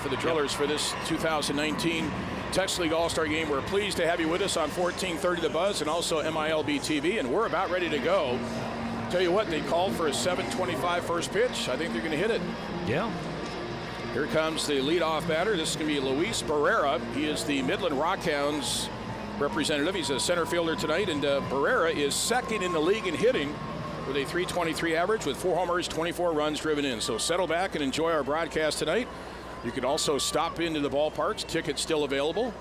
for the Drillers for this 2019 Texas League All-Star Game. We're pleased to have you with us on 1430 The Buzz and also MILB TV, and we're about ready to go. Tell you what, they called for a 7:25 first pitch. I think they're going to hit it. Yeah. Here comes the leadoff batter. This is going to be Luis Barrera. He is the Midland Rockhounds representative. He's a center fielder tonight, and Barrera is second in the league in hitting with a .323 average with 4 homers, 24 runs driven in. So settle back and enjoy our broadcast tonight. You can also stop into the ballparks. Tickets still available.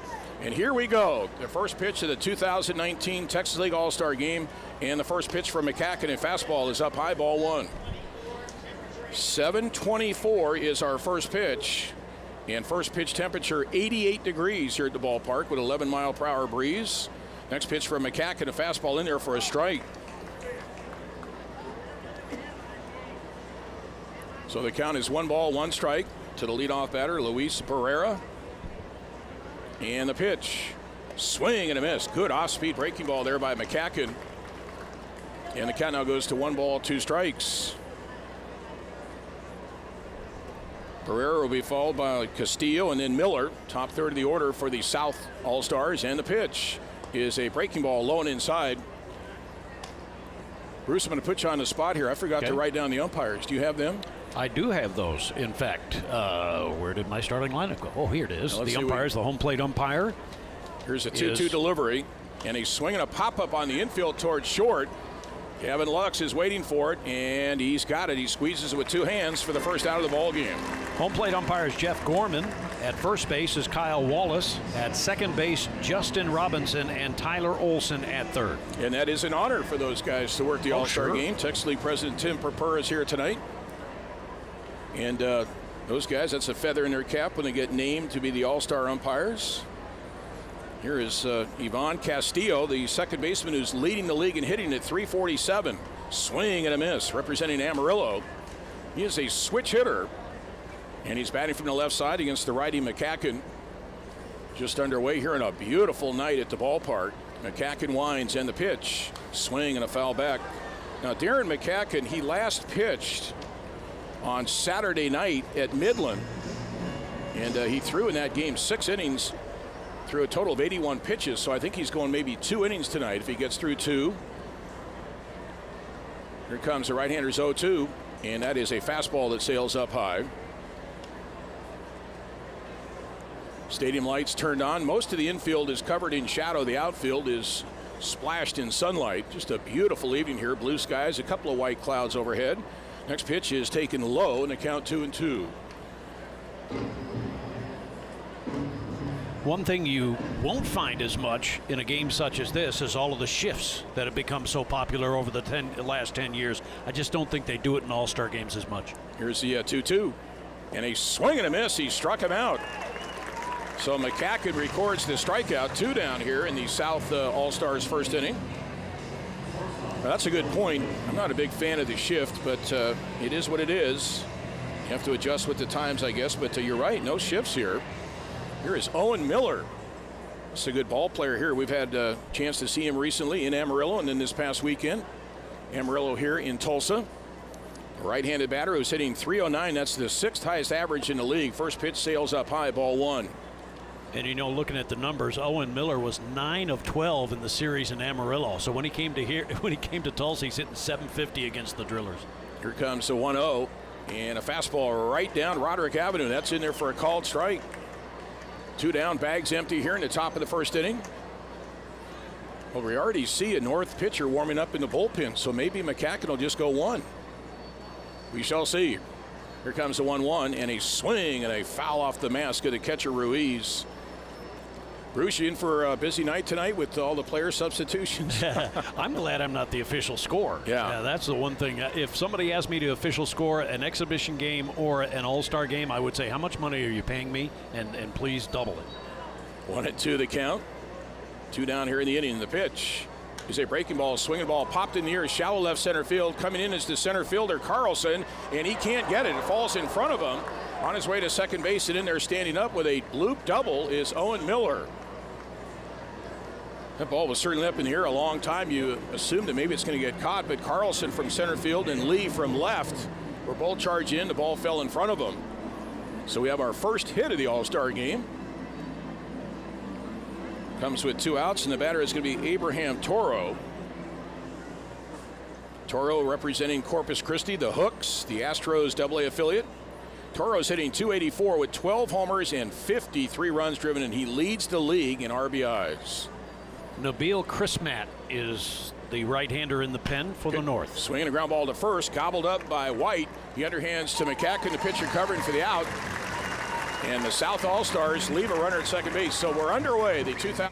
And here we go. The first pitch of the 2019 Texas League All-Star Game. And the first pitch from McKinstry, and fastball is up high, ball 1. 7:24 is our first pitch. And first pitch temperature 88 degrees here at the ballpark with 11-mile-per-hour breeze. Next pitch from McKinstry, a fastball in there for a strike. So the count is 1 ball, 1 strike to the leadoff batter, Luis Barrera. And the pitch, swing and a miss. Good off-speed breaking ball there by McKinstry. And the count now goes to 1 ball, 2 strikes. Barrera will be followed by Castillo and then Miller, top third of the order for the South All-Stars. And the pitch is a breaking ball low and inside. Bruce, I'm going to put you on the spot here. I forgot to write down the umpires. Do you have them? I do have those. In fact, where did my starting lineup go? Oh, here it is. The umpires, the home plate umpire. Here's a 2-2 delivery, and he's swinging a pop-up on the infield towards short. Gavin Lux is waiting for it, and he's got it. He squeezes it with 2 hands for the first out of the ball game. Home plate umpire is Jeff Gorman. At first base is Kyle Wallace. At second base, Justin Robinson and Tyler Olson at third. And that is an honor for those guys to work the All-Star game. Texas League President Tim Perper is here tonight. And those guys, that's a feather in their cap when they get named to be the All-Star umpires. Here is Ivan Castillo, the second baseman who's leading the league in hitting at .347. Swing and a miss, representing Amarillo. He is a switch hitter, and he's batting from the left side against the righty McKinstry. Just underway here on a beautiful night at the ballpark. McKinstry winds and the pitch. Swing and a foul back. Now, Darren McKinstry, he last pitched on Saturday night at Midland, and he threw in that game 6 innings, through a total of 81 pitches, so I think he's going maybe 2 innings tonight if he gets through 2. Here comes the right-hander's 0-2, and that is a fastball that sails up high. Stadium lights turned on. Most of the infield is covered in shadow. The outfield is splashed in sunlight. Just a beautiful evening here. Blue skies, a couple of white clouds overhead. Next pitch is taken low, and the count 2-2. One thing you won't find as much in a game such as this is all of the shifts that have become so popular over the last 10 years. I just don't think they do it in All-Star games as much. Here's the 2-2. And a swing and a miss. He struck him out. So McKinstry records the strikeout. 2 down here in the South All-Stars first inning. Well, that's a good point. I'm not a big fan of the shift, but it is what it is. You have to adjust with the times, I guess. But you're right, no shifts here. Here is Owen Miller. It's a good ball player here. We've had a chance to see him recently in Amarillo and then this past weekend. Amarillo here in Tulsa. A right-handed batter who's hitting .309. That's the 6th highest average in the league. First pitch sails up high, ball 1. And, you know, looking at the numbers, Owen Miller was 9 of 12 in the series in Amarillo. So when he came to Tulsa, he's hitting .750 against the Drillers. Here comes the 1-0. And a fastball right down Roderick Avenue. That's in there for a called strike. 2 down, bags empty here in the top of the first inning. Well, we already see a North pitcher warming up in the bullpen, so maybe McKinstry will just go 1. We shall see. Here comes the 1-1, and a swing and a foul off the mask of the catcher, Ruiz. Bruce, you in for a busy night tonight with all the player substitutions? I'm glad I'm not the official scorer. Yeah, that's the one thing. If somebody asked me to official score an exhibition game or an all-star game, I would say, how much money are you paying me? And please double it. 1-2 the count. 2 down here in the inning. The pitch is a breaking ball, swinging ball, popped in the air, shallow left center field. Coming in is the center fielder, Carlson, and he can't get it. It falls in front of him. On his way to second base and in there standing up with a bloop double is Owen Miller. That ball was certainly up in the air a long time. You assumed that maybe it's going to get caught, but Carlson from center field and Lee from left were both charged in. The ball fell in front of them. So we have our first hit of the All-Star game. Comes with 2 outs, and the batter is going to be Abraham Toro. Toro representing Corpus Christi, the Hooks, the Astros AA affiliate. Toro's hitting .284 with 12 homers and 53 runs driven, and he leads the league in RBIs. Nabil Chrismat is the right-hander in the pen for the North. Swinging a ground ball to first, gobbled up by White. He underhands to McKinstry, the pitcher covering for the out. And the South All-Stars leave a runner at second base. So we're underway. The 2000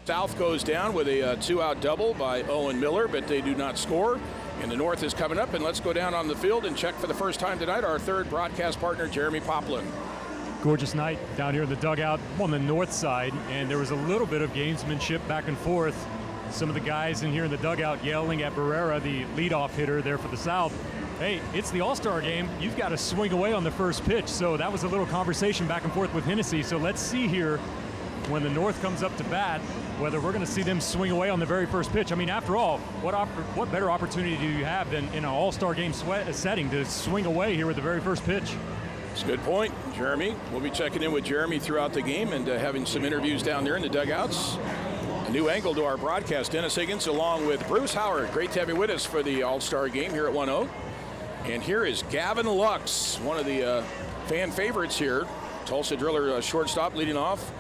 South goes down with a 2-out double by Owen Miller, but they do not score. And the North is coming up, and let's go down on the field and check for the first time tonight our third broadcast partner, Jeremy Poplin. Gorgeous night down here in the dugout on the north side, and there was a little bit of gamesmanship back and forth. Some of the guys in here in the dugout yelling at Barrera, the leadoff hitter there for the South. Hey, it's the All-Star game. You've got to swing away on the first pitch. So that was a little conversation back and forth with Hennessy. So let's see here when the North comes up to bat, whether we're going to see them swing away on the very first pitch. I mean, after all, what better opportunity do you have than in an All-Star game setting to swing away here with the very first pitch? It's a good point, Jeremy. We'll be checking in with Jeremy throughout the game and having some interviews down there in the dugouts. A new angle to our broadcast. Dennis Higgins along with Bruce Howard. Great to have you with us for the All-Star game here at 1-0. And here is Gavin Lux, one of the fan favorites here. Tulsa Driller shortstop leading off.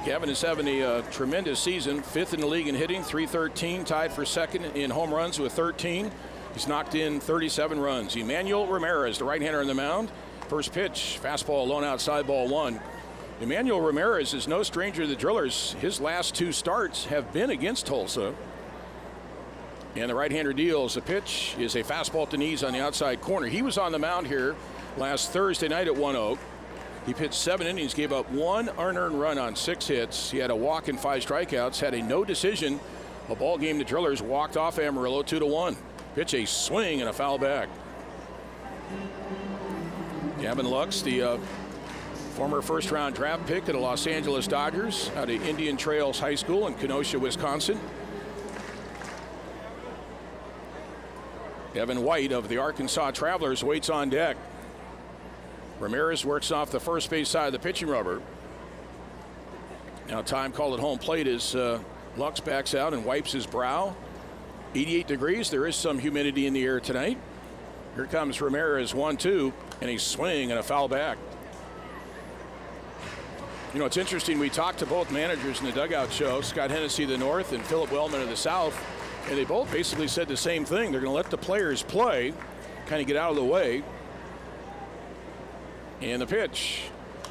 Gavin is having a tremendous season. 5th in the league in hitting, .313, tied for 2nd in home runs with 13. He's knocked in 37 runs. Emmanuel Ramirez, the right-hander on the mound. First pitch, fastball alone outside, ball 1. Emmanuel Ramirez is no stranger to the Drillers. His last 2 starts have been against Tulsa. And the right-hander deals. The pitch is a fastball at the knees on the outside corner. He was on the mound here last Thursday night at 1-0. He pitched 7 innings, gave up 1 unearned run on 6 hits. He had a walk and 5 strikeouts, had a no decision. A ball game the Drillers walked off Amarillo 2-1. Pitch a swing and a foul back. Gavin Lux, the former first-round draft pick of the Los Angeles Dodgers out of Indian Trails High School in Kenosha, Wisconsin. Evan White of the Arkansas Travelers waits on deck. Ramirez works off the first base side of the pitching rubber. Now time called at home plate as Lux backs out and wipes his brow. 88 degrees. There is some humidity in the air tonight. Here comes Ramirez, 1-2, and a swing and a foul back. You know, it's interesting. We talked to both managers in the dugout show, Scott Hennessy of the North and Philip Wellman of the South, and they both basically said the same thing. They're going to let the players play, kind of get out of the way. And the pitch,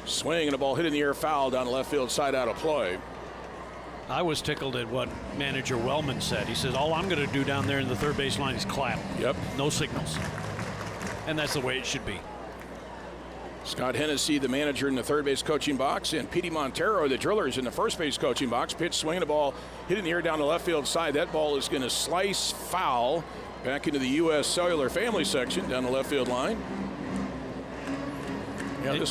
swing and a ball hit in the air, foul down the left field side out of play. I was tickled at what manager Wellman said. He says, all I'm going to do down there in the third base line is clap. Yep. No signals. And that's the way it should be. Scott Hennessy, the manager in the third base coaching box, and Petey Montero, the Drillers, in the first base coaching box. Pitch, swinging a ball, hit in the air down the left field side. That ball is going to slice foul back into the U.S. Cellular family section down the left field line. Yeah,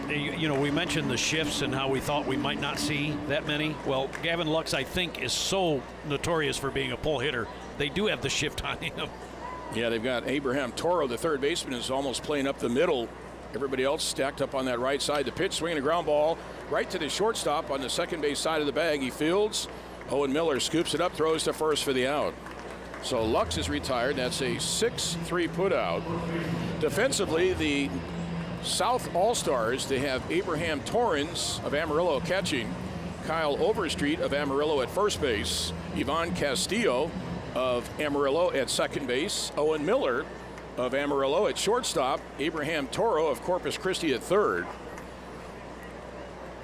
you know, we mentioned the shifts and how we thought we might not see that many. Well, Gavin Lux, I think, is so notorious for being a pull hitter. They do have the shift on him. Yeah, they've got Abraham Toro, the third baseman, is almost playing up the middle. Everybody else stacked up on that right side. The pitch, swinging a ground ball right to the shortstop on the second base side of the bag. He fields. Owen Miller scoops it up, throws to first for the out. So Lux is retired. That's a 6-3 put out. Defensively, the South All-Stars, they have Abraham Torrens of Amarillo catching, Kyle Overstreet of Amarillo at first base, Ivan Castillo of Amarillo at second base, Owen Miller of Amarillo at shortstop, Abraham Toro of Corpus Christi at third.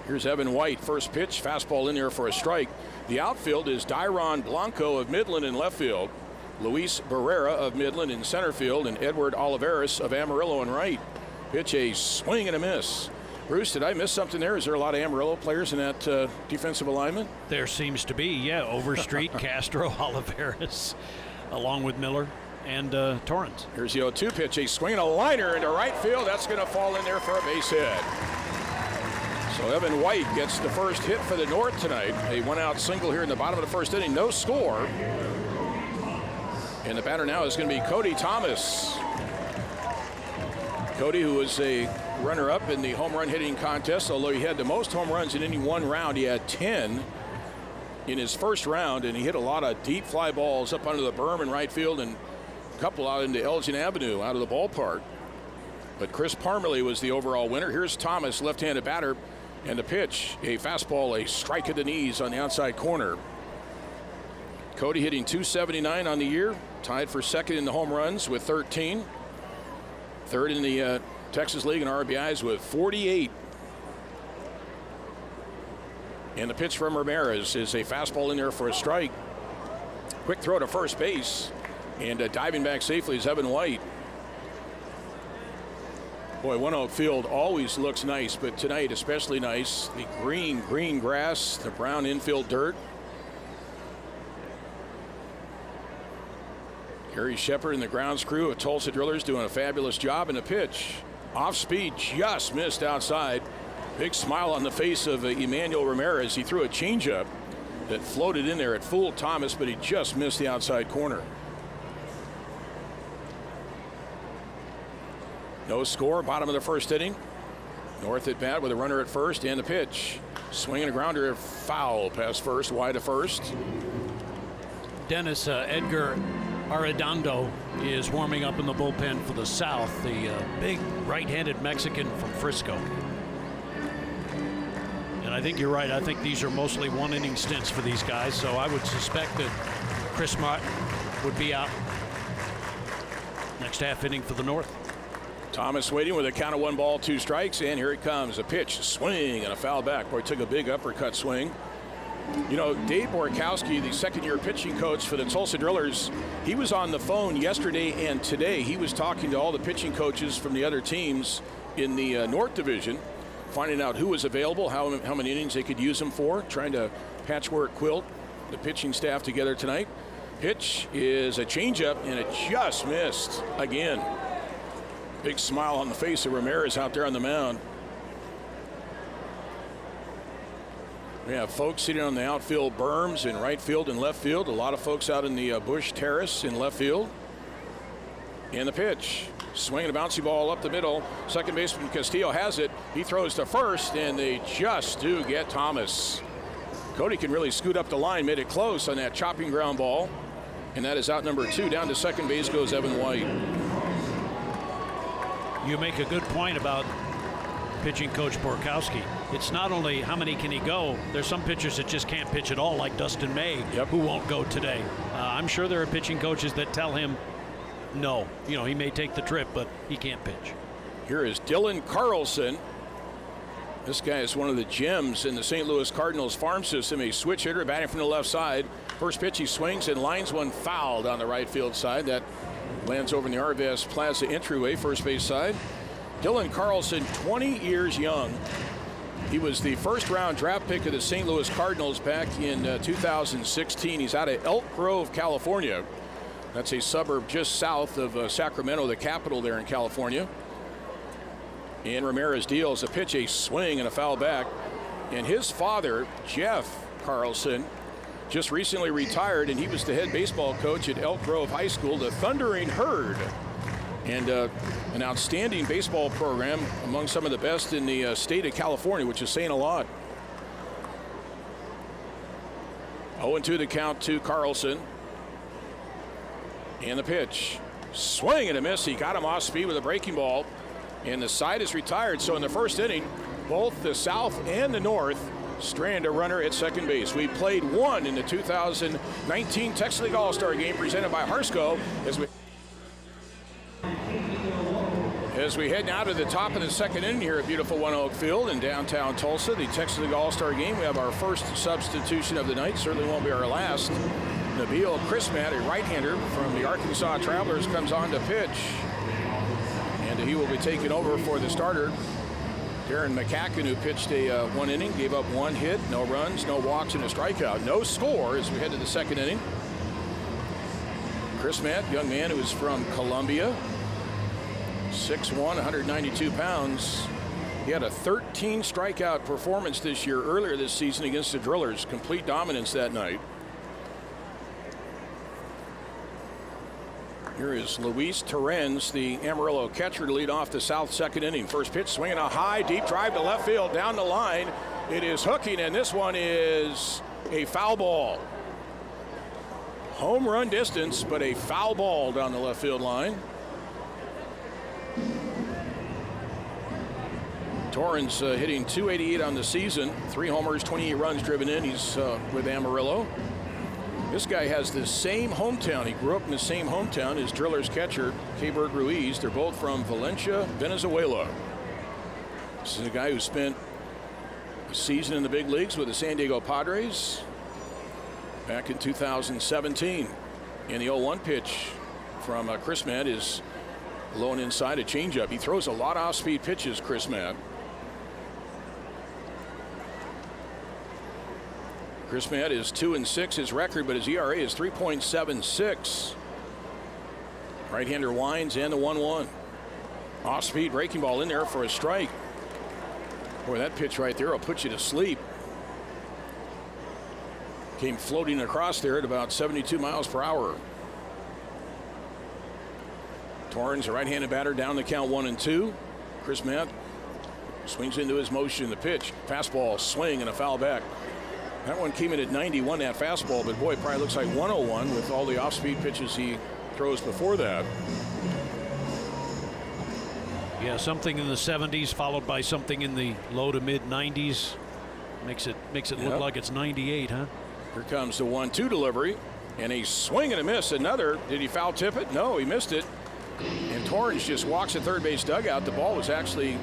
Here's Evan White, first pitch, fastball in there for a strike. The outfield is Dairon Blanco of Midland in left field, Luis Barrera of Midland in center field, and Edward Oliveras of Amarillo in right. Pitch, a swing and a miss. Bruce, did I miss something there? Is there a lot of Amarillo players in that defensive alignment? There seems to be, yeah. Overstreet, Castro, Oliveras, along with Miller and Torrens. Here's the 0-2 pitch, a swing and a liner into right field. That's going to fall in there for a base hit. So Evan White gets the first hit for the North tonight. A one-out single here in the bottom of the first inning. No score. And the batter now is going to be Cody Thomas. Cody, who was a runner-up in the home run hitting contest, although he had the most home runs in any one round. He had 10 in his first round, and he hit a lot of deep fly balls up under the berm in right field and a couple out into Elgin Avenue out of the ballpark. But Chris Parmalee was the overall winner. Here's Thomas, left-handed batter, and the pitch, a fastball, a strike at the knees on the outside corner. Cody hitting .279 on the year, tied for second in the home runs with 13. Third in the Texas League in RBIs with 48. And the pitch from Ramirez is a fastball in there for a strike. Quick throw to first base. And diving back safely is Evan White. Boy, One Oak Field always looks nice, but tonight especially nice. The green grass, the brown infield dirt. Gary Shepard and the grounds crew of Tulsa Drillers doing a fabulous job in the pitch. Off speed, just missed outside. Big smile on the face of Emmanuel Ramirez. He threw a changeup that floated in there. It fooled Thomas, but he just missed the outside corner. No score, bottom of the first inning. North at bat with a runner at first and the pitch. Swinging a grounder, foul past first, wide of first. Dennis, Edgar Arredondo is warming up in the bullpen for the South, the big right-handed Mexican from Frisco. And I think you're right. I think these are mostly one-inning stints for these guys, so I would suspect that Chris Mott would be out next half inning for the North. Thomas waiting with a count of 1 ball, 2 strikes, and here it comes. A pitch, swing, and a foul back. Boy, took a big uppercut swing. You know, Dave Borkowski, the second-year pitching coach for the Tulsa Drillers, he was on the phone yesterday and today. He was talking to all the pitching coaches from the other teams in the North Division, finding out who was available, how many innings they could use him for, trying to patchwork quilt the pitching staff together tonight. Pitch is a changeup, and it just missed again. Big smile on the face of Ramirez out there on the mound. We have folks sitting on the outfield berms in right field and left field. A lot of folks out in the Bush Terrace in left field. And the pitch. Swinging a bouncy ball up the middle. Second baseman Castillo has it. He throws to first, and they just do get Thomas. Cody can really scoot up the line, made it close on that chopping ground ball. And that is out number 2. Down to second base goes Evan White. You make a good point about pitching coach Borkowski. It's not only how many can he go, there's some pitchers that just can't pitch at all, like Dustin May, who won't go today. I'm sure there are pitching coaches that tell him no. You know, he may take the trip, but he can't pitch. Here is Dylan Carlson. This guy is one of the gems in the St. Louis Cardinals farm system. A switch hitter batting from the left side. First pitch he swings and lines one foul down the right field side. That lands over in the Arvest Plaza entryway, first base side. Dylan Carlson, 20 years young. He was the first-round draft pick of the St. Louis Cardinals back in 2016. He's out of Elk Grove, California. That's a suburb just south of Sacramento, the capital there in California. And Ramirez deals a pitch, a swing, and a foul back. And his father, Jeff Carlson, just recently retired, and he was the head baseball coach at Elk Grove High School, the Thundering Herd. And an outstanding baseball program among some of the best in the state of California, which is saying a lot. 0-2 the count to Carlson. And the pitch. Swing and a miss. He got him off speed with a breaking ball. And the side is retired. So in the first inning, both the South and the North strand a runner at second base. We played one in the 2019 Texas League All-Star game presented by Harsco as we head now to the top of the second inning here at beautiful One Oak Field in downtown Tulsa, the Texas League All-Star game. We have our first substitution of the night. Certainly won't be our last. Nabil Chrismat, a right-hander from the Arkansas Travelers, comes on to pitch. And he will be taking over for the starter, Darren McCacken, who pitched a one inning, gave up 1 hit, no runs, no walks, and a strikeout. No score as we head to the second inning. Chrismat, young man who is from Columbia, 6'1", 192 pounds. He had a 13 strikeout performance this year, earlier this season against the Drillers. Complete dominance that night. Here is Luis Torrens, the Amarillo catcher, to lead off the South second inning. First pitch, swinging a high, deep drive to left field, down the line. It is hooking, and this one is a foul ball. Home run distance, but a foul ball down the left field line. Torrens hitting .288 on the season, 3 homers, 28 runs driven in. He's with Amarillo. This guy has the same hometown. He grew up in the same hometown as Drillers catcher Keibert Ruiz. They're both from Valencia, Venezuela. This is a guy who spent a season in the big leagues with the San Diego Padres back in 2017. And the 0-1 pitch from Chris Matt is low and inside, a changeup. He throws a lot of off-speed pitches, Chris Matt. Chris Matt is 2-6 his record, but his ERA is 3.76. Right-hander winds and the 1-1. Off-speed breaking ball in there for a strike. Boy, that pitch right there will put you to sleep. Came floating across there at about 72 miles per hour. Torrens, a right-handed batter, down the count 1-2. Chris Matt swings into his motion. The pitch, fastball, swing, and a foul back. That one came in at 91, that fastball, but boy, it probably looks like 101 with all the off-speed pitches he throws before that. Yeah, something in the 70s followed by something in the low to mid 90s. Makes it look like it's 98, huh? Here comes the 1-2 delivery, and a swing and a miss. Another. Did he foul tip it? No, he missed it. And Torrens just walks the third base dugout. The ball was actually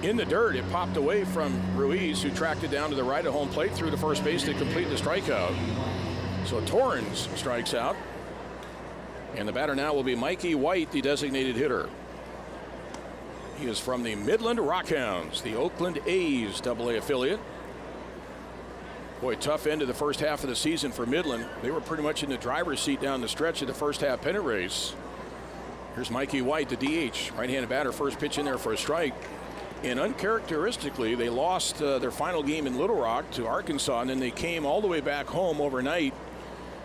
in the dirt. It popped away from Ruiz, who tracked it down to the right of home plate through the first base to complete the strikeout. So Torrens strikes out. And the batter now will be Mikey White, the designated hitter. He is from the Midland Rockhounds, the Oakland A's AA affiliate. Boy, tough end of the first half of the season for Midland. They were pretty much in the driver's seat down the stretch of the first half pennant race. Here's Mikey White, the DH, right-handed batter, first pitch in there for a strike. And uncharacteristically, they lost their final game in Little Rock to Arkansas, and then they came all the way back home overnight.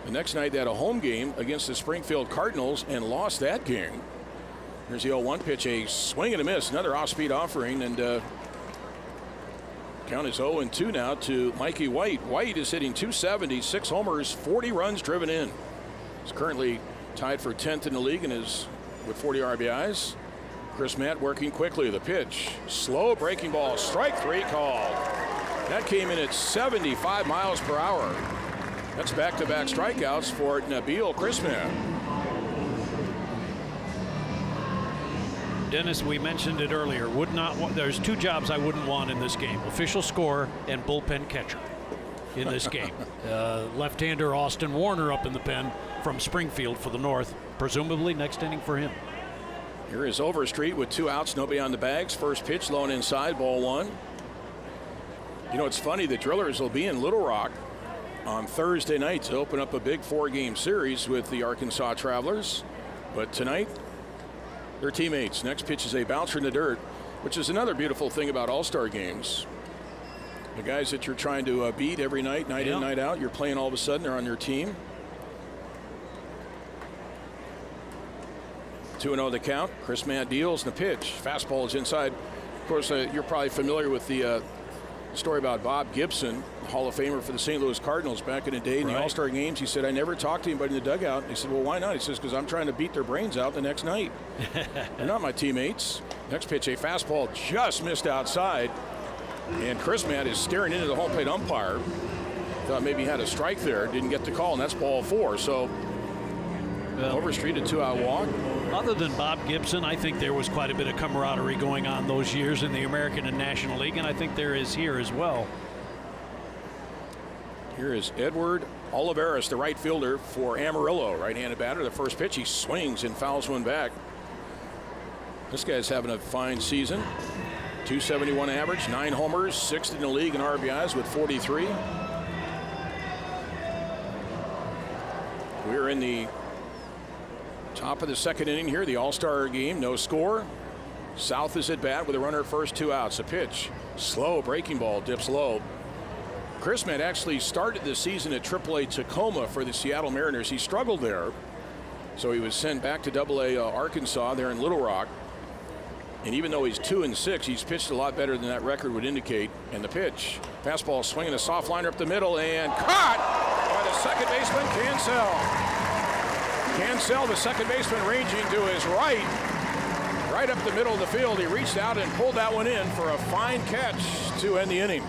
The next night, they had a home game against the Springfield Cardinals and lost that game. Here's the 0-1 pitch, a swing and a miss, another off-speed offering, and count is 0-2 now to Mikey White. White is hitting .270, 6 homers, 40 runs driven in. He's currently tied for 10th in the league and is with 40 RBIs. Chris Matt working quickly. The pitch, slow breaking ball, strike 3 called. That came in at 75 miles per hour. That's back-to-back strikeouts for Nabil Chris Matt. Dennis, we mentioned it earlier. There's 2 jobs I wouldn't want in this game: official scorer and bullpen catcher. In this game, left-hander Austin Warner up in the pen from Springfield for the North. Presumably next inning for him. Here is Overstreet with 2 outs, nobody on the bags. First pitch, low and inside, ball 1. You know, it's funny, the Drillers will be in Little Rock on Thursday night to open up a big 4-game series with the Arkansas Travelers. But tonight, they're teammates. Next pitch is a bouncer in the dirt, which is another beautiful thing about All-Star games. The guys that you're trying to beat every night, night in, night out, you're playing all of a sudden, they're on your team. 2-0 the count. Chris Matt deals, and the pitch. Fastball is inside. Of course, you're probably familiar with the story about Bob Gibson, Hall of Famer for the St. Louis Cardinals back in the day in the All-Star games. He said, I never talked to anybody in the dugout. He said, well, why not? He says, because I'm trying to beat their brains out the next night. They're not my teammates. Next pitch, a fastball just missed outside. And Chris Matt is staring into the home plate umpire. Thought maybe he had a strike there. Didn't get the call, and that's ball 4. So Overstreet, a 2-out walk. Other than Bob Gibson, I think there was quite a bit of camaraderie going on those years in the American and National League, and I think there is here as well. Here is Edward Olivares, the right fielder for Amarillo. Right-handed batter. The first pitch, he swings and fouls one back. This guy's having a fine season. .271 average, 9 homers, 6th in the league in RBIs with 43. We're in the top of the second inning here, the All-Star game, no score. South is at bat with a runner at first, 2 outs. A pitch, slow breaking ball, dips low. Chris Matt actually started the season at AAA Tacoma for the Seattle Mariners. He struggled there, So he was sent back to Double-A Arkansas there in Little Rock. And even though he's 2-6, he's pitched a lot better than that record would indicate. And the pitch, fastball swinging a soft liner up the middle and caught by the second baseman, Cancel. Cancel, the second baseman, ranging to his right up the middle of the field. He reached out and pulled that one in for a fine catch to end the inning.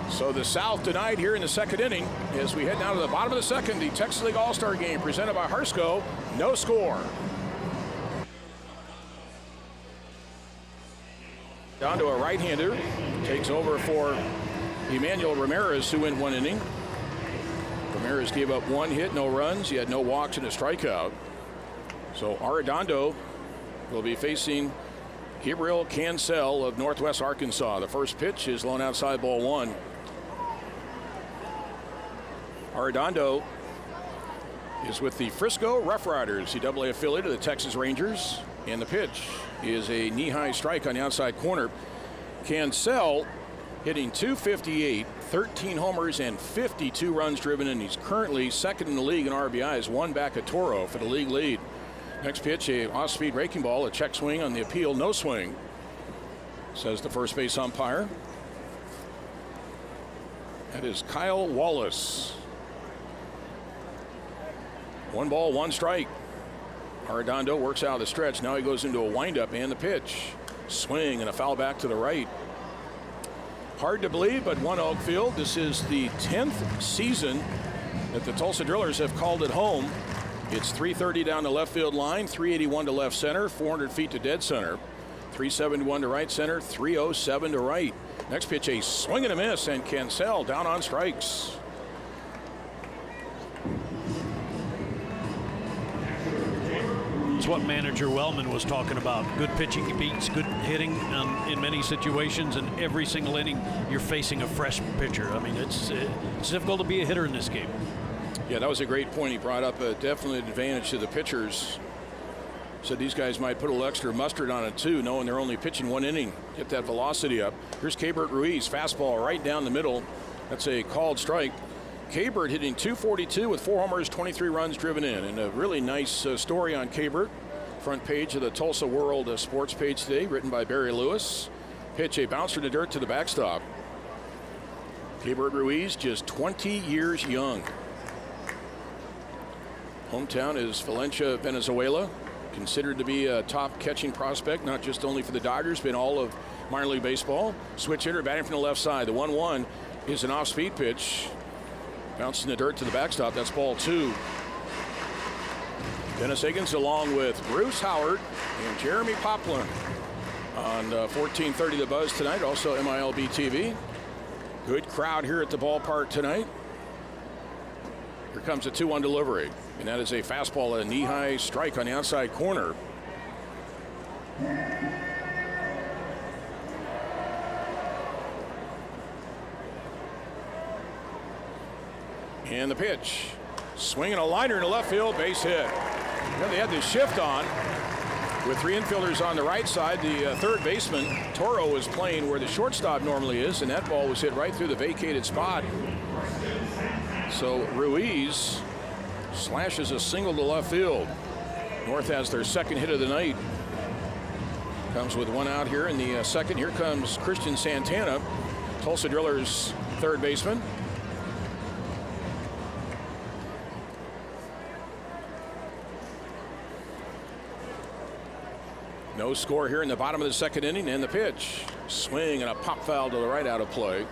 So the South tonight here in the second inning as we head down to the bottom of the second. The Texas League All-Star Game presented by Harsco. No score. Down to a right-hander. Takes over for Emmanuel Ramirez, who went one inning. Ramirez gave up one hit, no runs. He had no walks and a strikeout. So Arredondo will be facing Gabriel Cancel of Northwest Arkansas. The first pitch is low outside, ball one. Arredondo is with the Frisco Rough Riders, the Double-A affiliate of the Texas Rangers. And the pitch is a knee-high strike on the outside corner. Cancel hitting .258, 13 homers and 52 runs driven, and he's currently second in the league in RBIs, one back of Toro for the league lead. Next pitch, a off-speed raking ball, a check swing on the appeal, no swing, says the first base umpire. That is Kyle Wallace. 1 ball, 1 strike. Arredondo works out of the stretch. Now he goes into a windup and the pitch. Swing and a foul back to the right. Hard to believe, but One Oak Field, this is the 10th season that the Tulsa Drillers have called it home. It's 330 down the left field line, 381 to left center, 400 feet to dead center, 371 to right center, 307 to right. Next pitch, a swing and a miss, and Cancel down on strikes. It's what manager Wellman was talking about. Good pitching beats good hitting in many situations, and every single inning you're facing a fresh pitcher. I mean, it's difficult to be a hitter in this game. Yeah, that was a great point he brought up. Definitely an advantage to the pitchers. Said these guys might put a little extra mustard on it too, knowing they're only pitching 1 inning. Get that velocity up. Here's Keibert Ruiz, fastball right down the middle. That's a called strike. Keibert hitting .242 with 4 homers, 23 runs driven in. And a really nice story on Keibert. Front page of the Tulsa World Sports page today, written by Barry Lewis. Pitch, a bouncer to dirt to the backstop. Keibert Ruiz, just 20 years young. Hometown is Valencia, Venezuela. Considered to be a top catching prospect, not just only for the Dodgers, but in all of minor league baseball. Switch hitter batting from the left side. The 1-1 is an off-speed pitch. Bouncing the dirt to the backstop. That's ball 2. Dennis Higgins along with Bruce Howard and Jeremy Poplin on 1430 The Buzz tonight. Also MILB TV. Good crowd here at the ballpark tonight. Here comes a 2-1 delivery. And that is a fastball, a knee-high strike on the outside corner. And the pitch. Swinging a liner in the left field, base hit. They had the shift on with 3 infielders on the right side. The third baseman, Toro, was playing where the shortstop normally is, and that ball was hit right through the vacated spot. So Ruiz slashes a single to left field. North has their second hit of the night. Comes with 1 out here in the second. Here comes Christian Santana, Tulsa Drillers' third baseman. No score here in the bottom of the second inning, and the pitch. Swing and a pop foul to the right out of play.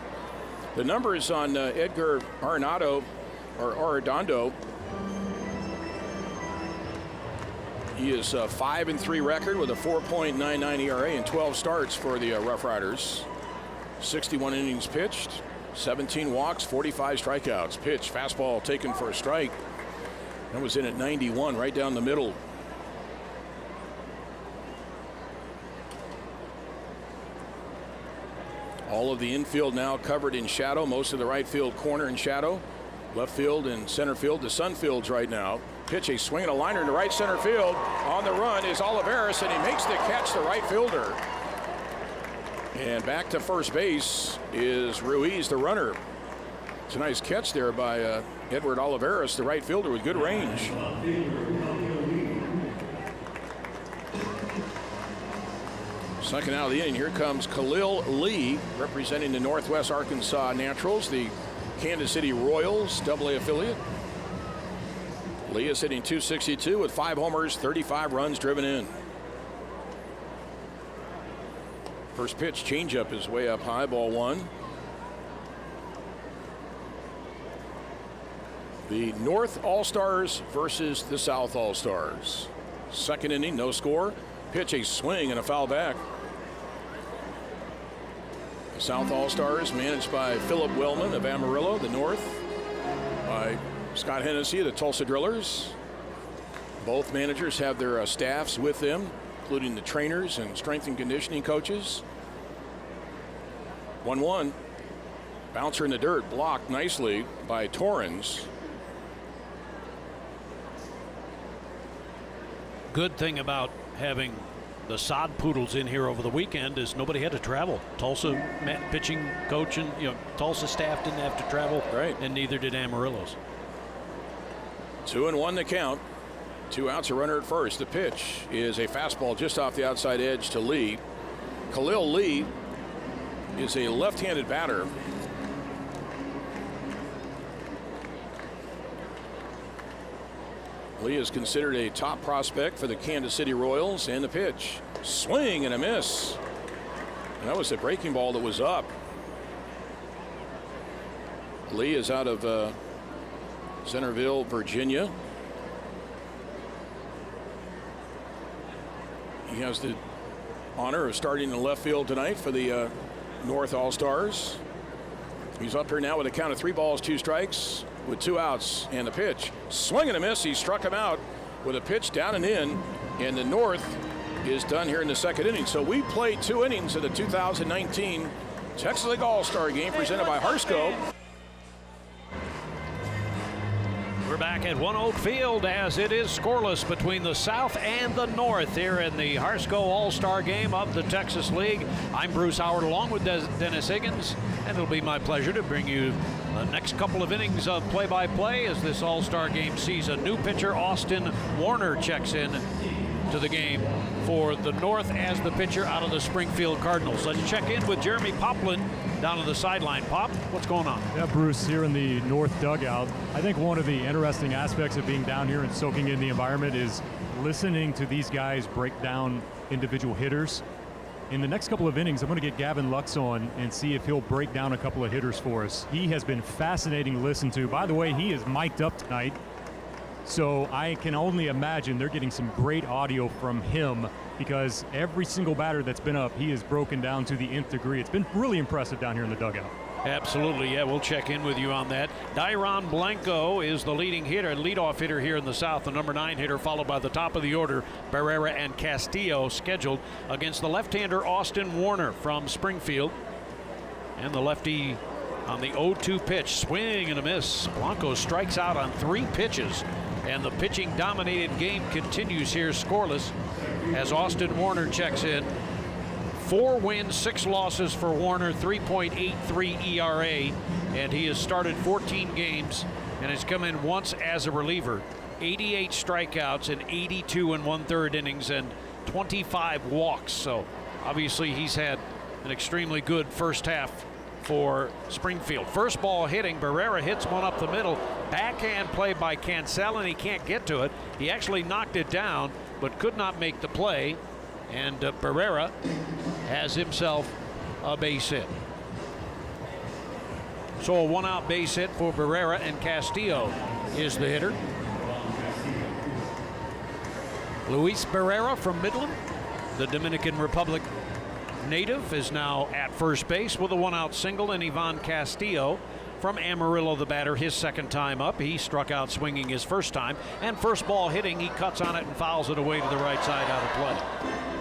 The numbers on Edgar Arredondo. He is a 5-3 record with a 4.99 ERA and 12 starts for the Rough Riders. 61 innings pitched, 17 walks, 45 strikeouts. Pitch, fastball taken for a strike. That was in at 91, right down the middle. All of the infield now covered in shadow. Most of the right field corner in shadow. Left field and center field to sun fields right now. Pitch, a swing and a liner into right center field. On the run is Olivares, and he makes the catch, the right fielder. And back to first base is Ruiz, the runner. It's a nice catch there by Edward Olivares, the right fielder, with good range. Second out of the inning, here comes Khalil Lee, representing the Northwest Arkansas Naturals, the Kansas City Royals AA affiliate. Lee is hitting .262 with 5 homers, 35 runs driven in. First pitch, changeup is way up high, ball 1. The North All-Stars versus the South All-Stars. Second inning, no score. Pitch, a swing and a foul back. The South All-Stars managed by Philip Wellman of Amarillo. The North by Scott Hennessy of the Tulsa Drillers. Both managers have their staffs with them, including the trainers and strength and conditioning coaches. 1-1. Bouncer in the dirt, blocked nicely by Torrens. Good thing about having the sod poodles in here over the weekend is nobody had to travel. Tulsa pitching coach and Tulsa staff didn't have to travel, right, and neither did Amarillo's. 2-1 the count. 2 outs, a runner at first. The pitch is a fastball just off the outside edge to Lee. Khalil Lee is a left-handed batter. Lee is considered a top prospect for the Kansas City Royals, and the pitch, swing and a miss. And that was the breaking ball that was up. Lee is out of Centerville, Virginia. He has the honor of starting in left field tonight for the North All-Stars. He's up here now with a count of 3 balls, 2 strikes, with 2 outs, and the pitch, swing and a miss. He struck him out with a pitch down and in, and the North is done here in the second inning. So we played 2 innings of the 2019 Texas League All-Star game presented by Harsco. We're back at One Oak Field as it is scoreless between the South and the North here in the Harsco All-Star game of the Texas League. I'm Bruce Howard along with Dennis Higgins, and it'll be my pleasure to bring you the next couple of innings of play-by-play as this All-Star game sees a new pitcher. Austin Warner checks in to the game for the North as the pitcher out of the Springfield Cardinals. Let's check in with Jeremy Poplin down on the sideline. Pop, what's going on? Yeah, Bruce, here in the North dugout, I think one of the interesting aspects of being down here and soaking in the environment is listening to these guys break down individual hitters. In the next couple of innings, I'm going to get Gavin Lux on and see if he'll break down a couple of hitters for us. He has been fascinating to listen to. By the way, he is mic'd up tonight, so I can only imagine they're getting some great audio from him, because every single batter that's been up, he has broken down to the nth degree. It's been really impressive down here in the dugout. Absolutely, yeah, we'll check in with you on that. Dairon Blanco is the leading hitter, leadoff hitter here in the South, the number 9 hitter, followed by the top of the order, Barrera and Castillo, scheduled against the left-hander Austin Warner from Springfield. And the lefty on the 0-2 pitch, swing and a miss. Blanco strikes out on 3 pitches, and the pitching-dominated game continues here scoreless as Austin Warner checks in. 4 wins, 6 losses for Warner, 3.83 ERA, and he has started 14 games and has come in once as a reliever. 88 strikeouts in 82 1/3 innings and 25 walks. So obviously he's had an extremely good first half for Springfield. First ball hitting, Barrera hits one up the middle. Backhand play by Cancel, and he can't get to it. He actually knocked it down, but could not make the play. And Barrera has himself a base hit. So a 1-out base hit for Barrera, and Castillo is the hitter. Luis Barrera from Midland, the Dominican Republic native, is now at first base with a 1-out single, and Ivan Castillo from Amarillo, the batter, his second time up. He struck out swinging his first time, and first ball hitting, he cuts on it and fouls it away to the right side out of play.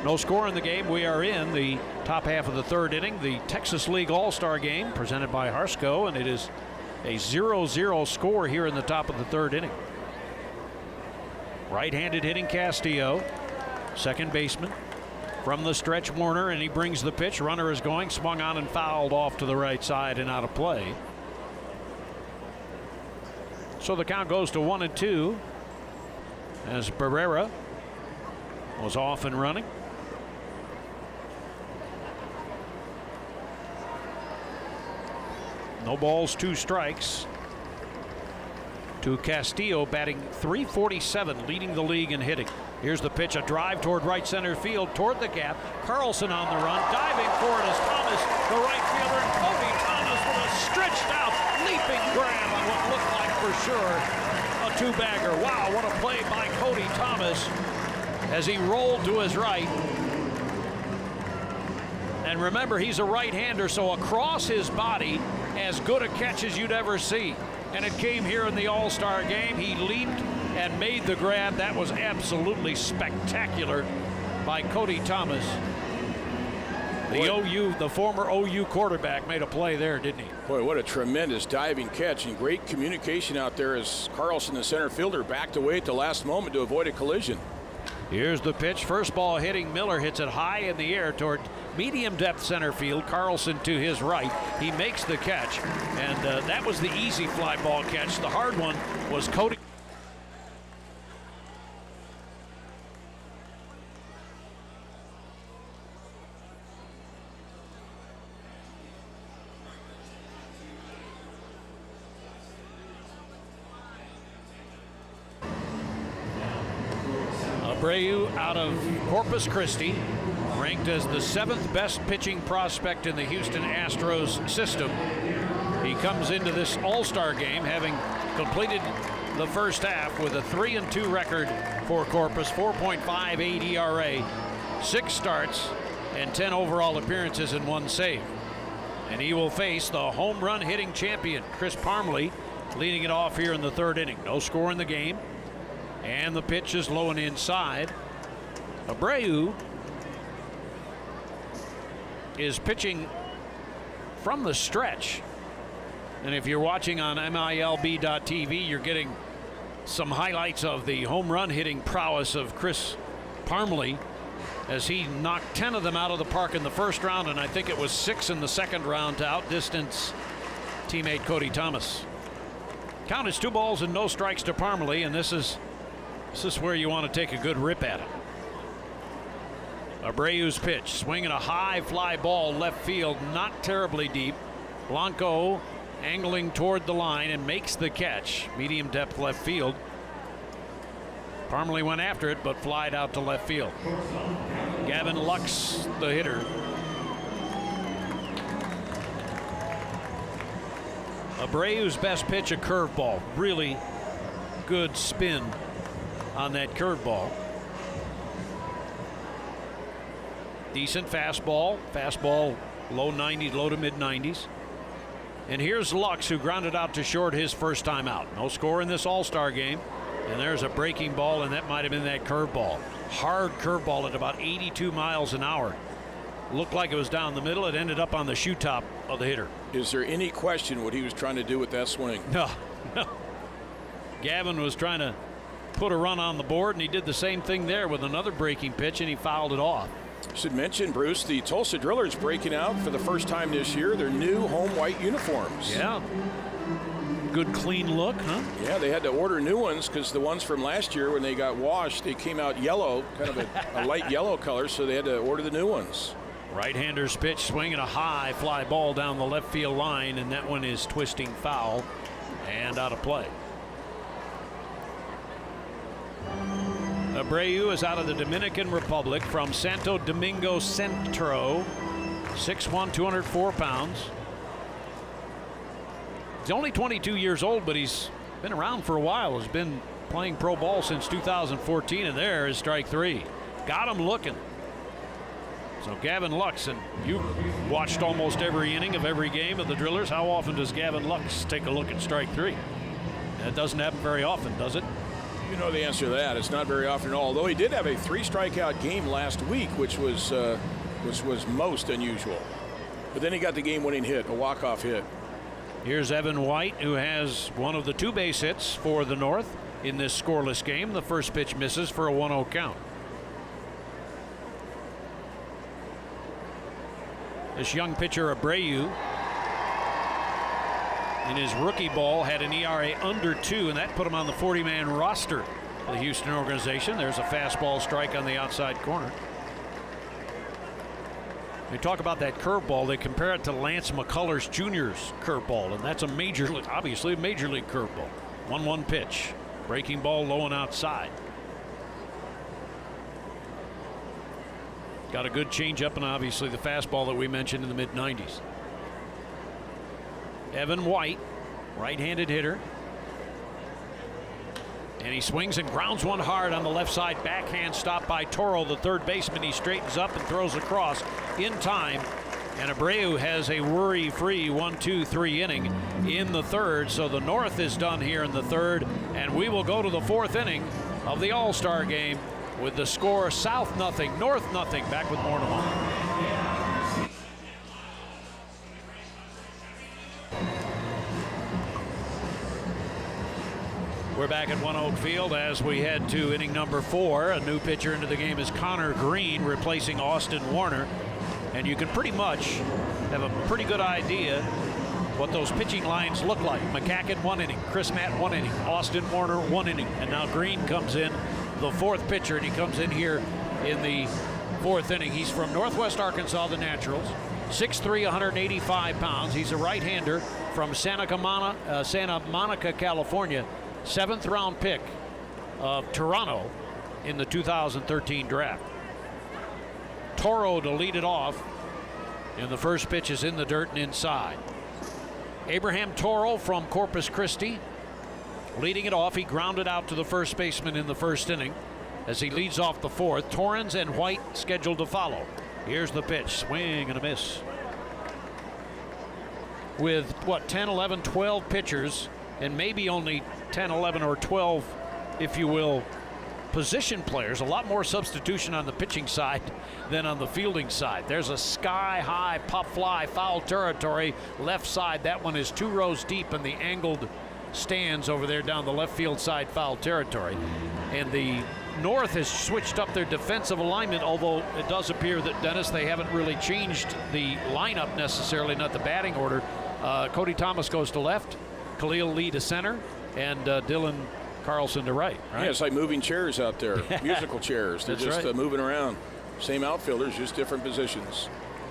No score in the game. We are in the top half of the 3rd inning, the Texas League All-Star game presented by Harsco, and it is a 0-0 score here in the top of the 3rd inning. Right-handed hitting Castillo, second baseman. From the stretch, Warner, and he brings the pitch. Runner is going, swung on and fouled off to the right side and out of play. So the count goes to 1-2 as Barrera was off and running. No balls, 2 strikes to Castillo, batting .347, leading the league in hitting. Here's the pitch, a drive toward right center field, toward the gap. Carlson on the run, diving for it is Thomas, the right fielder, and Cody Thomas with a stretched out, leaping grab on what looked like for sure a 2-bagger. Wow, what a play by Cody Thomas as he rolled to his right. And remember, he's a right-hander, so across his body, as good a catch as you'd ever see. And it came here in the All-Star game. He leaped and made the grab. That was absolutely spectacular by Cody Thomas. The former OU quarterback made a play there, didn't he? Boy, what a tremendous diving catch, and great communication out there as Carlson, the center fielder, backed away at the last moment to avoid a collision. Here's the pitch. First ball hitting Miller, hits it high in the air toward medium depth center field. Carlson to his right. He makes the catch, and that was the easy fly ball catch. The hard one was Cody. Abreu out of Corpus Christi, ranked as the 7th best pitching prospect in the Houston Astros system. He comes into this All-Star game having completed the first half with a 3-2 record for Corpus, 4.58 ERA, 6 starts, and 10 overall appearances and 1 save. And he will face the home run hitting champion, Chris Parmelee, leading it off here in the 3rd inning. No score in the game. And the pitch is low and inside. Abreu is pitching from the stretch. And if you're watching on MILB.TV, you're getting some highlights of the home run hitting prowess of Chris Parmelee as he knocked 10 of them out of the park in the first round, and I think it was 6 in the second round to outdistance teammate Cody Thomas. Count is 2 balls and no strikes to Parmelee, and this is where you want to take a good rip at it. Abreu's pitch, swinging a high fly ball left field, not terribly deep. Blanco angling toward the line and makes the catch. Medium depth left field. Parmelee went after it, but flied out to left field. Gavin Lux, the hitter. Abreu's best pitch, a curveball. Really good spin on that curveball. Decent fastball. Fastball low 90s, low to mid 90s. And here's Lux, who grounded out to short his first time out. No score in this All-Star game. And there's a breaking ball, and that might have been that curveball. Hard curveball at about 82 miles an hour. Looked like it was down the middle. It ended up on the shoe top of the hitter. Is there any question what he was trying to do with that swing? No. Gavin was trying to put a run on the board, and he did the same thing there with another breaking pitch, and he fouled it off. Should mention, Bruce, the Tulsa Drillers breaking out for the first time this year, their new home white uniforms. Yeah. Good clean look, huh? Yeah, they had to order new ones because the ones from last year when they got washed, they came out yellow, kind of a light yellow color, so they had to order the new ones. Right-hander's pitch, swinging a high fly ball down the left field line, and that one is twisting foul and out of play. Abreu is out of the Dominican Republic from Santo Domingo Centro, 6'1", 204 pounds. He's only 22 years old, but he's been around for a while. He's been playing pro ball since 2014, and there is strike 3. Got him looking. So Gavin Lux, and you watched almost every inning of every game of the Drillers. How often does Gavin Lux take a look at strike 3? That doesn't happen very often, does it? You know the answer to that. It's not very often at all. Although he did have a 3-strikeout game last week, which was most unusual. But then he got the game-winning hit, a walk-off hit. Here's Evan White, who has one of the 2 base hits for the North in this scoreless game. The first pitch misses for a 1-0 count. This young pitcher, Abreu, in his rookie ball had an ERA under 2, and that put him on the 40-man roster of the Houston organization. There's a fastball strike on the outside corner. They talk about that curveball. They compare it to Lance McCullers Jr.'s curveball, and that's obviously a major league curveball. 1-1 pitch. Breaking ball low and outside. Got a good changeup and obviously the fastball that we mentioned in the mid-90s. Evan White, right-handed hitter. And he swings and grounds one hard on the left side. Backhand stop by Toro, the third baseman. He straightens up and throws across in time. And Abreu has a worry-free 1-2-3 inning in the third. So the North is done here in the third. And we will go to the fourth inning of the All-Star game with the score South nothing, North nothing. Back with more tomorrow. We're back at One Oak Field as we head to inning number 4. A new pitcher into the game is Connor Green, replacing Austin Warner. And you can pretty much have a pretty good idea what those pitching lines look like. McCacken 1 inning, Chris Matt 1 inning, Austin Warner 1 inning, and now Green comes in, the fourth pitcher, and he comes in here in the fourth inning. He's from Northwest Arkansas, the Naturals, 6'3", 185 pounds. He's a right-hander from Santa Monica, California, 7th round pick of Toronto in the 2013 draft. Toro to lead it off, and the first pitch is in the dirt and inside. Abraham Toro from Corpus Christi leading it off. He grounded out to the first baseman in the first inning as he leads off the fourth. Torrens and White scheduled to follow. Here's the pitch, swing and a miss. With what, 10, 11, 12 pitchers, and maybe only 10, 11, or 12, if you will, position players, a lot more substitution on the pitching side than on the fielding side. There's a sky-high pop fly, foul territory, left side. That one is 2 rows deep in the angled stands over there down the left field side, foul territory. And the North has switched up their defensive alignment, although it does appear that, Dennis, they haven't really changed the lineup necessarily, not the batting order. Cody Thomas goes to left, Khalil Lee to center, and Dylan Carlson to right. Yeah, it's like moving chairs out there, musical chairs. They're just moving around. Same outfielders, just different positions.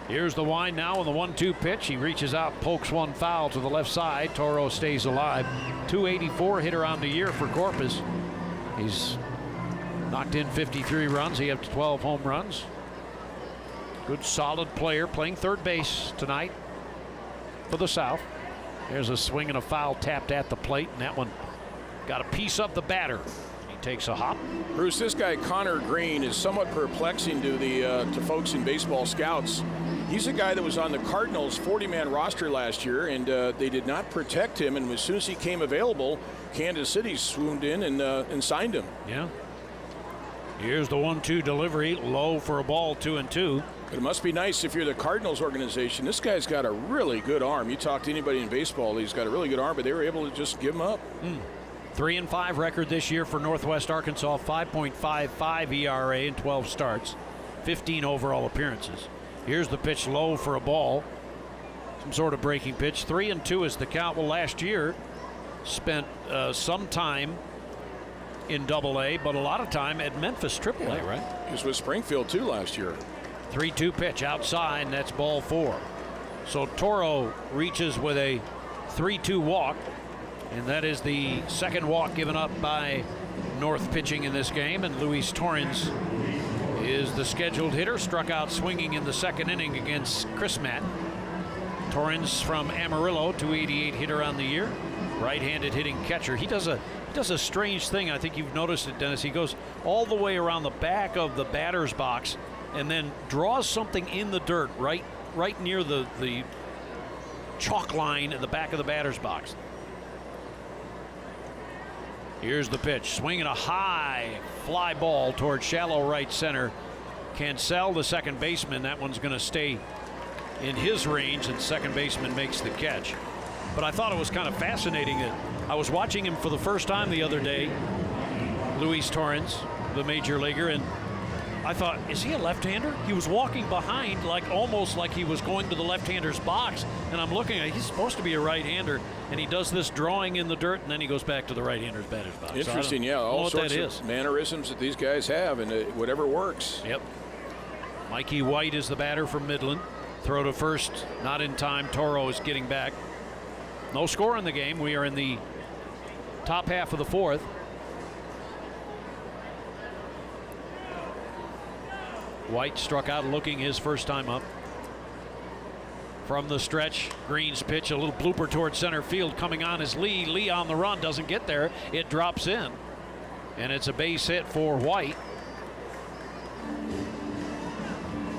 Here's the wind now on the 1-2 pitch. He reaches out, pokes one foul to the left side. Toro stays alive. 284 hitter on the year for Corpus. He's knocked in 53 runs. He has 12 home runs. Good solid player playing third base tonight for the South. There's a swing and a foul tapped at the plate, and that one got a piece of the batter. He takes a hop. Bruce, this guy Connor Green is somewhat perplexing to the folks in baseball scouts. He's a guy that was on the Cardinals' 40-man roster last year, and they did not protect him. And as soon as he came available, Kansas City swooned in and signed him. Yeah. Here's the 1-2 delivery, low for a ball, 2-2. But it must be nice if you're the Cardinals organization. This guy's got a really good arm. You talk to anybody in baseball, he's got a really good arm, but they were able to just give him up. 3-5 record this year for Northwest Arkansas, 5.55 ERA in 12 starts, 15 overall appearances. Here's the pitch, low for a ball, some sort of breaking pitch. 3-2 is the count. Well, last year spent some time in Double-A, but a lot of time at Memphis Triple-A, right? He was with Springfield too last year. 3-2 pitch outside, and that's ball 4. So Toro reaches with a 3-2 walk, and that is the second walk given up by North pitching in this game. And Luis Torrens is the scheduled hitter, struck out swinging in the second inning against Chris Matt. Torrens from Amarillo, 288 hitter on the year, right-handed hitting catcher. He does a strange thing. I think you've noticed it, Dennis. He goes all the way around the back of the batter's box and then draws something in the dirt right near the chalk line in the back of the batter's box. Here's the pitch, swinging a high fly ball toward shallow right center. Cancel, the second baseman, that one's going to stay in his range, and second baseman makes the catch. But I thought it was kind of fascinating that I was watching him for the first time the other day, Luis Torrens, the major leaguer, and I thought, is he a left-hander? He was walking behind almost like he was going to the left-hander's box, and I'm looking at, he's supposed to be a right-hander, and he does this drawing in the dirt, and then he goes back to the right-hander's batter's box. Interesting, So yeah, all sorts of mannerisms that these guys have, and whatever works. Yep. Mikey White is the batter from Midland. Throw to first, not in time. Toro is getting back. No score in the game. We are in the top half of the fourth. White struck out looking his first time up. From the stretch, Green's pitch, a little blooper towards center field coming on is Lee. Lee on the run, doesn't get there. It drops in. And it's a base hit for White.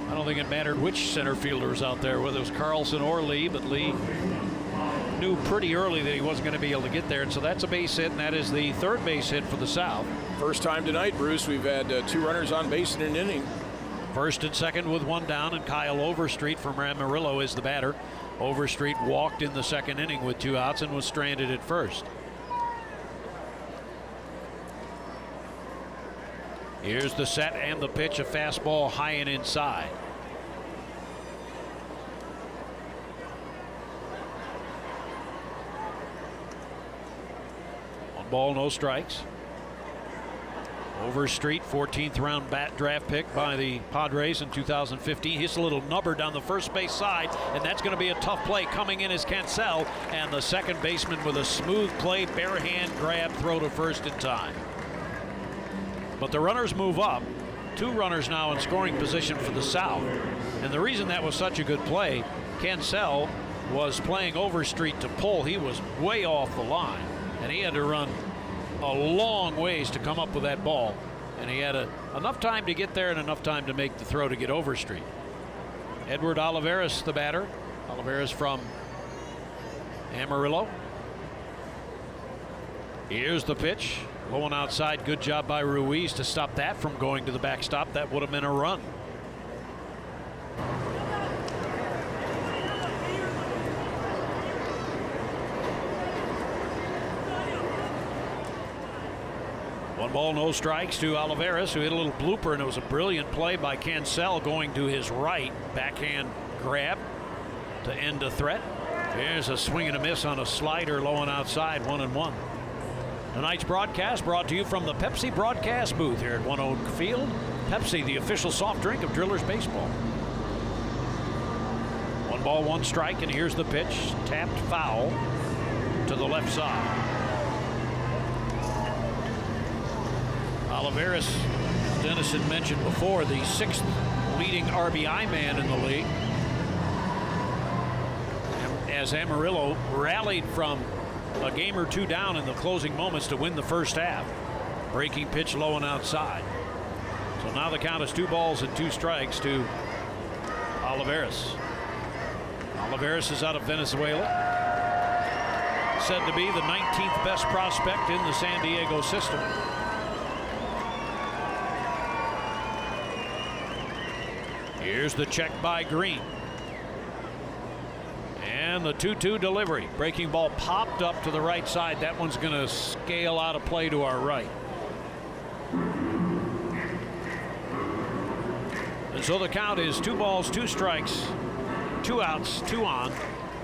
I don't think it mattered which center fielder was out there, whether it was Carlson or Lee, but Lee knew pretty early that he wasn't going to be able to get there. And so that's a base hit, and that is the third base hit for the South. First time tonight, Bruce, we've had 2 runners on base in an inning. First and second with 1 down, and Kyle Overstreet from Amarillo is the batter. Overstreet walked in the second inning with 2 outs and was stranded at first. Here's the set and the pitch, a fastball high and inside. One ball, no strikes. Overstreet, 14th round draft pick by the Padres in 2015. Hits a little nubber down the first base side, and that's going to be a tough play. Coming in is Cancel, and the second baseman with a smooth play, bare hand grab, throw to first in time. But the runners move up. 2 runners now in scoring position for the South. And the reason that was such a good play, Cancel was playing Overstreet to pull. He was way off the line, and he had to run a long ways to come up with that ball, and he had enough time to get there and enough time to make the throw to get Overstreet. Edward Olivares, the batter. Olivares from Amarillo. Here's the pitch, low and outside. Good job by Ruiz to stop that from going to the backstop. That would have been a run. One ball, no strikes to Olivares, who hit a little blooper, and it was a brilliant play by Cancel going to his right. Backhand grab to end a threat. Here's a swing and a miss on a slider, low and outside, 1-1. Tonight's broadcast brought to you from the Pepsi broadcast booth here at One Oak Field. Pepsi, the official soft drink of Drillers baseball. 1 ball, 1 strike, and here's the pitch. Tapped foul to the left side. Olivares, Dennis had mentioned before, the 6th leading RBI man in the league. As Amarillo rallied from a game or 2 down in the closing moments to win the first half. Breaking pitch low and outside. So now the count is 2 balls and 2 strikes to Olivares. Olivares is out of Venezuela. Said to be the 19th best prospect in the San Diego system. Here's the check by Green. And the 2-2 delivery. Breaking ball popped up to the right side. That one's going to scale out of play to our right. And so the count is 2 balls, 2 strikes, 2 outs, 2 on.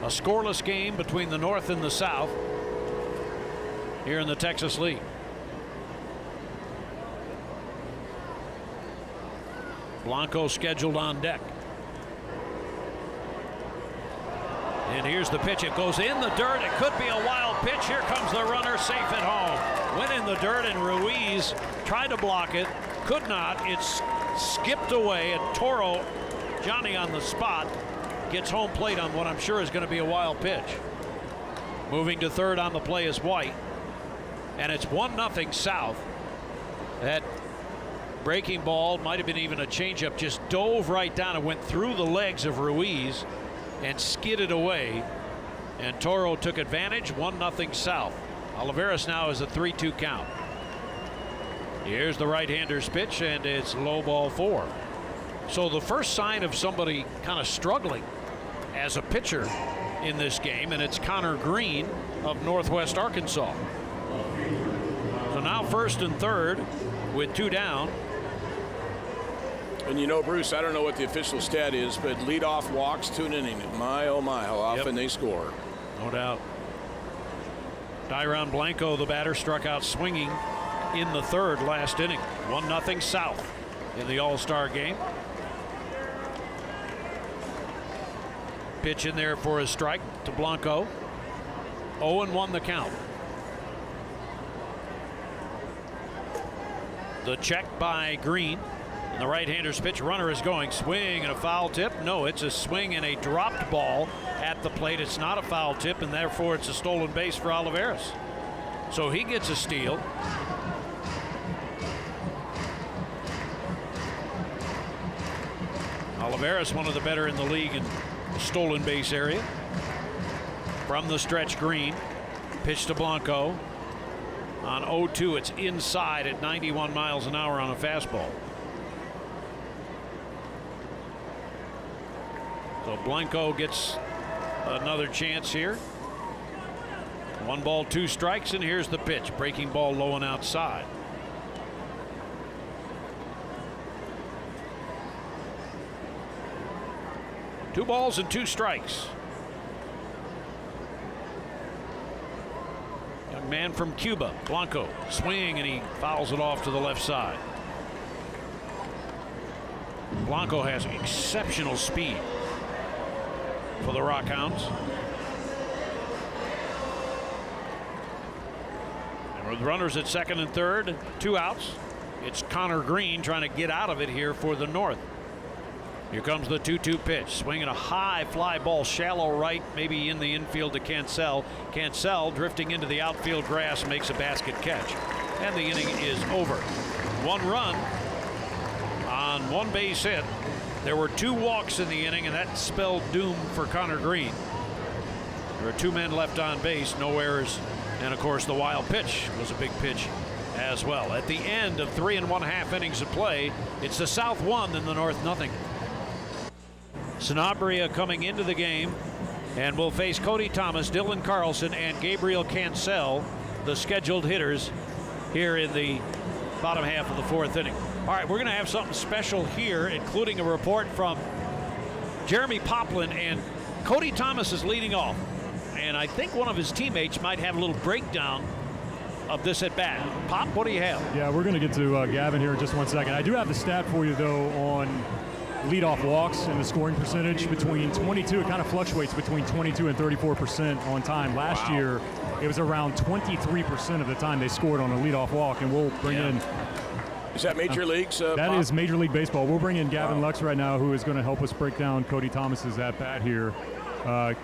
A scoreless game between the North and the South here in the Texas League. Blanco scheduled on deck. And here's the pitch. It goes in the dirt. It could be a wild pitch. Here comes the runner, safe at home. Went in the dirt, and Ruiz tried to block it. Could not. It's skipped away, and Toro, Johnny on the spot, gets home plate on what I'm sure is going to be a wild pitch. Moving to third on the play is White. And it's 1-0 South. That breaking ball, might have been even a changeup, just dove right down and went through the legs of Ruiz and skidded away. And Toro took advantage. 1-0 South. Olivares now is a 3-2 count. Here's the right-hander's pitch, and it's low ball 4. So the first sign of somebody kind of struggling as a pitcher in this game, and it's Connor Green of Northwest Arkansas. So now first and third with 2 down. And you know, Bruce, I don't know what the official stat is, but leadoff walks to an inning. My, oh my, how often they score. No doubt. Tyron Blanco, the batter, struck out swinging in the third last inning. 1-0 South in the All-Star game. Pitch in there for a strike to Blanco. 0-1 the count. The check by Green. And the right-hander's pitch. Runner is going. Swing and a foul tip. No, it's a swing and a dropped ball at the plate. It's not a foul tip, and therefore it's a stolen base for Olivares. So he gets a steal. Olivares, one of the better in the league in the stolen base area. From the stretch, Green. Pitch to Blanco. On 0-2, it's inside at 91 miles an hour on a fastball. So Blanco gets another chance here. 1 ball, 2 strikes, and here's the pitch. Breaking ball low and outside. Two balls and 2 strikes. Young man from Cuba, Blanco, swing, and he fouls it off to the left side. Blanco has exceptional speed for the Rockhounds. And with runners at second and third, 2 outs, it's Connor Green trying to get out of it here for the North. Here comes the 2-2 pitch. Swinging a high fly ball, shallow right, maybe in the infield to Cancel. Cancel drifting into the outfield grass, makes a basket catch. And the inning is over. 1 run on 1 base hit. There were 2 walks in the inning, and that spelled doom for Connor Green. There were 2 men left on base, no errors. And of course, the wild pitch was a big pitch as well. At the end of 3 1/2 innings of play, it's the South 1 and the North nothing. Sanabria coming into the game and will face Cody Thomas, Dylan Carlson, and Gabriel Cancel, the scheduled hitters here in the bottom half of the 4th inning. All right, we're going to have something special here, including a report from Jeremy Poplin, and Cody Thomas is leading off. And I think one of his teammates might have a little breakdown of this at bat. Pop, what do you have? Yeah, we're going to get to Gavin here in just 1 second. I do have the stat for you, though, on leadoff walks and the scoring percentage between 22. It kind of fluctuates between 22 and 34% on time. Last year, it was around 23% of the time they scored on a leadoff walk, and we'll bring in. Is that Major Leagues? That Bob? is Major League Baseball. We'll bring in Gavin Lux right now, who is going to help us break down Cody Thomas's at bat here.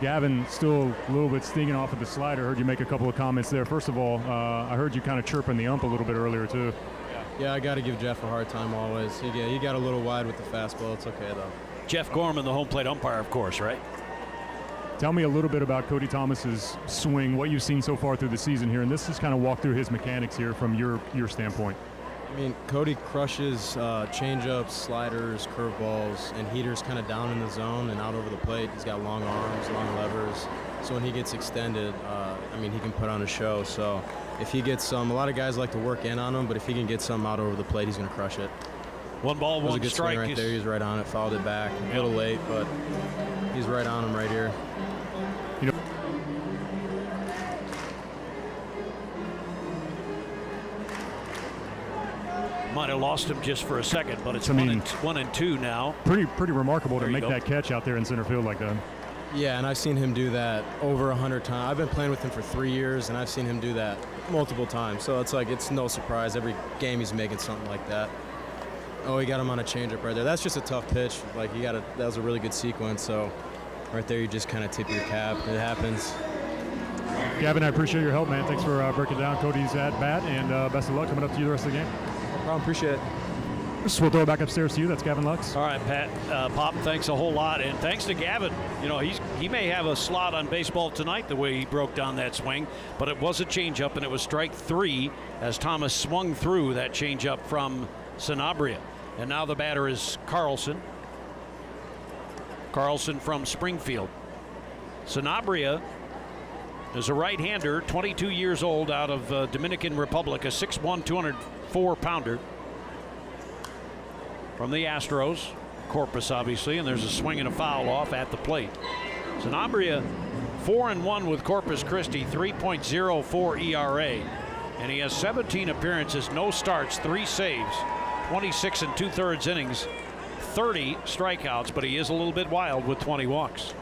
Gavin, still a little bit stinging off of the slider. Heard you make a couple of comments there. First of all, I heard you kind of chirping the ump a little bit earlier too. Yeah, I got to give Jeff a hard time always. He got a little wide with the fastball. It's okay though. Jeff Gorman, the home plate umpire, of course, right? Tell me a little bit about Cody Thomas's swing, what you've seen so far through the season here, and this is kind of walk through his mechanics here from your standpoint. I mean, Cody crushes changeups, sliders, curveballs, and heaters kind of down in the zone and out over the plate. He's got long arms, long levers. So when he gets extended, I mean, he can put on a show. So if he gets some, a lot of guys like to work in on him, but if he can get some out over the plate, he's going to crush it. 1 ball, 1 a good strike. Swing right there. He's right on it. Fouled it back. A little late, but he's right on him right here. You know, might have lost him just for a second, but it's 1 and 2 now. Pretty remarkable to make that catch out there in center field like that. Yeah, and I've seen him do that over 100 times. I've been playing with him for 3 years, and I've seen him do that multiple times. So it's like, it's no surprise. Every game he's making something like that. Oh, he got him on a changeup right there. That's just a tough pitch. Like, that was a really good sequence. So right there, you just kind of tip your cap. It happens. Gavin, I appreciate your help, man. Thanks for breaking down Cody's at bat, and best of luck coming up to you the rest of the game. No problem. Appreciate it. So we'll throw it back upstairs to you. That's Gavin Lux. All right, Pat. Pop, thanks a whole lot. And thanks to Gavin. You know, he may have a slot on baseball tonight the way he broke down that swing, but it was a changeup, and it was strike 3 as Thomas swung through that changeup from Sanabria. And now the batter is Carlson. Carlson from Springfield. Sanabria is a right-hander, 22 years old, out of Dominican Republic, a 6'1", 204-pounder. From the Astros, Corpus obviously, and there's a swing and a foul off at the plate. Sanabria 4-1 with Corpus Christi, 3.04 ERA, and he has 17 appearances, no starts, 3 saves, 26 2/3 innings, 30 strikeouts, but he is a little bit wild with 20 walks.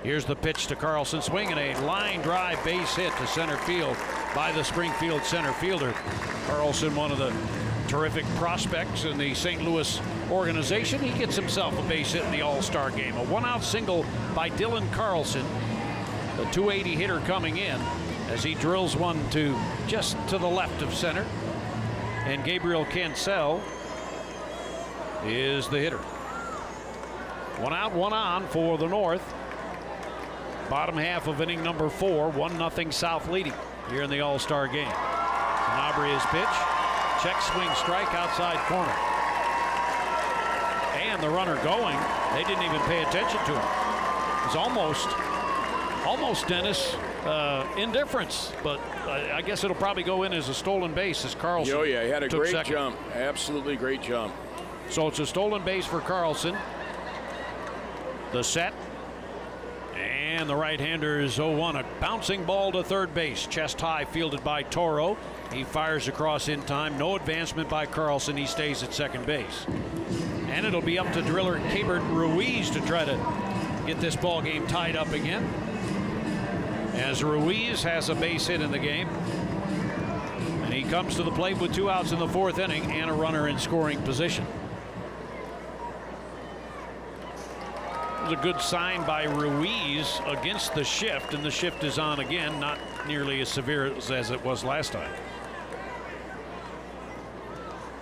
Here's the pitch to Carlson, swinging a line drive base hit to center field by the Springfield center fielder. Carlson, one of the terrific prospects in the St. Louis organization. He gets himself a base hit in the All-Star game. A one-out single by Dylan Carlson, the 280 hitter coming in as he drills one to just to the left of center. And Gabriel Cancel is the hitter. One out, one on for the North. Bottom half of inning number 4, 1-0 South leading here in the All-Star game. Sanabria's pitch, check swing strike outside corner. And the runner going, they didn't even pay attention to him. It was almost Dennis, indifference, but I guess it'll probably go in as a stolen base as Carlson. Oh yeah, he had a great second. jump, absolutely great jump. So it's a stolen base for Carlson. The set. And the right-hander is 0-1. A bouncing ball to third base. Chest high, fielded by Toro. He fires across in time. No advancement by Carlson. He stays at second base. And it'll be up to driller Keibert Ruiz to try to get this ball game tied up again, as Ruiz has a base hit in the game. And he comes to the plate with 2 outs in the 4th inning and a runner in scoring position. A good sign by Ruiz against the shift, and the shift is on again, not nearly as severe as it was last time.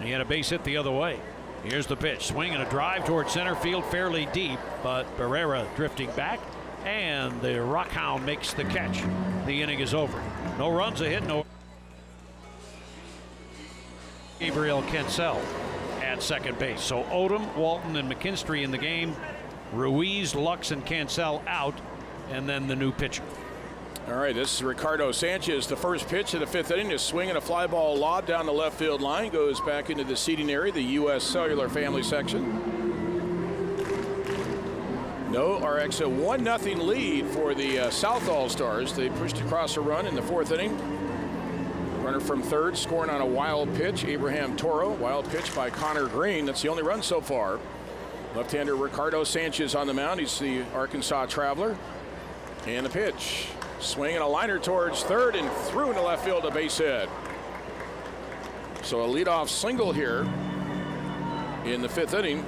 He had a base hit the other way. Here's the pitch, swinging a drive toward center field, fairly deep, but Barrera drifting back, and the Rockhound makes the catch. The inning is over. No runs, a hit, no. Gabriel Cancel at second base. So Odom, Walton, and McKinstry in the game. Ruiz, Lux, and Cancel out, and then the new pitcher. All right, this is Ricardo Sanchez. The first pitch of the 5th inning is swinging a fly ball lob down the left field line, goes back into the seating area, the U.S. Cellular family section. No RX, a 1-0 lead for the South All-Stars. They pushed across a run in the 4th inning. Runner from third, scoring on a wild pitch, Abraham Toro. Wild pitch by Connor Green. That's the only run so far. Left-hander Ricardo Sanchez on the mound. He's the Arkansas Traveler. And the pitch. Swinging a liner towards third and through into left field, a base hit. So a leadoff single here in the 5th inning.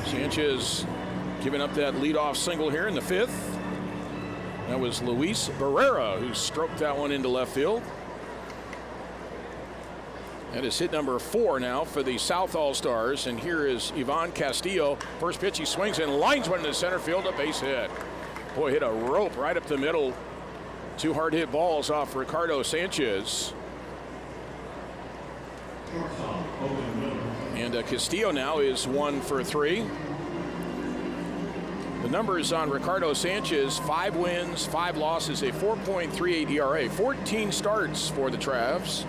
Sanchez giving up that leadoff single here in the 5th. That was Luis Barrera who stroked that one into left field. That is hit number 4 now for the South All-Stars. And here is Ivan Castillo. First pitch, he swings and lines one into center field, a base hit. Boy, hit a rope right up the middle. 2 hard hit balls off Ricardo Sanchez. And Castillo now is 1 for 3. The numbers on Ricardo Sanchez: 5 wins, 5 losses, a 4.38 ERA, 14 starts for the Travs.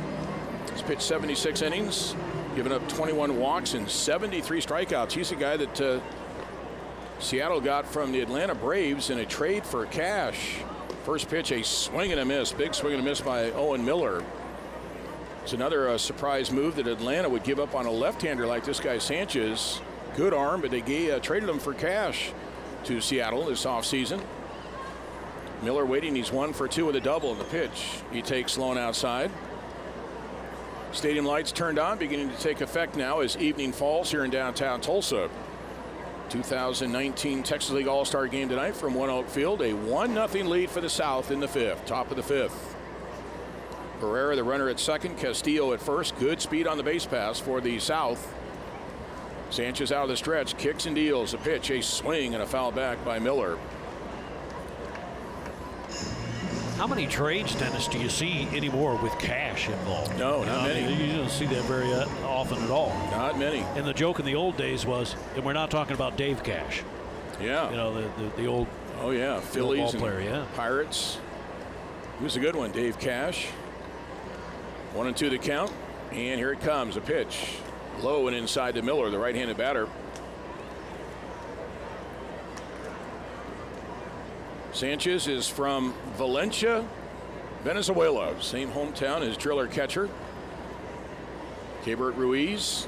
He's pitched 76 innings, given up 21 walks and 73 strikeouts. He's a guy that Seattle got from the Atlanta Braves in a trade for cash. First pitch, a swing and a miss. Big swing and a miss by Owen Miller. It's another surprise move that Atlanta would give up on a left-hander like this guy Sanchez. Good arm, but they traded him for cash to Seattle this offseason. Miller waiting. He's 1 for 2 with a double in the pitch. He takes Sloan outside. Stadium lights turned on, beginning to take effect now as evening falls here in downtown Tulsa. 2019 Texas League All-Star game tonight from One Oak Field. A 1-0 lead for the South in the 5th, top of the 5th. Barrera, the runner, at second. Castillo at first. Good speed on the base pass for the South. Sanchez out of the stretch, kicks and deals. A pitch, a swing, and a foul back by Miller. How many trades, Dennis, do you see anymore with cash involved? No, not many. You don't see that very often at all. Not many. And the joke in the old days was, and we're not talking about Dave Cash. Yeah. You know, the old. Oh yeah, Phillies ball player, and Pirates. He was a good one, Dave Cash. 1-2 the count, and here it comes, a pitch. Low and inside to Miller, the right-handed batter. Sanchez is from Valencia, Venezuela. Same hometown as driller catcher Keibert Ruiz.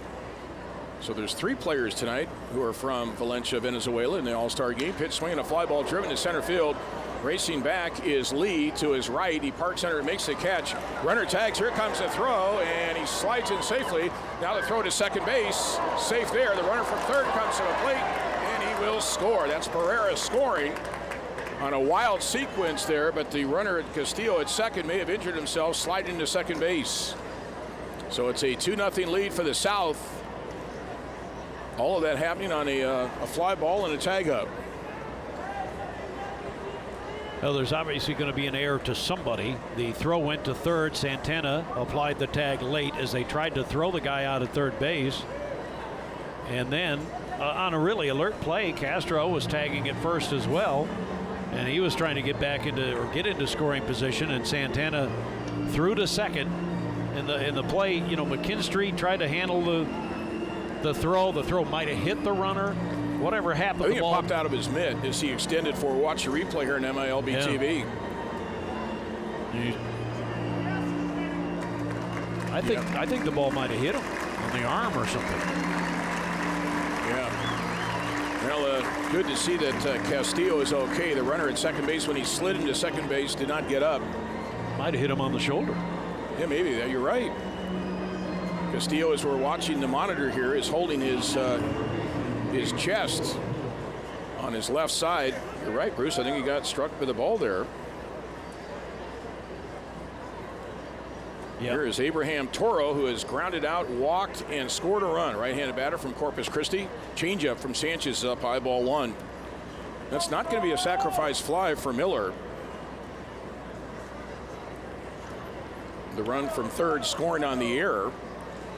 So there's 3 players tonight who are from Valencia, Venezuela in the All-Star game. Pitch swing and a fly ball driven to center field. Racing back is Lee to his right. He parks under and makes the catch. Runner tags. Here comes the throw, and he slides in safely. Now the throw to second base. Safe there. The runner from third comes to the plate, and he will score. That's Barrera scoring on a wild sequence there, but the runner at Castillo at second may have injured himself sliding to second base. So it's a 2-0 lead for the South. All of that happening on a fly ball and a tag up. Well, there's obviously going to be an error to somebody. The throw went to third. Santana applied the tag late as they tried to throw the guy out at third base. And then on a really alert play, Castro was tagging at first as well. And he was trying to get back into scoring position, and Santana threw to second. In the play, you know, McKinstry tried to handle the throw. The throw might have hit the runner. Whatever happened, I think the ball it popped out of his mitt as he extended for. Watch the replay here in MILB TV. I think the ball might have hit him on the arm or something. Yeah. Well, good to see that Castillo is okay. The runner at second base, when he slid into second base, did not get up. Might have hit him on the shoulder. Yeah, maybe. You're right. Castillo, as we're watching the monitor here, is holding his chest on his left side. You're right, Bruce. I think he got struck with the ball there. Yep. Here is Abraham Toro, who has grounded out, walked, and scored a run. Right-handed batter from Corpus Christi. Changeup from Sanchez is up high, ball 1. That's not going to be a sacrifice fly for Miller. The run from third scoring on the error.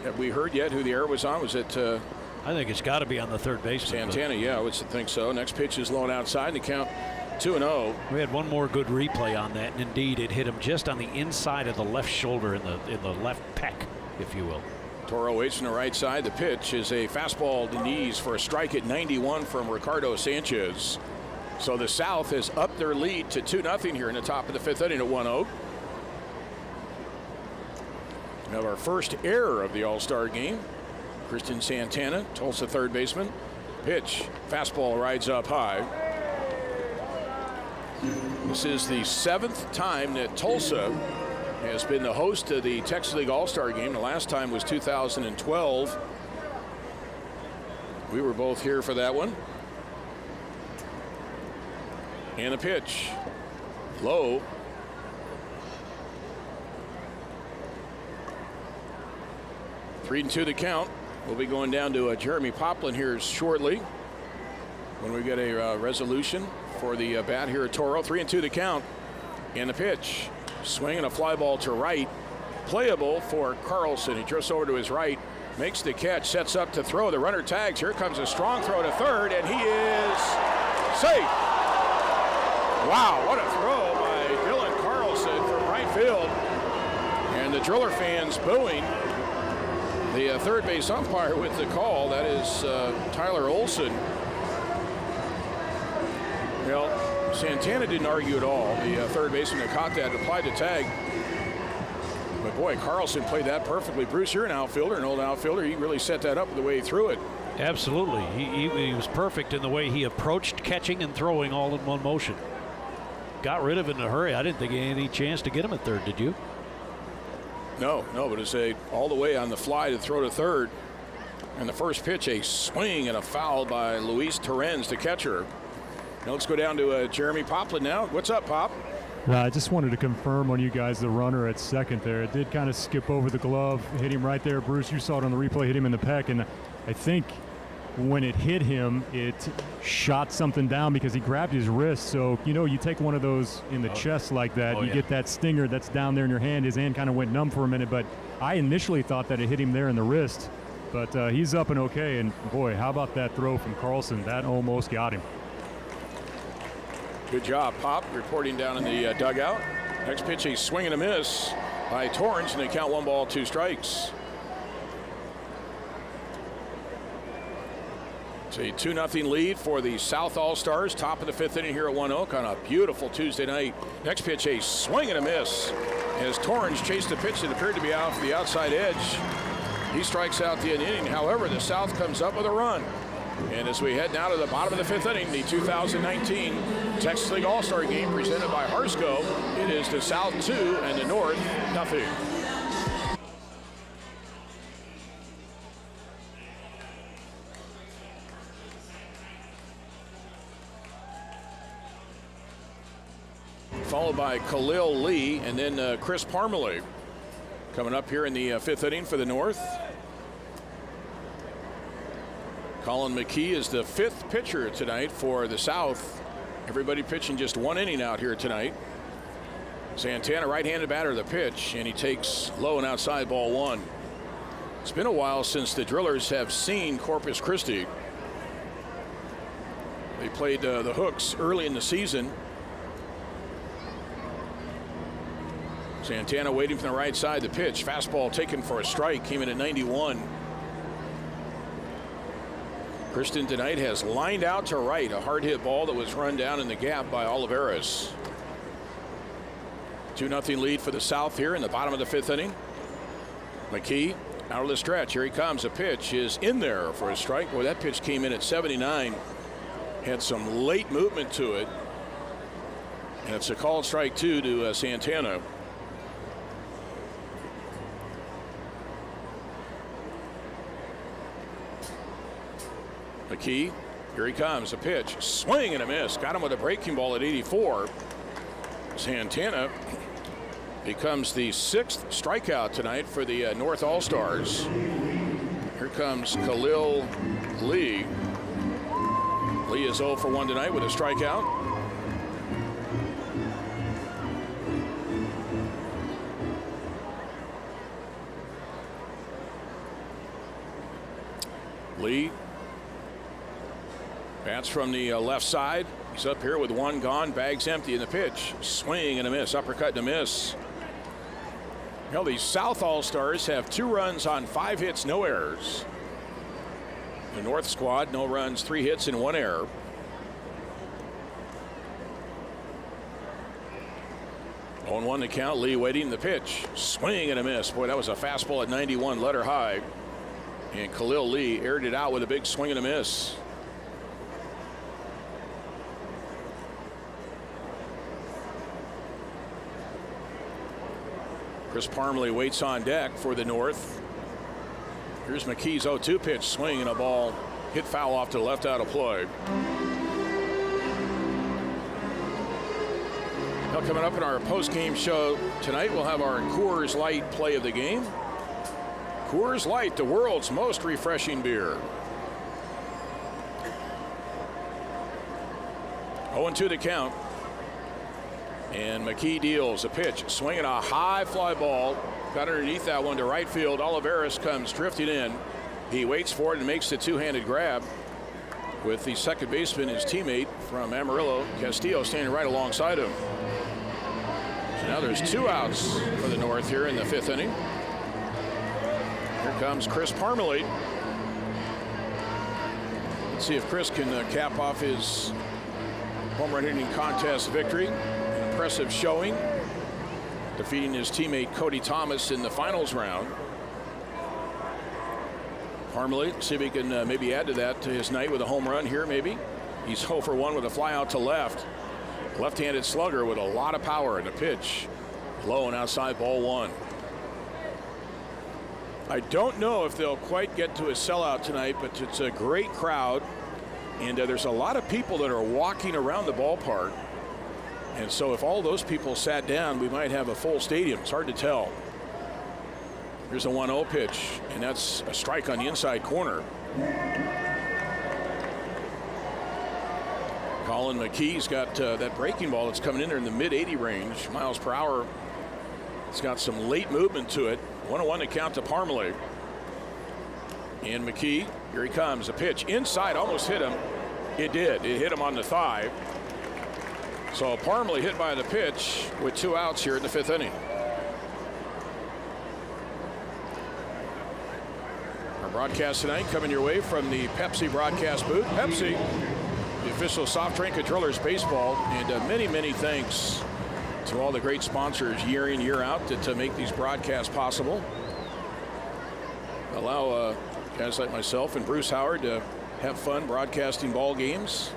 Have we heard yet who the error was on? Was it... I think it's got to be on the third baseman. Santana, yeah, I would think so. Next pitch is low and outside, and the count 2-0. We had one more good replay on that, and indeed it hit him just on the inside of the left shoulder in the left pec, if you will. Toro waits from the right side. The pitch is a fastball to knees for a strike at 91 from Ricardo Sanchez. So the South has upped their lead to 2-0 here in the top of the 5th inning at 1-0. We have our first error of the All-Star game. Christian Santana, Tulsa third baseman. Pitch, fastball rides up high. This is the 7th time that Tulsa has been the host of the Texas League All-Star game. The last time was 2012. We were both here for that one. And a pitch, low. Three and 2 the count. We'll be going down to Jeremy Poplin here shortly when we get a resolution for the bat here at Toro. 3 and 2 the count. And the pitch. Swing and a fly ball to right. Playable for Carlson. He drifts over to his right, makes the catch, sets up to throw. The runner tags. Here comes a strong throw to third, and he is safe. Wow, what a throw by Dylan Carlson from right field. And the Driller fans booing. The third base umpire with the call, that is Tyler Olson. Well, Santana didn't argue at all. The third baseman that caught that applied the tag. But boy, Carlson played that perfectly. Bruce, you're an outfielder, an old outfielder. He really set that up with the way he threw it. Absolutely. He was perfect in the way he approached catching and throwing all in one motion. Got rid of it in a hurry. I didn't think he had any chance to get him at third, did you? No, but it's all the way on the fly to throw to third. And the first pitch, a swing and a foul by Luis Torrens, the catcher. Now let's go down to Jeremy Poplin now. What's up, Pop? I just wanted to confirm on you guys, the runner at second there. It did kind of skip over the glove, hit him right there. Bruce, you saw it on the replay, hit him in the pec. And I think when it hit him, it shot something down because he grabbed his wrist. So, you know, you take one of those in the chest like that, you get that stinger that's down there in your hand. His hand kind of went numb for a minute, but I initially thought that it hit him there in the wrist. But he's up and okay, and boy, how about that throw from Carlson? That almost got him. Good job, Pop, reporting down in the dugout. Next pitch, a swing and a miss by Torrens, and they count 1 ball, 2 strikes. It's a 2-0 lead for the South All-Stars. Top of the 5th inning here at 1-0 on a beautiful Tuesday night. Next pitch, a swing and a miss as Torrens chased the pitch that appeared to be off the outside edge. He strikes out the inning. However, the South comes up with a run. And as we head now to the bottom of the fifth inning, the 2019 Texas League All-Star Game presented by Harsco. It is the South 2 and the North nothing. Followed by Khalil Lee and then Chris Parmalee coming up here in the fifth inning for the North. Colin McKee is the fifth pitcher tonight for the South. Everybody pitching just one inning out here tonight. Santana, right-handed batter, the pitch, and he takes low and outside, ball one. It's been a while since the Drillers have seen Corpus Christi. They played the Hooks early in the season. Santana waiting from the right side, the pitch. Fastball taken for a strike, came in at 91. Kristen tonight has lined out to right, a hard hit ball that was run down in the gap by Olivares. 2-0 lead for the South here in the bottom of the fifth inning. McKee out of the stretch. Here he comes. A pitch is in there for a strike. Boy, that pitch came in at 79. Had some late movement to it. And it's a called strike two to Santana. McKee, here he comes, a pitch, swing and a miss. Got him with a breaking ball at 84. Santana becomes the sixth strikeout tonight for the North All-Stars. Here comes Khalil Lee. Lee is 0 for 1 tonight with a strikeout. Lee bats from the left side. He's up here with one gone, bags empty in the pitch. Swing and a miss, uppercut and a miss. Well, the South All-Stars have 2 runs on 5 hits, no errors. The North squad, no runs, 3 hits and 1 error. On 1 to count, Lee waiting the pitch. Swing and a miss. Boy, that was a fastball at 91, letter high. And Khalil Lee aired it out with a big swing and a miss. Chris Parmalee waits on deck for the North. Here's McKee's 0-2 pitch, swing and a ball hit foul off to the left out of play. Now coming up in our post-game show tonight, we'll have our Coors Light play of the game. Coors Light, the world's most refreshing beer. 0-2 to count. And McKee deals a pitch, swinging a high fly ball. Got underneath that one to right field. Olivares comes drifting in. He waits for it and makes the two-handed grab with the second baseman, his teammate from Amarillo, Castillo, standing right alongside him. So now there's 2 outs for the North here in the fifth inning. Here comes Chris Parmalee. Let's see if Chris can cap off his home run hitting contest victory. Impressive showing, defeating his teammate Cody Thomas in the finals round. Parmalee, see if he can maybe add to that to his night with a home run here maybe. He's 0 for 1 with a fly out to left. Left-handed slugger with a lot of power in the pitch. Low and outside, ball 1. I don't know if they'll quite get to a sellout tonight, but it's a great crowd. And there's a lot of people that are walking around the ballpark. And so if all those people sat down, we might have a full stadium. It's hard to tell. Here's a 1-0 pitch, and that's a strike on the inside corner. Colin McKee's got that breaking ball that's coming in there in the mid-80 range, miles per hour. It's got some late movement to it. 1-1 to count to Parmalee. And McKee, here he comes. A pitch inside, almost hit him. It did. It hit him on the thigh. So Parmalee hit by the pitch with 2 outs here in the fifth inning. Our broadcast tonight coming your way from the Pepsi broadcast booth. Pepsi, the official soft drink of Drillers baseball, and many, many thanks to all the great sponsors year in, year out to make these broadcasts possible. allow guys like myself and Bruce Howard to have fun broadcasting ball games.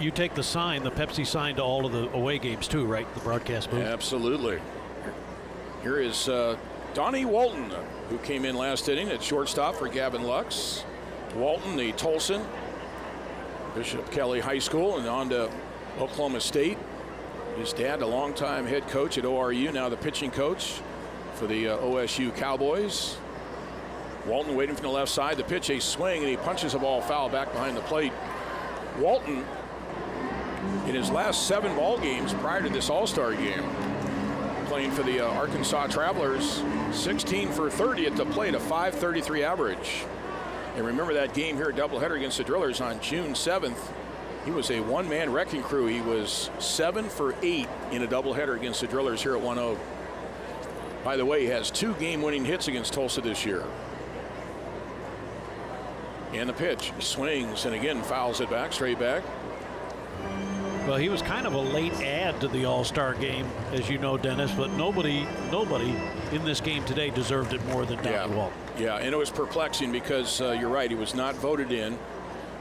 You take the sign, the Pepsi sign, to all of the away games too, right? The broadcast booth. Absolutely. Here is Donnie Walton, who came in last inning at shortstop for Gavin Lux. Walton, the Tulsa, Bishop Kelly High School, and on to Oklahoma State. His dad, a longtime head coach at ORU, now the pitching coach for the OSU Cowboys. Walton waiting from the left side. The pitch, a swing, and he punches a ball foul back behind the plate. Walton, in his last 7 ball games prior to this All-Star game, playing for the Arkansas Travelers, 16 for 30 at the plate, a .533 average. And remember that game here, doubleheader against the Drillers on June 7th. He was a one-man wrecking crew. He was 7 for 8 in a doubleheader against the Drillers here at 1-0. By the way, he has 2 game-winning hits against Tulsa this year. And the pitch, swings, and again fouls it back, straight back. Well, he was kind of a late add to the All-Star game, as you know, Dennis, but nobody in this game today deserved it more than Donnie Walton. Yeah, and it was perplexing because you're right, he was not voted in.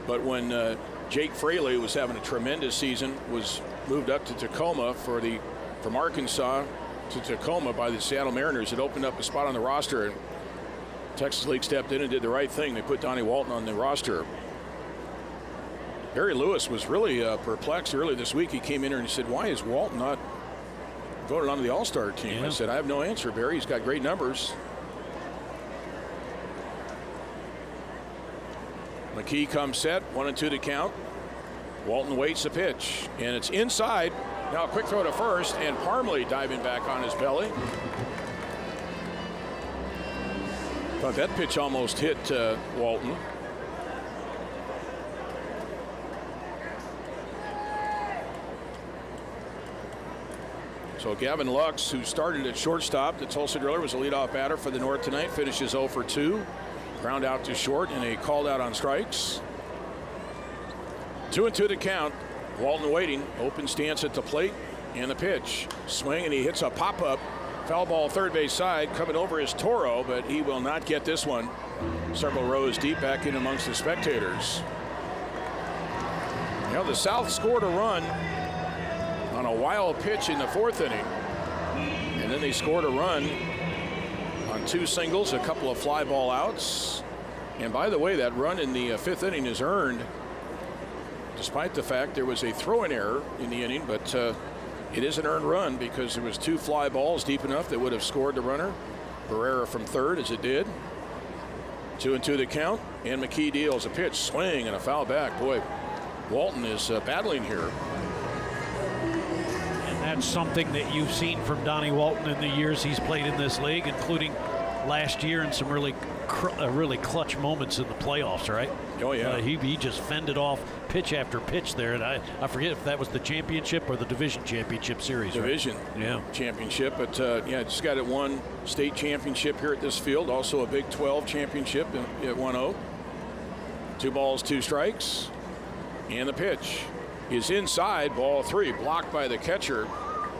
But when Jake Fraley, who was having a tremendous season, was moved up to Tacoma from Arkansas to Tacoma by the Seattle Mariners, it opened up a spot on the roster. And Texas League stepped in and did the right thing. They put Donnie Walton on the roster. Barry Lewis was really perplexed early this week. He came in here and he said, why is Walton not voted onto the All-Star team? I said, I have no answer, Barry. He's got great numbers. McKee comes set, 1-2 to count. Walton waits the pitch, and it's inside. Now a quick throw to first, and Parmley diving back on his belly. Thought that pitch almost hit Walton. So Gavin Lux, who started at shortstop, the Tulsa Driller, was a leadoff batter for the North tonight, finishes 0 for 2. Ground out to short and a called out on strikes. 2-2 to count. Walton waiting, open stance at the plate, and the pitch. Swing, and he hits a pop-up. Foul ball third base side, coming over is Toro, but he will not get this one. Several rows deep back in amongst the spectators. You know, the South scored a run on a wild pitch in the 4th inning. And then they scored a run on 2 singles, a couple of fly ball outs. And by the way, that run in the 5th inning is earned, despite the fact there was a throw-in error in the inning, but it is an earned run because there was 2 fly balls deep enough that would have scored the runner. Barrera from third, as it did. 2-2 the count, and McKee deals a pitch, swing, and a foul back. Boy, Walton is battling here. That's something that you've seen from Donnie Walton in the years he's played in this league, including last year and some really clutch moments in the playoffs, right? Oh, yeah. He just fended off pitch after pitch there, and I forget if that was the championship or the division championship series. Division championship, but just got it one state championship here at this field, also a Big 12 championship at 1-0. 2 balls, 2 strikes, and the pitch is inside, ball 3, blocked by the catcher,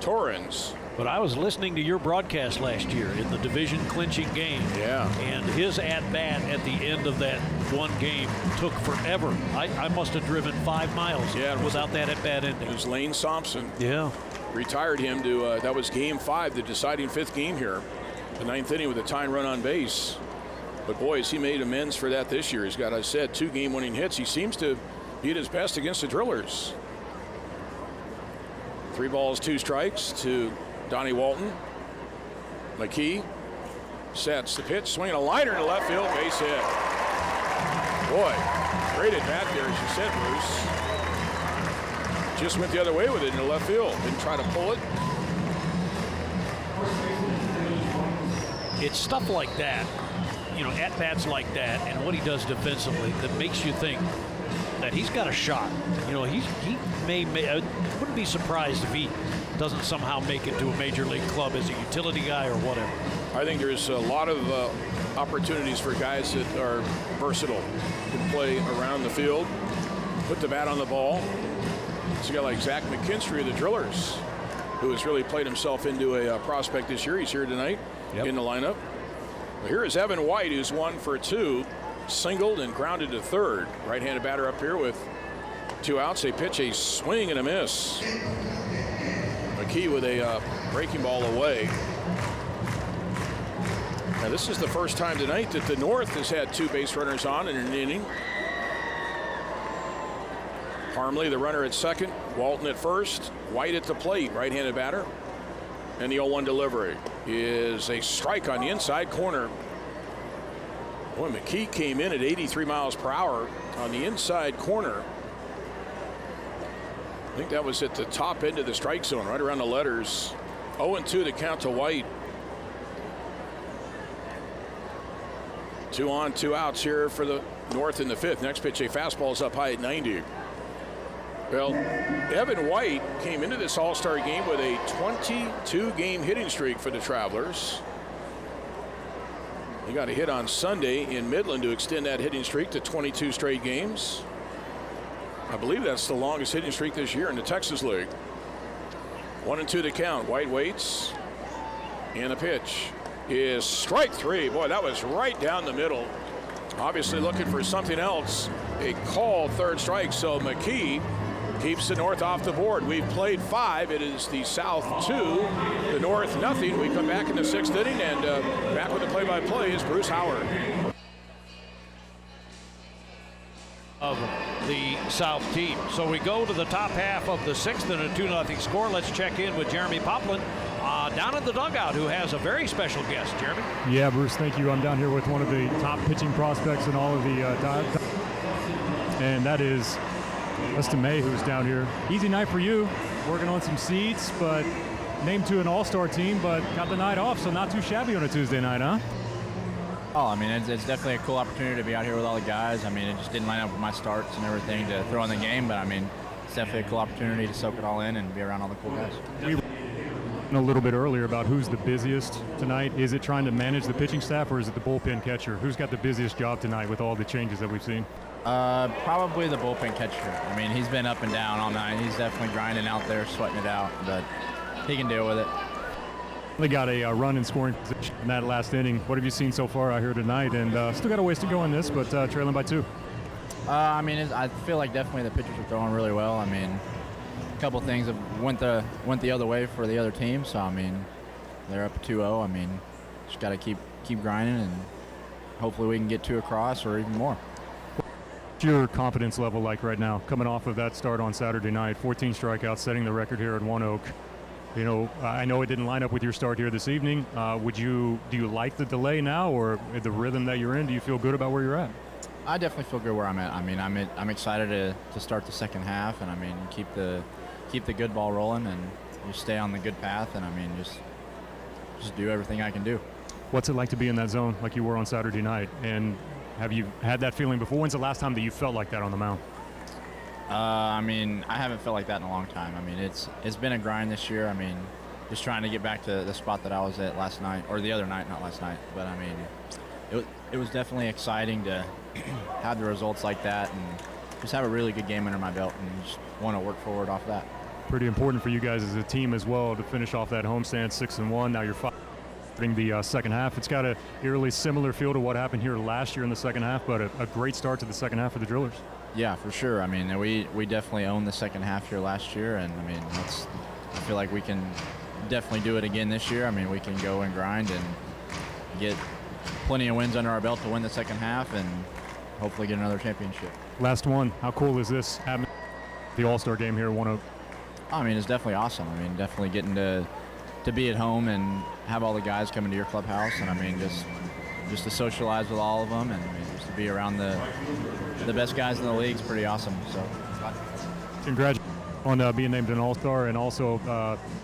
Torrens. But I was listening to your broadcast last year in the division clinching game. Yeah. And his at-bat at the end of that one game took forever. I must have driven 5 miles without that at-bat ending. It was Lane Thompson. Yeah. Retired him to, that was game 5, the deciding 5th game here. The 9th inning with a tying run on base. But boys, he made amends for that this year. He's got, I said, 2 game-winning hits. He seems to be at his best against the Drillers. 3 balls, 2 strikes to Donnie Walton. McKee sets the pitch, swinging a liner to left field, base hit. Boy, great at bat there, as you said, Bruce. Just went the other way with it in the left field. Didn't try to pull it. It's stuff like that, at-bats like that, and what he does defensively that makes you think that he's got a shot. He I wouldn't be surprised if he doesn't somehow make it to a major league club as a utility guy or whatever. I think there's a lot of opportunities for guys that are versatile, can play around the field, put the bat on the ball. It's a guy like Zach McKinstry of the Drillers, who has really played himself into a prospect this year. He's here tonight. in the lineup. Well, here is Evan White, who's 1 for 2, singled and grounded to third. Right-handed batter up here with 2 outs. They pitch a swing and a miss. McKee with a breaking ball away. Now this is the first time tonight that the North has had 2 base runners on in an inning. Parmley, the runner at second, Walton at first, White at the plate, right-handed batter. And the 0-1 delivery is a strike on the inside corner. Boy, McKee came in at 83 miles per hour on the inside corner. I think that was at the top end of the strike zone, right around the letters. 0-2 to count to White. 2 on, 2 outs here for the North in the 5th. Next pitch, a fastball is up high at 90. Well, Evan White came into this All-Star game with a 22-game hitting streak for the Travelers. He got a hit on Sunday in Midland to extend that hitting streak to 22 straight games. I believe that's the longest hitting streak this year in the Texas League. 1-2 to count. White waits. And the pitch is strike 3. Boy, that was right down the middle. Obviously looking for something else. A called third strike, so McKee keeps the North off the board. We've played 5. It is the South 2, the North nothing. We come back in the 6th inning, and back with the play-by-play is Bruce Howard. Of the South team. So we go to the top half of the 6th and a 2-0 score. Let's check in with Jeremy Poplin down in the dugout, who has a very special guest. Jeremy? Yeah, Bruce, thank you. I'm down here with one of the top pitching prospects in all of the and that is Dustin May, who's down here. Easy night for you, working on some seeds, but named to an all-star team, but got the night off, so not too shabby on a Tuesday night, huh? Oh, I mean, it's definitely a cool opportunity to be out here with all the guys. I mean, it just didn't line up with my starts and everything to throw in the game, but I mean, it's definitely a cool opportunity to soak it all in and be around all the cool guys. We were a little bit earlier about who's the busiest tonight. Is it trying to manage the pitching staff, or is it the bullpen catcher? Who's got the busiest job tonight with all the changes that we've seen? Probably the bullpen catcher. I mean, he's been up and down all night. He's definitely grinding out there, sweating it out, but he can deal with it. They got a run in scoring position in that last inning. What have you seen so far out here tonight? And still got a ways to go in this, but trailing by 2. I mean, I feel like definitely the pitchers are throwing really well. I mean, a couple things have went the other way for the other team. So I mean, they're up 2-0. I mean, just got to keep grinding, and hopefully we can get 2 across or even more. What's your confidence level like right now, coming off of that start on Saturday night? 14 strikeouts, setting the record here at One Oak. You know, I know it didn't line up with your start here this evening. Do you like the delay now, or the rhythm that you're in? Do you feel good about where you're at? I definitely feel good where I'm at. I mean, I'm excited to start the second half, and I mean, keep the good ball rolling and just stay on the good path, and I mean, just do everything I can do. What's it like to be in that zone like you were on Saturday night? And have you had that feeling before? When's the last time that you felt like that on the mound? I mean, I haven't felt like that in a long time. I mean, it's been a grind this year. I mean, just trying to get back to the spot that I was at last night, or the other night, not last night. But I mean, it was definitely exciting to have the results like that and just have a really good game under my belt and just want to work forward off that. Pretty important for you guys as a team as well to finish off that homestand 6-1. Now you're fighting the second half. It's got a eerily similar feel to what happened here last year in the second half, but a great start to the second half for the Drillers. Yeah, for sure. I mean, we definitely owned the second half here last year, and I mean, I feel like we can definitely do it again this year. I mean, we can go and grind and get plenty of wins under our belt to win the second half and hopefully get another championship. Last one. How cool is this having the All-Star game here at One Oak? I mean, it's definitely awesome. I mean, definitely getting to be at home and have all the guys come into your clubhouse, and I mean, just to socialize with all of them, and I mean, just to be around the best guys in the league is pretty awesome. So, congratulations on being named an All-Star, and also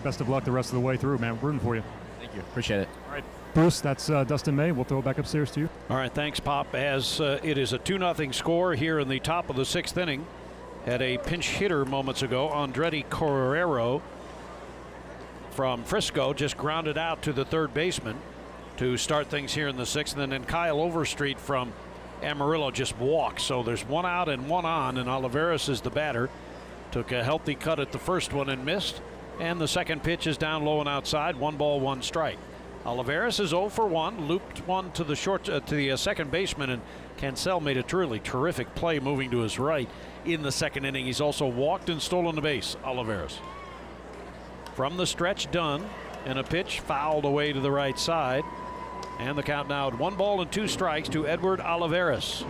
best of luck the rest of the way through, man. We're rooting for you. Thank you. Appreciate it. All right, Bruce, that's Dustin May. We'll throw it back upstairs to you. All right, thanks, Pop. As it is a 2-0 score here in the top of the 6th inning. Had a pinch hitter moments ago, Andretti Correro from Frisco, just grounded out to the third baseman to start things here in the 6th. And then Kyle Overstreet from Amarillo just walked. So there's 1 out and 1 on, and Olivares is the batter. Took a healthy cut at the first one and missed. And the second pitch is down low and outside. 1 ball, 1 strike. Olivares is 0 for 1, looped one to the second baseman, and Cancel made a truly terrific play moving to his right in the second inning. He's also walked and stolen the base, Olivares. From the stretch, Dunn, and a pitch fouled away to the right side. And the count now at 1 ball and 2 strikes to Edward Olivares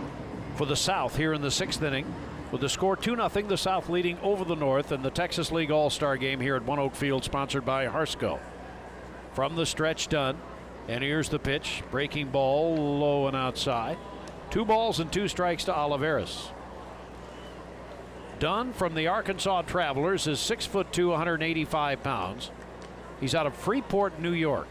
for the South here in the 6th inning. With the score 2-0, the South leading over the North in the Texas League All-Star Game here at One Oak Field, sponsored by Harsco. From the stretch, Dunn, and here's the pitch. Breaking ball low and outside. 2 balls and 2 strikes to Olivares. Dunn from the Arkansas Travelers is 6'2", 185 pounds. He's out of Freeport, New York.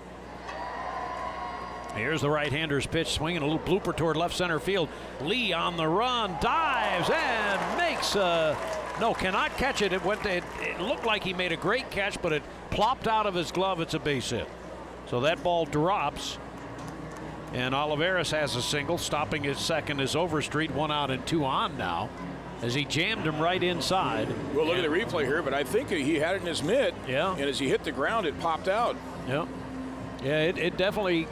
Here's the right-hander's pitch, swinging a little blooper toward left center field. Lee on the run, dives and makes cannot catch it. It looked like he made a great catch, but it plopped out of his glove. It's a base hit. So that ball drops, and Olivares has a single. Stopping his second is Overstreet, 1 out and 2 on now, as he jammed him right inside. We'll look at the replay here, but I think he had it in his mitt. Yeah. And as he hit the ground, it popped out. Yeah. Yeah, it definitely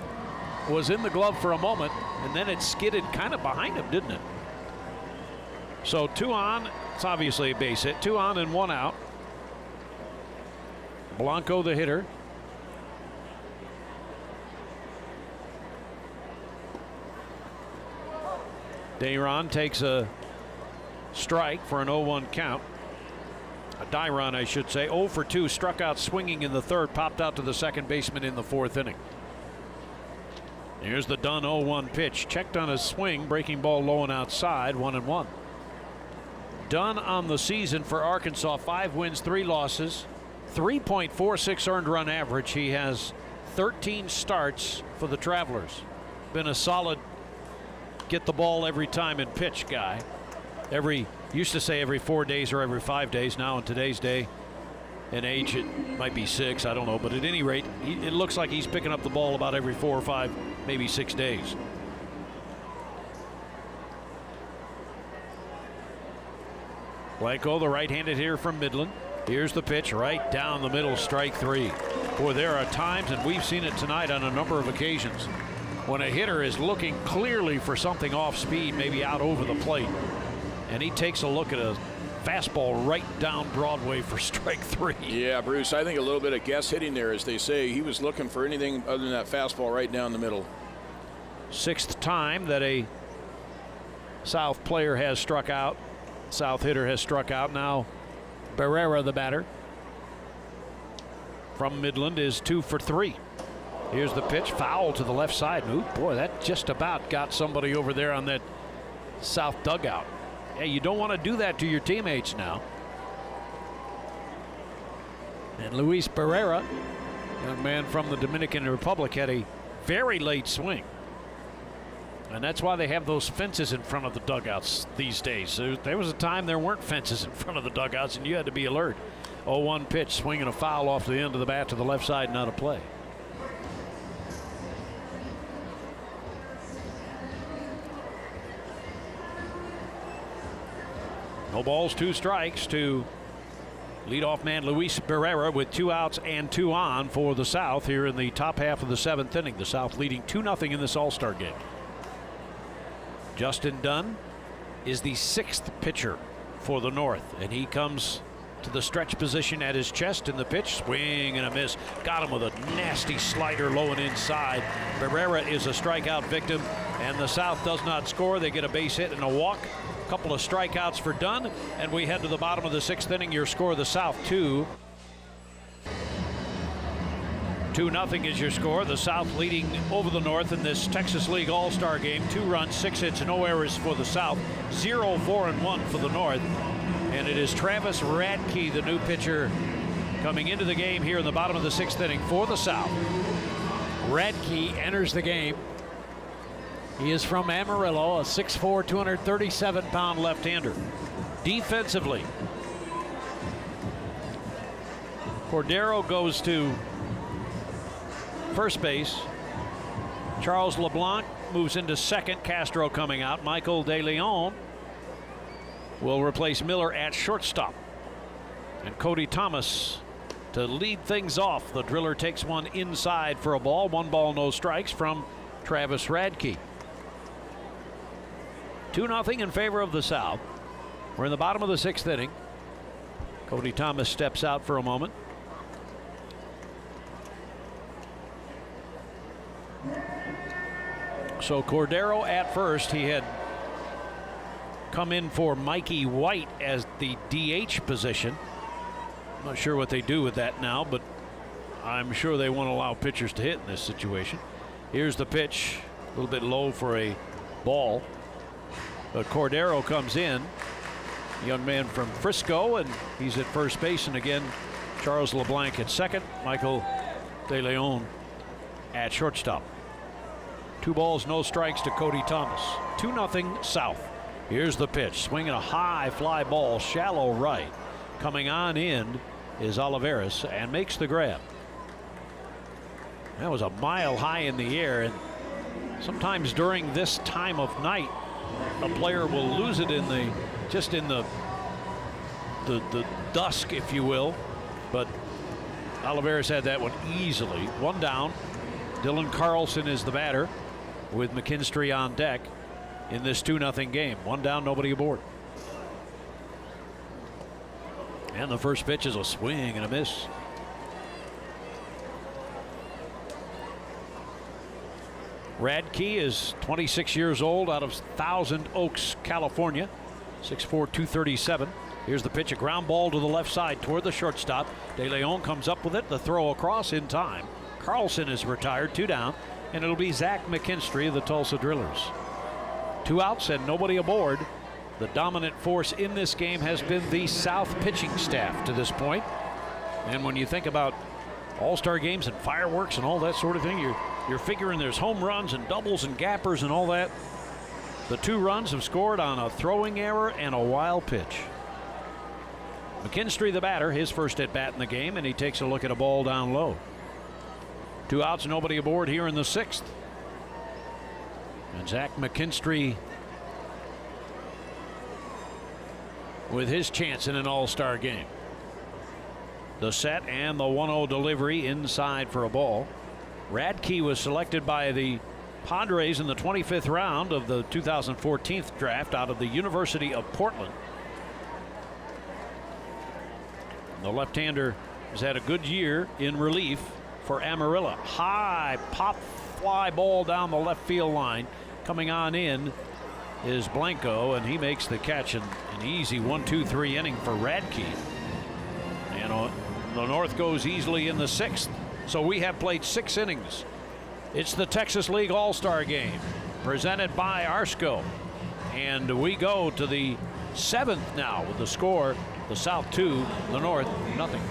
was in the glove for a moment, and then it skidded kind of behind him, didn't it? So 2 on. It's obviously a base hit. 2 on and 1 out. Blanco, the hitter. Dayron takes a strike for an 0-1 count. Dayron, I should say. 0 for 2, struck out swinging in the 3rd, popped out to the second baseman in the 4th inning. Here's the Dunn 0-1 pitch. Checked on his swing, breaking ball low and outside, 1-1. Dunn on the season for Arkansas, 5 wins, 3 losses, 3.46 earned run average. He has 13 starts for the Travelers. Been a solid get the ball every time and pitch guy. Used to say every 4 days or every 5 days. Now in today's day and age, it might be 6, I don't know, but at any rate, it looks like he's picking up the ball about every 4 or 5, maybe 6 days. Blanco, the right-handed hitter from Midland. Here's the pitch right down the middle, strike 3. Boy, there are times, and we've seen it tonight on a number of occasions, when a hitter is looking clearly for something off speed, maybe out over the plate, and he takes a look at a fastball right down Broadway for strike 3. Yeah, Bruce, I think a little bit of guess hitting there, as they say. He was looking for anything other than that fastball right down the middle. 6th time that a South player has struck out. South hitter has struck out. Now Barrera, the batter from Midland, is 2 for 3. Here's the pitch, foul to the left side. Ooh, boy, that just about got somebody over there on that South dugout. Hey, you don't want to do that to your teammates now. And Luis Barrera, young man from the Dominican Republic, had a very late swing. And that's why they have those fences in front of the dugouts these days. There was a time there weren't fences in front of the dugouts, and you had to be alert. 0-1 pitch, swinging a foul off the end of the bat to the left side, not a play. No balls, 2 strikes to leadoff man Luis Barrera, with 2 outs and 2 on for the South here in the top half of the 7th inning. The South leading 2-0 in this All-Star game. Justin Dunn is the 6th pitcher for the North, and he comes to the stretch position at his chest in the pitch. Swing and a miss. Got him with a nasty slider low and inside. Barrera is a strikeout victim, and the South does not score. They get a base hit and a walk. A couple of strikeouts for Dunn, and we head to the bottom of the 6th inning. Your score, the South 2. 2-0 is your score. The South leading over the North in this Texas League All-Star game. 2 runs, 6 hits, no errors for the South. 0-4-1 for the North. And it is Travis Radke, the new pitcher, coming into the game here in the bottom of the 6th inning for the South. Radke enters the game. He is from Amarillo, a 6'4", 237-pound left-hander. Defensively, Cordero goes to first base. Charles LeBlanc moves into second. Castro coming out. Michael De Leon will replace Miller at shortstop. And Cody Thomas to lead things off. The driller takes one inside for a ball. 1 ball, no strikes from Travis Radke. 2-0 in favor of the South. We're in the bottom of the 6th inning. Cody Thomas steps out for a moment. So Cordero at first. He had come in for Mikey White as the DH position. I'm not sure what they do with that now, but I'm sure they won't allow pitchers to hit in this situation. Here's the pitch, a little bit low for a ball. But Cordero comes in, young man from Frisco, and he's at first base. And again, Charles LeBlanc at second, Michael De Leon at shortstop. 2 balls, no strikes to Cody Thomas. 2-0 South. Here's the pitch, swinging a high fly ball, shallow right. Coming on in is Olivares and makes the grab. That was a mile high in the air, and sometimes during this time of night, a player will lose it in the dusk, if you will. But Olivares had that one easily. 1 down. Dylan Carlson is the batter with McKinstry on deck in this 2-0 game. 1 down, nobody aboard. And the first pitch is a swing and a miss. Radke is 26 years old, out of Thousand Oaks, California. 6'4", 237. Here's the pitch, a ground ball to the left side toward the shortstop. De Leon comes up with it, the throw across in time. Carlson is retired, 2 down, and it'll be Zach McKinstry of the Tulsa Drillers. 2 outs and nobody aboard. The dominant force in this game has been the South pitching staff to this point. And when you think about all-star games and fireworks and all that sort of thing, you're figuring there's home runs and doubles and gappers and all that. The 2 runs have scored on a throwing error and a wild pitch. McKinstry, the batter, his first at bat in the game, and he takes a look at a ball down low. 2 outs, nobody aboard here in the 6th. And Zach McKinstry with his chance in an all-star game. The set and the 1-0 delivery inside for a ball. Radke was selected by the Padres in the 25th round of the 2014 draft out of the University of Portland. The left-hander has had a good year in relief for Amarillo. High pop fly ball down the left field line. Coming on in is Blanco, and he makes the catch in an easy 1-2-3 inning for Radke. And the North goes easily in the 6th. So we have played 6 innings. It's the Texas League All-Star Game presented by Arsco. And we go to the 7th now with the score, the South 2, the North nothing.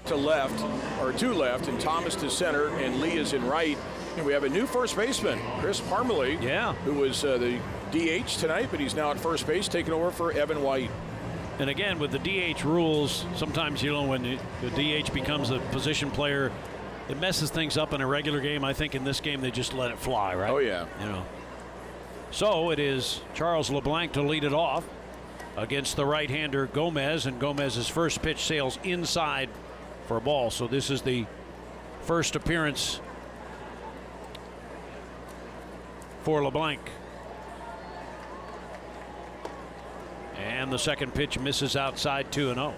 To left, or to left, and Thomas to center, and Lee is in right. And we have a new first baseman, Chris Parmalee, who was the DH tonight, but he's now at first base, taking over for Evan White. And again, with the DH rules, sometimes, you know, when the DH becomes a position player, it messes things up in a regular game. I think in this game they just let it fly, right? Oh, yeah. You know. So it is Charles LeBlanc to lead it off against the right-hander Gomez, and Gomez's first pitch sails inside for a ball. So this is the first appearance for LeBlanc. And the second pitch misses outside, 2-0.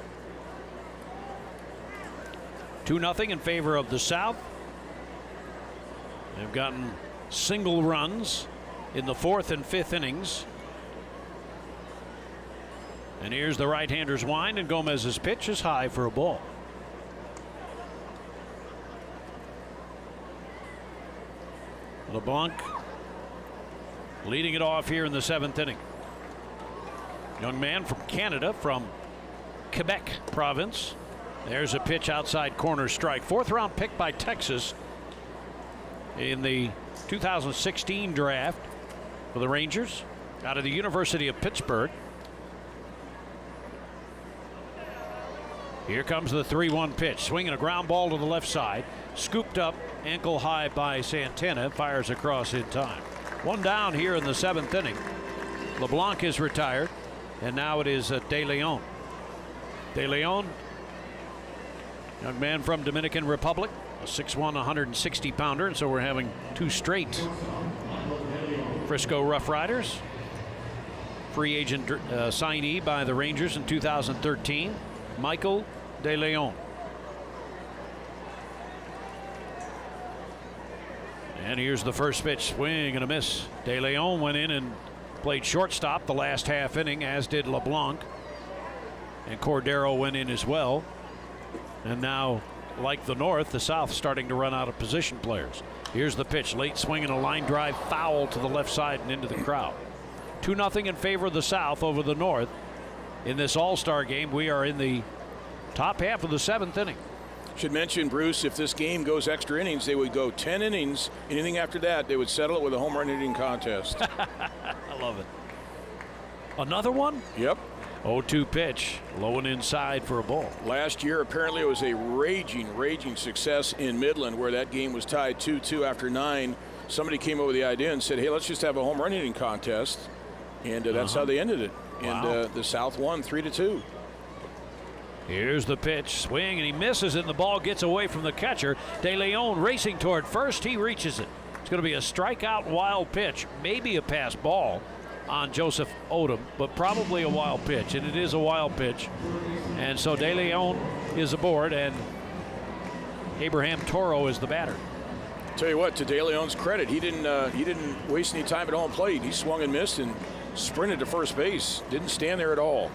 2-0 in favor of the South. They've gotten single runs in the 4th and 5th innings. And here's the right-hander's wind, and Gomez's pitch is high for a ball. LeBlanc leading it off here in the 7th inning. Young man from Canada, from Quebec province. There's a pitch outside, corner strike. 4th round pick by Texas in the 2016 draft for the Rangers out of the University of Pittsburgh. Here comes the 3-1 pitch, swinging a ground ball to the left side, scooped up ankle high by Santana, fires across in time. 1 down here in the 7th inning. LeBlanc is retired, and now it is De Leon. De Leon, young man from Dominican Republic, a 6'1", 160-pounder, and so we're having 2 straight Frisco Rough Riders. Free agent signee by the Rangers in 2013, Michael De Leon. And here's the first pitch, swing and a miss. De Leon went in and played shortstop the last half inning, as did LeBlanc. And Cordero went in as well. And now, like the North, the South starting to run out of position players. Here's the pitch, late swing and a line drive foul to the left side and into the crowd. 2-0 in favor of the South over the North. In this All-Star game, we are in the top half of the 7th inning. Should mention, Bruce, if this game goes extra innings, they would go 10 innings. Anything after that, they would settle it with a home run hitting contest. I love it. Another one? Yep. 0-2 pitch, low and inside for a ball. Last year, apparently, it was a raging success in Midland, where that game was tied 2-2 after 9. Somebody came up with the idea and said, hey, let's just have a home run hitting contest. And that's how they ended it. Wow. And the South won 3-2. Here's the pitch, swing, and he misses it, and the ball gets away from the catcher. De Leon racing toward first. He reaches it. It's going to be a strikeout wild pitch, maybe a pass ball on Joseph Odom, but probably a wild pitch, and it is a wild pitch. And so De Leon is aboard, and Abraham Toro is the batter. Tell you what, to De Leon's credit, he didn't waste any time at home plate. He swung and missed and sprinted to first base. Didn't stand there at all.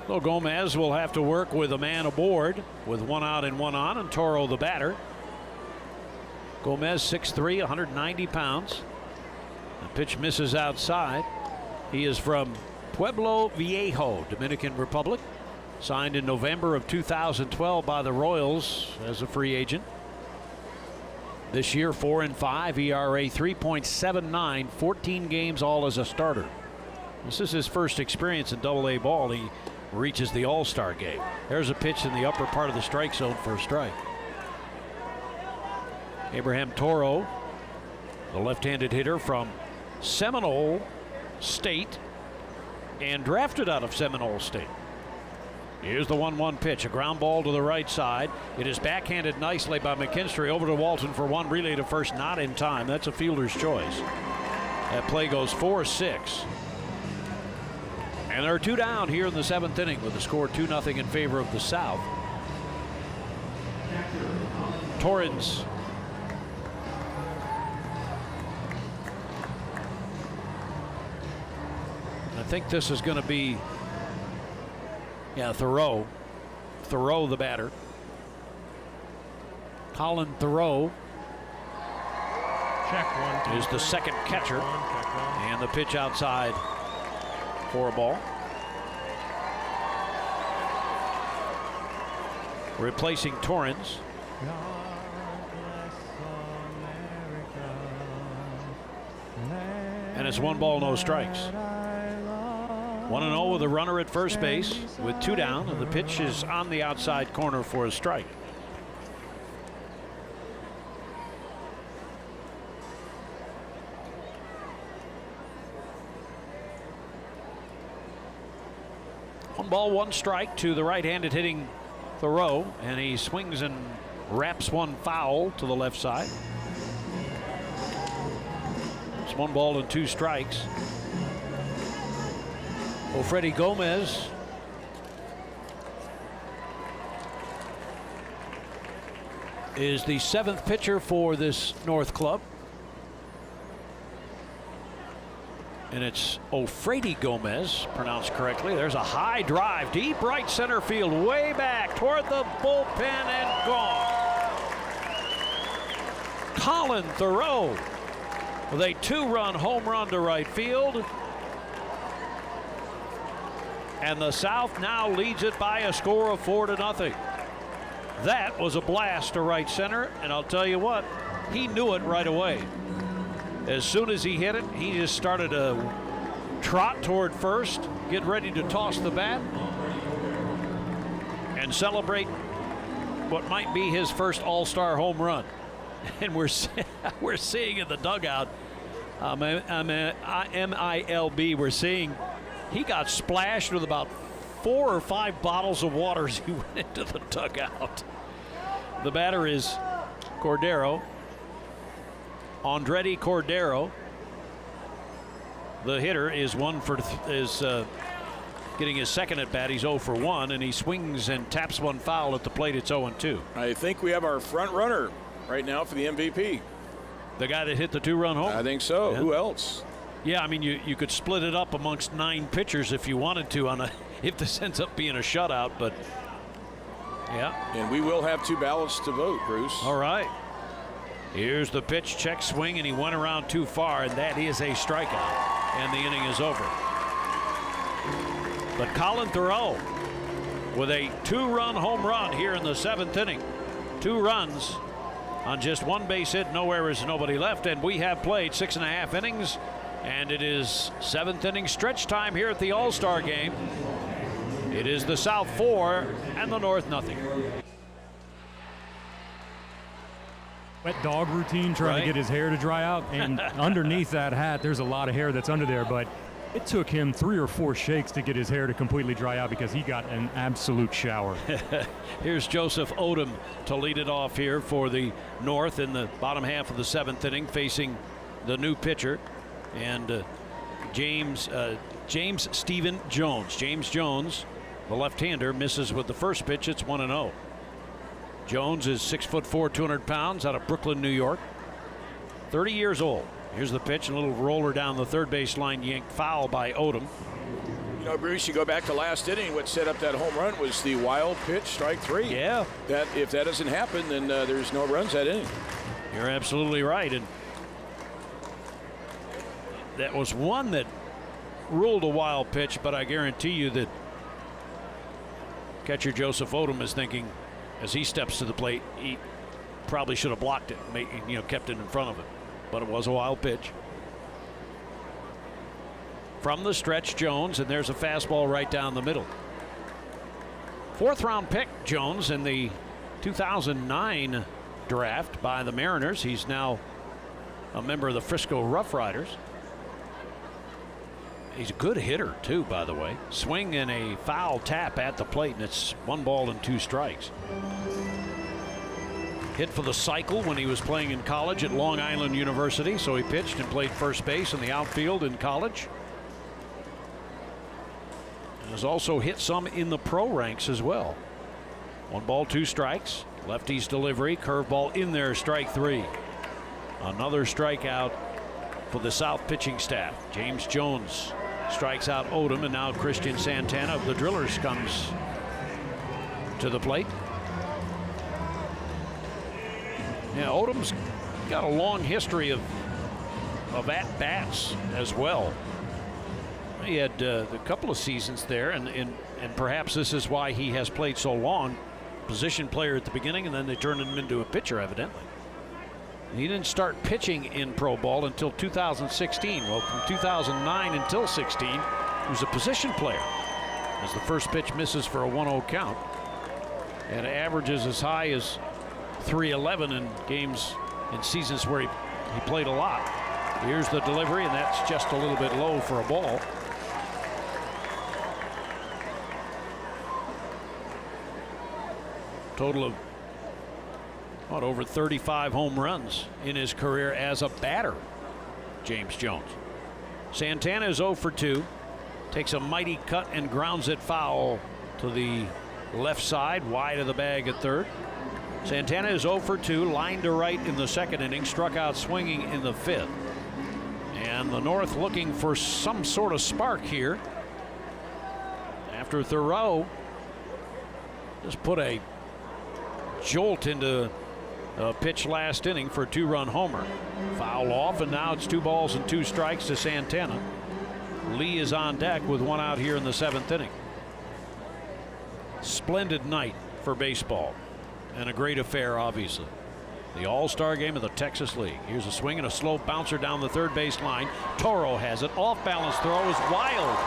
So Gomez will have to work with a man aboard with 1 out and 1 on, and Toro the batter. Gomez 6'3", 190 pounds. The pitch misses outside. He is from Pueblo Viejo, Dominican Republic. Signed in November of 2012 by the Royals as a free agent. This year, 4-5, ERA 3.79, 14 games all as a starter. This is his first experience in Double-A ball. He reaches the All-Star game. There's a pitch in the upper part of the strike zone for a strike. Abraham Toro, the left-handed hitter from Seminole State and drafted out of Seminole State. Here's the 1-1 pitch, a ground ball to the right side. It is backhanded nicely by McKinstry over to Walton for 1, relay to first, not in time. That's a fielder's choice. That play goes 4-6. And there are 2 down here in the 7th inning with the score 2-0 in favor of the South. Torrens. I think this is going to be, Thoreau. Thoreau the batter. Colin Thoreau is the second catcher. And the pitch outside for a ball. Replacing Torrens. And it's 1 ball, no strikes. 1-0 with a runner at first base with 2 down, and the pitch is on the outside corner for a strike. One ball, 1 strike to the right-handed hitting Thoreau, and he swings and wraps 1 foul to the left side. It's 1 ball and 2 strikes. Freddie Gomez is the 7th pitcher for this North club. And it's Ofredi Gomez, pronounced correctly. There's a high drive, deep right center field, way back toward the bullpen and gone. Colin Thoreau with a 2-run home run to right field. And the South now leads it by a score of 4-0. That was a blast to right center, and I'll tell you what, he knew it right away. As soon as he hit it, he just started to trot toward first, get ready to toss the bat, and celebrate what might be his first All-Star home run. And we're seeing in the dugout, MILB, we're seeing he got splashed with about 4 or 5 bottles of water as he went into the dugout. The batter is Cordero. Andretti Cordero. The hitter is getting his second at bat. He's 0 for 1, and he swings and taps one foul at the plate. It's 0-2. I think we have our front runner right now for the MVP. The guy that hit the 2-run home? I think so. Yeah. Who else? Yeah, I mean, you could split it up amongst 9 pitchers if you wanted to if this ends up being a shutout, but yeah. And we will have 2 ballots to vote, Bruce. All right. Here's the pitch, check swing, and he went around too far, and that is a strikeout. And the inning is over. But Colin Thoreau with a 2-run home run here in the 7th inning. 2 runs on just 1 base hit, no errors, nobody left, and we have played 6.5 innings, and it is 7th inning stretch time here at the All-Star game. It is the South 4 and the North nothing. Wet dog routine, trying to get his hair to dry out, and underneath that hat there's a lot of hair that's under there, but it took him 3 or 4 shakes to get his hair to completely dry out because he got an absolute shower. Here's Joseph Odom to lead it off here for the North in the bottom half of the 7th inning, facing the new pitcher and James Stephen Jones. James Jones, the left-hander, misses with the first pitch. It's 1-0. Jones is 6'4", 200 pounds, out of Brooklyn, New York. 30 years old. Here's the pitch, a little roller down the third base line, yanked foul by Odom. You know, Bruce, you go back to last inning, what set up that home run was the wild pitch, strike 3. Yeah. That if that doesn't happen, then there's no runs that inning. You're absolutely right, and that was one that ruled a wild pitch, but I guarantee you that catcher Joseph Odom is thinking, as he steps to the plate, he probably should have blocked it, kept it in front of him. But it was a wild pitch. From the stretch, Jones, and there's a fastball right down the middle. 4th round pick, Jones, in the 2009 draft by the Mariners. He's now a member of the Frisco Rough Riders. He's a good hitter, too, by the way. Swing and a foul tap at the plate, and it's 1 ball and 2 strikes. Hit for the cycle when he was playing in college at Long Island University, so he pitched and played first base in the outfield in college. And has also hit some in the pro ranks as well. 1 ball, 2 strikes. Lefty's delivery, curveball in there, strike 3. Another strikeout for the South pitching staff. James Jones strikes out Odom, and now Christian Santana of the Drillers comes to the plate. Yeah, Odom's got a long history of at-bats as well. He had a couple of seasons there, and perhaps this is why he has played so long. Position player at the beginning, and then they turned him into a pitcher, evidently. He didn't start pitching in pro ball until 2016. Well, from 2009 until 16, he was a position player, as the first pitch misses for a 1-0 count, and averages as high as 311 in games in seasons where he played a lot. Here's the delivery, and that's just a little bit low for a ball. Total of over 35 home runs in his career as a batter, James Jones. Santana is 0 for 2. Takes a mighty cut and grounds it foul to the left side, wide of the bag at third. Santana is 0 for 2, line to right in the 2nd inning, struck out swinging in the 5th. And the North looking for some sort of spark here after Thoreau just put a jolt into a pitch last inning for a 2-run homer. Foul off, and now it's 2 balls and 2 strikes to Santana. Lee is on deck with 1 out here in the 7th inning. Splendid night for baseball, and a great affair, obviously. The All-Star game of the Texas League. Here's a swing and a slow bouncer down the third base line. Toro has it. Off-balance throw is wild,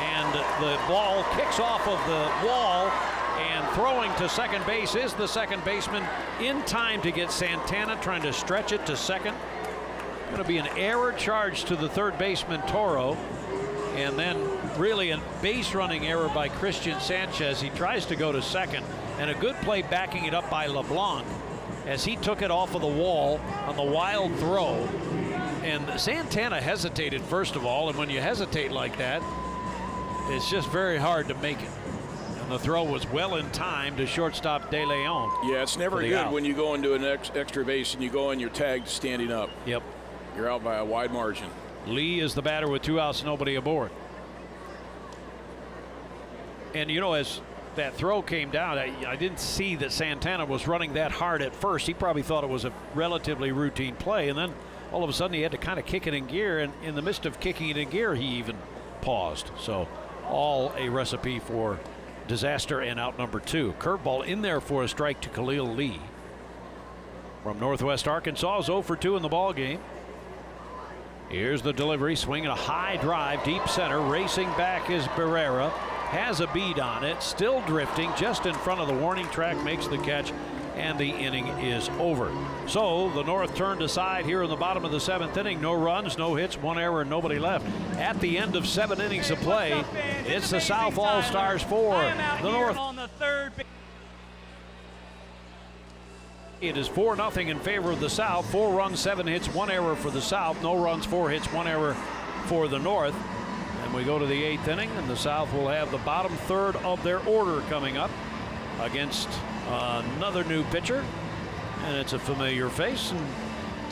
and the ball kicks off of the wall, and throwing to second base is the second baseman, in time to get Santana, trying to stretch it to second. Going to be an error charge to the third baseman, Toro, and then really a base running error by Christian Sanchez. He tries to go to second, and a good play backing it up by LeBlanc as he took it off of the wall on the wild throw. And Santana hesitated first of all, and when you hesitate like that, it's just very hard to make it. And the throw was well in time to shortstop De Leon. Yeah, it's never good when you go into an extra base and you go and you're tagged standing up. Yep. You're out by a wide margin. Lee is the batter with 2 outs, nobody aboard. And you know, as that throw came down, I didn't see that Santana was running that hard at first. He probably thought it was a relatively routine play, and then all of a sudden he had to kind of kick it in gear, and in the midst of kicking it in gear, he even paused. So all a recipe for disaster and out number 2. Curveball in there for a strike to Khalil Lee. From Northwest Arkansas, is 0 for 2 in the ball game. Here's the delivery, swinging a high drive, deep center. Racing back is Barrera. Has a bead on it, still drifting just in front of the warning track, makes the catch, and the inning is over. So the North turned aside here in the bottom of the 7th inning. No runs, no hits, 1 error, and nobody left. At the end of 7 innings of play, it's the South All-Stars 4, the North. On the third. It is 4-0 in favor of the South. 4 runs, 7 hits, 1 error for the South. No runs, 4 hits, 1 error for the North. And we go to the 8th inning, and the South will have the bottom third of their order coming up against another new pitcher. And it's a familiar face, and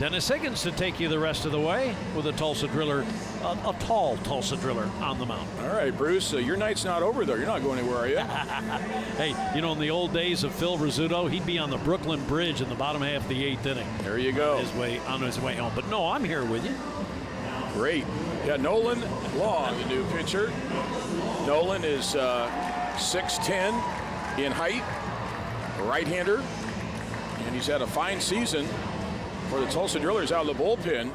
Dennis Higgins to take you the rest of the way with a Tulsa driller, a tall Tulsa driller on the mound. All right, Bruce, your night's not over, though. You're not going anywhere, are you? Hey, you know, in the old days of Phil Rizzuto, he'd be on the Brooklyn Bridge in the bottom half of the 8th inning. There you go. On his way home. But no, I'm here with you. Great. Yeah, Nolan Long, the new pitcher. Nolan is 6'10" in height, a right-hander, and he's had a fine season for the Tulsa Drillers out of the bullpen.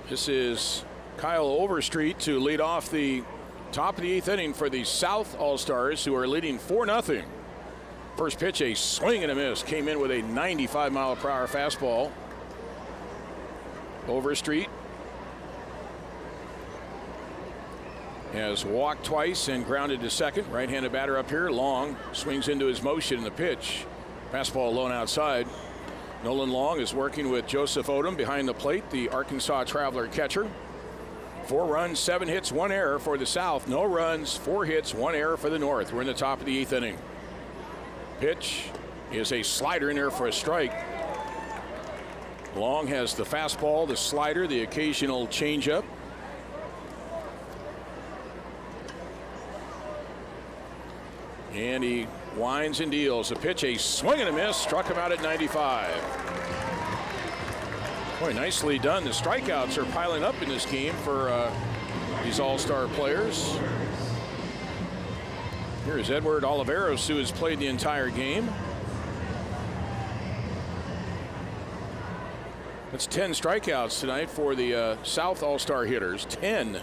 This is Kyle Overstreet to lead off the top of the 8th inning for the South All-Stars, who are leading 4-0. First pitch, a swing and a miss. Came in with a 95-mile-per-hour fastball. Overstreet has walked twice and grounded to second. Right-handed batter up here. Long swings into his motion in the pitch. Fastball alone outside. Nolan Long is working with Joseph Odom behind the plate, the Arkansas Traveler catcher. 4 runs, 7 hits, 1 error for the South. No runs, 4 hits, 1 error for the North. We're in the top of the 8th inning. Pitch is a slider in there for a strike. Long has the fastball, the slider, the occasional changeup. And he winds and deals. A pitch, a swing and a miss. Struck him out at 95. Boy, nicely done. The strikeouts are piling up in this game for these all-star players. Here's Edward Oliveros, who has played the entire game. That's 10 strikeouts tonight for the South All-Star hitters. 10.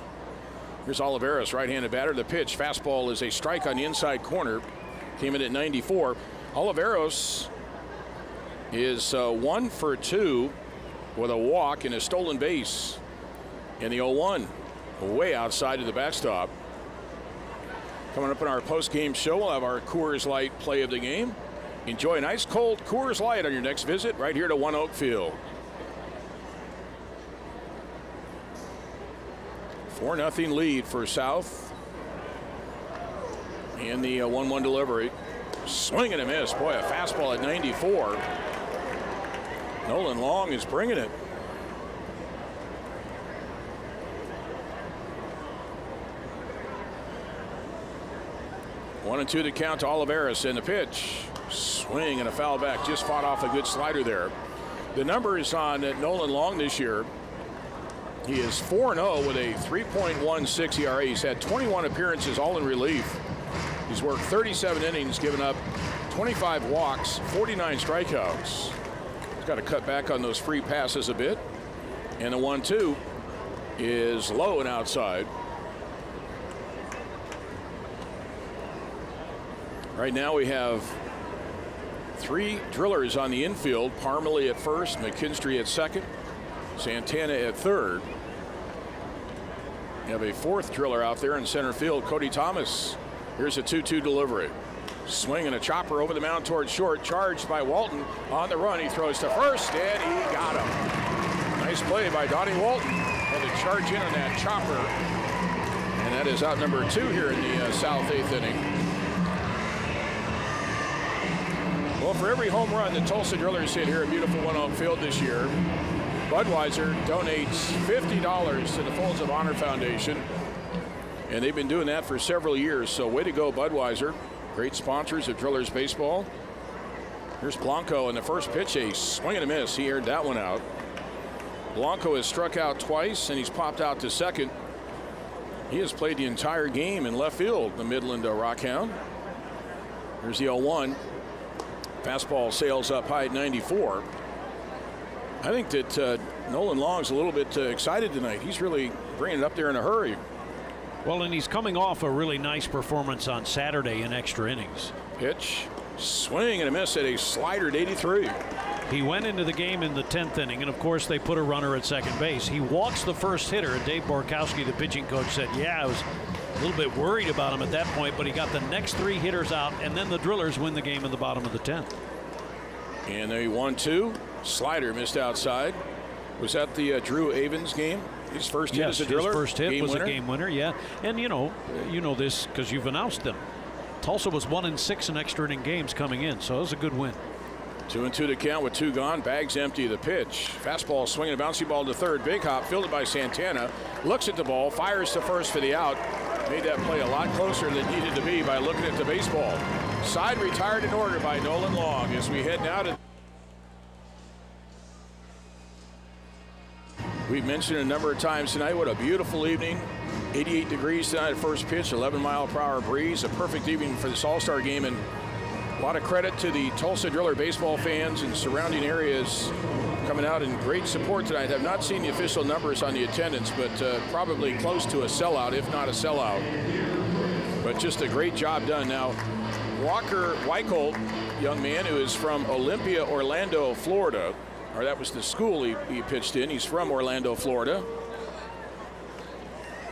Here's Oliveros, right-handed batter. The pitch, fastball is a strike on the inside corner. Came in at 94. Oliveros is 1 for 2 with a walk and a stolen base in the 0-1. Way outside of the backstop. Coming up in our post-game show, we'll have our Coors Light play of the game. Enjoy an ice cold Coors Light on your next visit right here to One Oak Field. 4-0 lead for South. And the 1-1 delivery. Swing and a miss. Boy, a fastball at 94. Nolan Long is bringing it. One and two to count to Oliveros, and the pitch. Swing and a foul back. Just fought off a good slider there. The numbers on Nolan Long this year. He is 4-0 with a 3.16 ERA. He's had 21 appearances, all in relief. He's worked 37 innings, given up 25 walks, 49 strikeouts. He's got to cut back on those free passes a bit. And the 1-2 is low and outside. Right now we have 3 drillers on the infield. Parmalee at first, McKinstry at second, Santana at third. You have a fourth driller out there in center field, Cody Thomas. Here's a 2-2 delivery. Swing and a chopper over the mound towards short. Charged by Walton on the run. He throws to first, and he got him. Nice play by Donnie Walton. Had to charge in on that chopper. And that is out number 2 here in the South 8th inning. Well, for every home run the Tulsa Drillers hit here at Beautiful One Home Field this year, Budweiser donates $50 to the Folds of Honor Foundation. And they've been doing that for several years. So way to go, Budweiser. Great sponsors of Drillers baseball. Here's Blanco, and the first pitch, a swing and a miss. He aired that one out. Blanco has struck out twice, and he's popped out to second. He has played the entire game in left field, the Midland Rockhound. Here's the 0-1. Fastball sails up high at 94. I think that Nolan Long's a little bit excited tonight. He's really bringing it up there in a hurry. Well, and he's coming off a really nice performance on Saturday in extra innings. Pitch, swing and a miss at a slider at 83. He went into the game in the 10th inning, and of course they put a runner at second base. He walks the first hitter, and Dave Borkowski, the pitching coach, said, yeah, I was a little bit worried about him at that point, but he got the next 3 hitters out, and then the Drillers win the game in the bottom of the 10th. And a 1-2. Slider missed outside. Was that the Drew Avens game? His first hit as a Driller? His first hit was winner? a game winner, yeah. And you know this because you've announced them. Tulsa was 1-6 in extra inning games coming in, so it was a good win. 2-2 to count with 2 gone. Bags empty. The pitch. Fastball swinging a bouncy ball to third. Big hop fielded by Santana. Looks at the ball. Fires to first for the out. Made that play a lot closer than it needed to be by looking at the baseball. Side retired in order by Nolan Long as we head now to. We've mentioned a number of times tonight what a beautiful evening. 88 degrees tonight at first pitch, 11-mile-per-hour breeze. A perfect evening for this All-Star game, and a lot of credit to the Tulsa Driller baseball fans and surrounding areas coming out in great support tonight. I've not seen the official numbers on the attendance, but probably close to a sellout, if not a sellout. But just a great job done. Now, Walker Weichelt, young man who is from Olympia, Orlando, Florida, or that was the school he pitched in. He's from Orlando, Florida.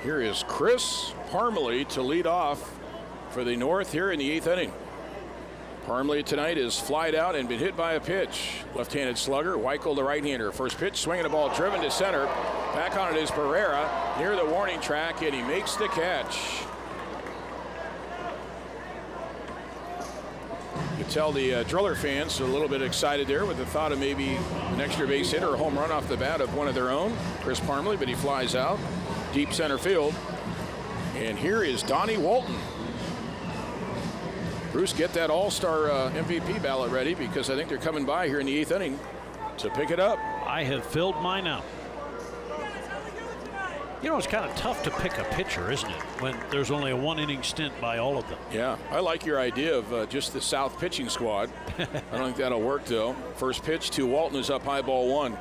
Here is Chris Parmalee to lead off for the North here in the 8th inning. Parmalee tonight is flied out and been hit by a pitch. Left-handed slugger, Weichel the right-hander. First pitch, swinging the ball, driven to center. Back on it is Barrera near the warning track, and he makes the catch. You can tell the Driller fans are a little bit excited there with the thought of maybe an extra base hit or a home run off the bat of one of their own, Chris Parmalee, but he flies out deep center field. And here is Donnie Walton. Bruce, get that All-Star MVP ballot ready because I think they're coming by here in the 8th inning to pick it up. I have filled mine out. You know, it's kind of tough to pick a pitcher, isn't it, when there's only a 1-inning stint by all of them? Yeah, I like your idea of just the South pitching squad. I don't think that'll work, though. First pitch to Walton is up high, ball 1.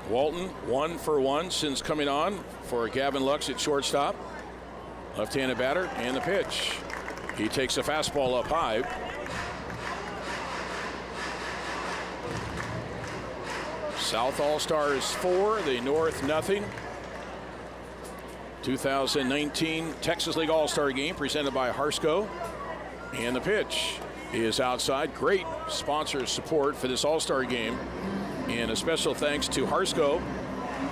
Walton 1 for 1 since coming on for Gavin Lux at shortstop. Left-handed batter and the pitch. He takes a fastball up high. South All-Stars 4, the North nothing. 2019 Texas League All-Star game presented by Harsco. And the pitch is outside. Great sponsor support for this All-Star game. And a special thanks to Harsco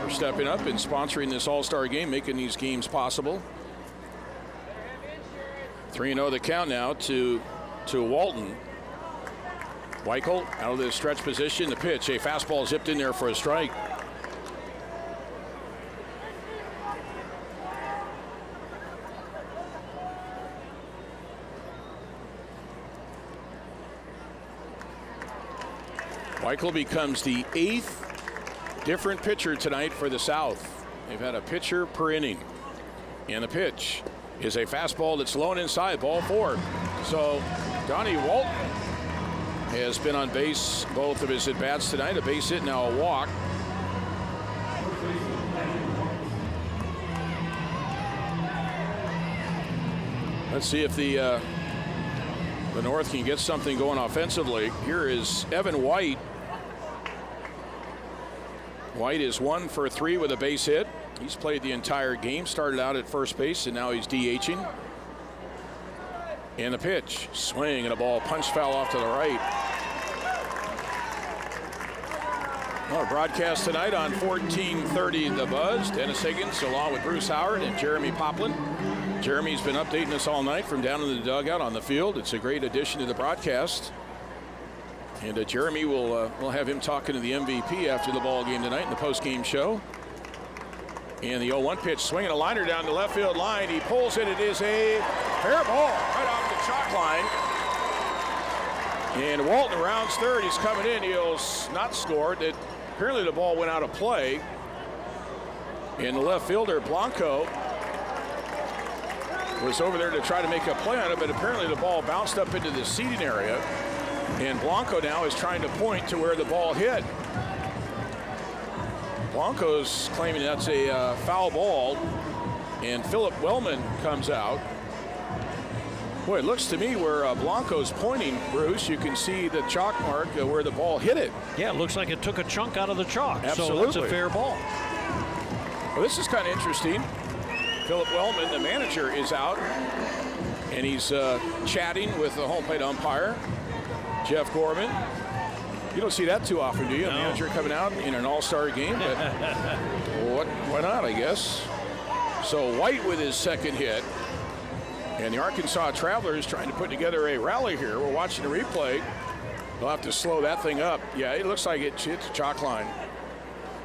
for stepping up and sponsoring this All-Star game, making these games possible. 3-0 the count now to Walton. Weichel out of the stretch position. The pitch, a fastball zipped in there for a strike. Weichel becomes the 8th different pitcher tonight for the South. They've had a pitcher per inning. And the pitch is a fastball that's low inside, ball 4. So Donnie Walton has been on base both of his at-bats tonight. A base hit, now a walk. Let's see if the North can get something going offensively. Here is Evan White. White is 1 for 3 with a base hit. He's played the entire game, started out at first base, and now he's DHing. And the pitch, swing and a ball, punch foul off to the right. Our broadcast tonight on 1430 The Buzz. Dennis Higgins along with Bruce Howard and Jeremy Poplin. Jeremy's been updating us all night from down in the dugout on the field. It's a great addition to the broadcast. And Jeremy we'll have him talking to the MVP after the ball game tonight in the post-game show. And the 0-1 pitch, swinging a liner down the left field line. He pulls it. It is a fair ball right off the chalk line. And Walton rounds third. He's coming in. He'll not score. Apparently the ball went out of play. And the left fielder, Blanco, was over there to try to make a play on it, but apparently the ball bounced up into the seating area. And Blanco now is trying to point to where the ball hit. Blanco's claiming that's a foul ball, and Philip Wellman comes out. Boy, it looks to me where Blanco's pointing, Bruce, you can see the chalk mark where the ball hit it. Yeah, it looks like it took a chunk out of the chalk. Absolutely. So that's a fair ball. Well, this is kind of interesting. Philip Wellman, the manager, is out, and he's chatting with the home plate umpire, Jeff Gorman. You don't see that too often, do you? No. A manager coming out in an all-star game, but why not, I guess. So White with his second hit, and the Arkansas Travelers trying to put together a rally here. We're watching the replay. They'll have to slow that thing up. Yeah, it looks like it hit the chalk line.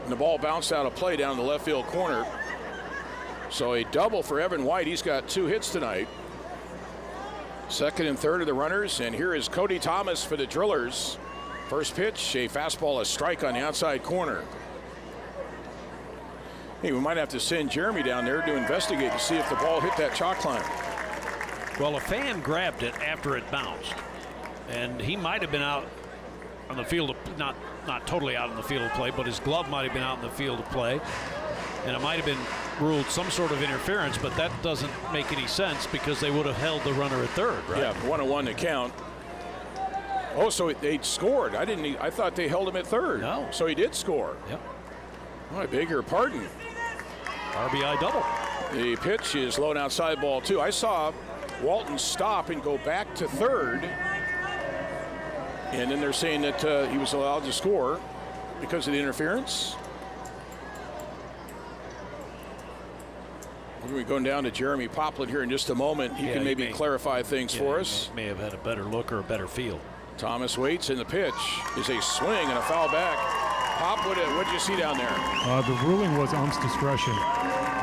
And the ball bounced out of play down the left field corner. So a double for Evan White. He's got 2 hits tonight. Second and third of the runners, and here is Cody Thomas for the Drillers. First pitch, a fastball, a strike on the outside corner. Hey, we might have to send Jeremy down there to investigate to see if the ball hit that chalk line. Well, a fan grabbed it after it bounced, and he might have been out on the field of, not totally out on the field of play, but his glove might have been out in the field of play, and it might have been ruled some sort of interference, but that doesn't make any sense because they would have held the runner at third, right? Yeah, 1-1 to count. Oh, so they scored. I thought they held him at third. No. So he did score. Yep. Oh, I beg your pardon. RBI double. The pitch is low and outside ball 2. I saw Walton stop and go back to third. And then they're saying that he was allowed to score because of the interference. We're going to be going down to Jeremy Poplin here in just a moment. He can maybe clarify things for us. May have had a better look or a better feel. Thomas waits, and the pitch is a swing and a foul back. Pop, what did you see down there? The ruling was ump's discretion,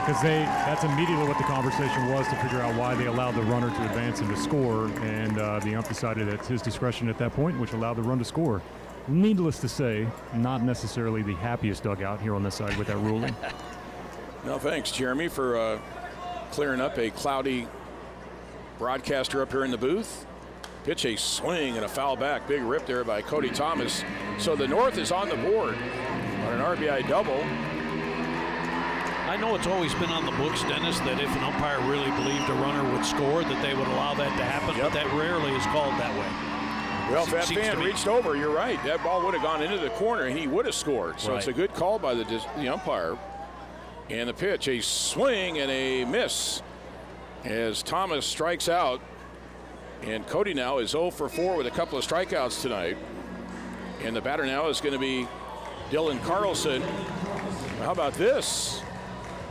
because that's immediately what the conversation was to figure out why they allowed the runner to advance and to score, and the ump decided it's his discretion at that point, which allowed the run to score. Needless to say, not necessarily the happiest dugout here on this side with that ruling. No, thanks, Jeremy, for clearing up a cloudy broadcaster up here in the booth. Pitch, a swing and a foul back. Big rip there by Cody Thomas. So the North is on the board on an RBI double. I know it's always been on the books, Dennis, that if an umpire really believed a runner would score, that they would allow that to happen, but that rarely is called that way. Well, if that fan reached over, you're right. That ball would have gone into the corner, and he would have scored. So it's a good call by the umpire. And the pitch, a swing and a miss as Thomas strikes out. And Cody now is 0 for 4 with a couple of strikeouts tonight. And the batter now is going to be Dylan Carlson. How about this?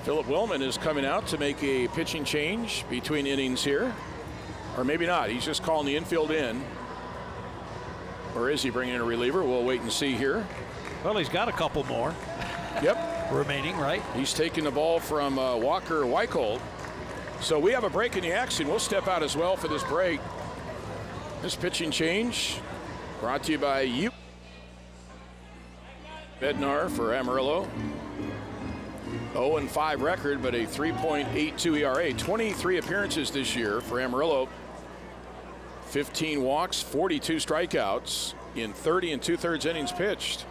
Philip Wellman is coming out to make a pitching change between innings here. Or maybe not. He's just calling the infield in. Or is he bringing in a reliever? We'll wait and see here. Well, he's got a couple more. Yep. Remaining, right? He's taking the ball from Walker Weichhold. So we have a break in the action. We'll step out as well for this break. This pitching change brought to you by you. Bednar for Amarillo. 0-5 record, but a 3.82 ERA. 23 appearances this year for Amarillo. 15 walks, 42 strikeouts in 30 2/3 innings pitched.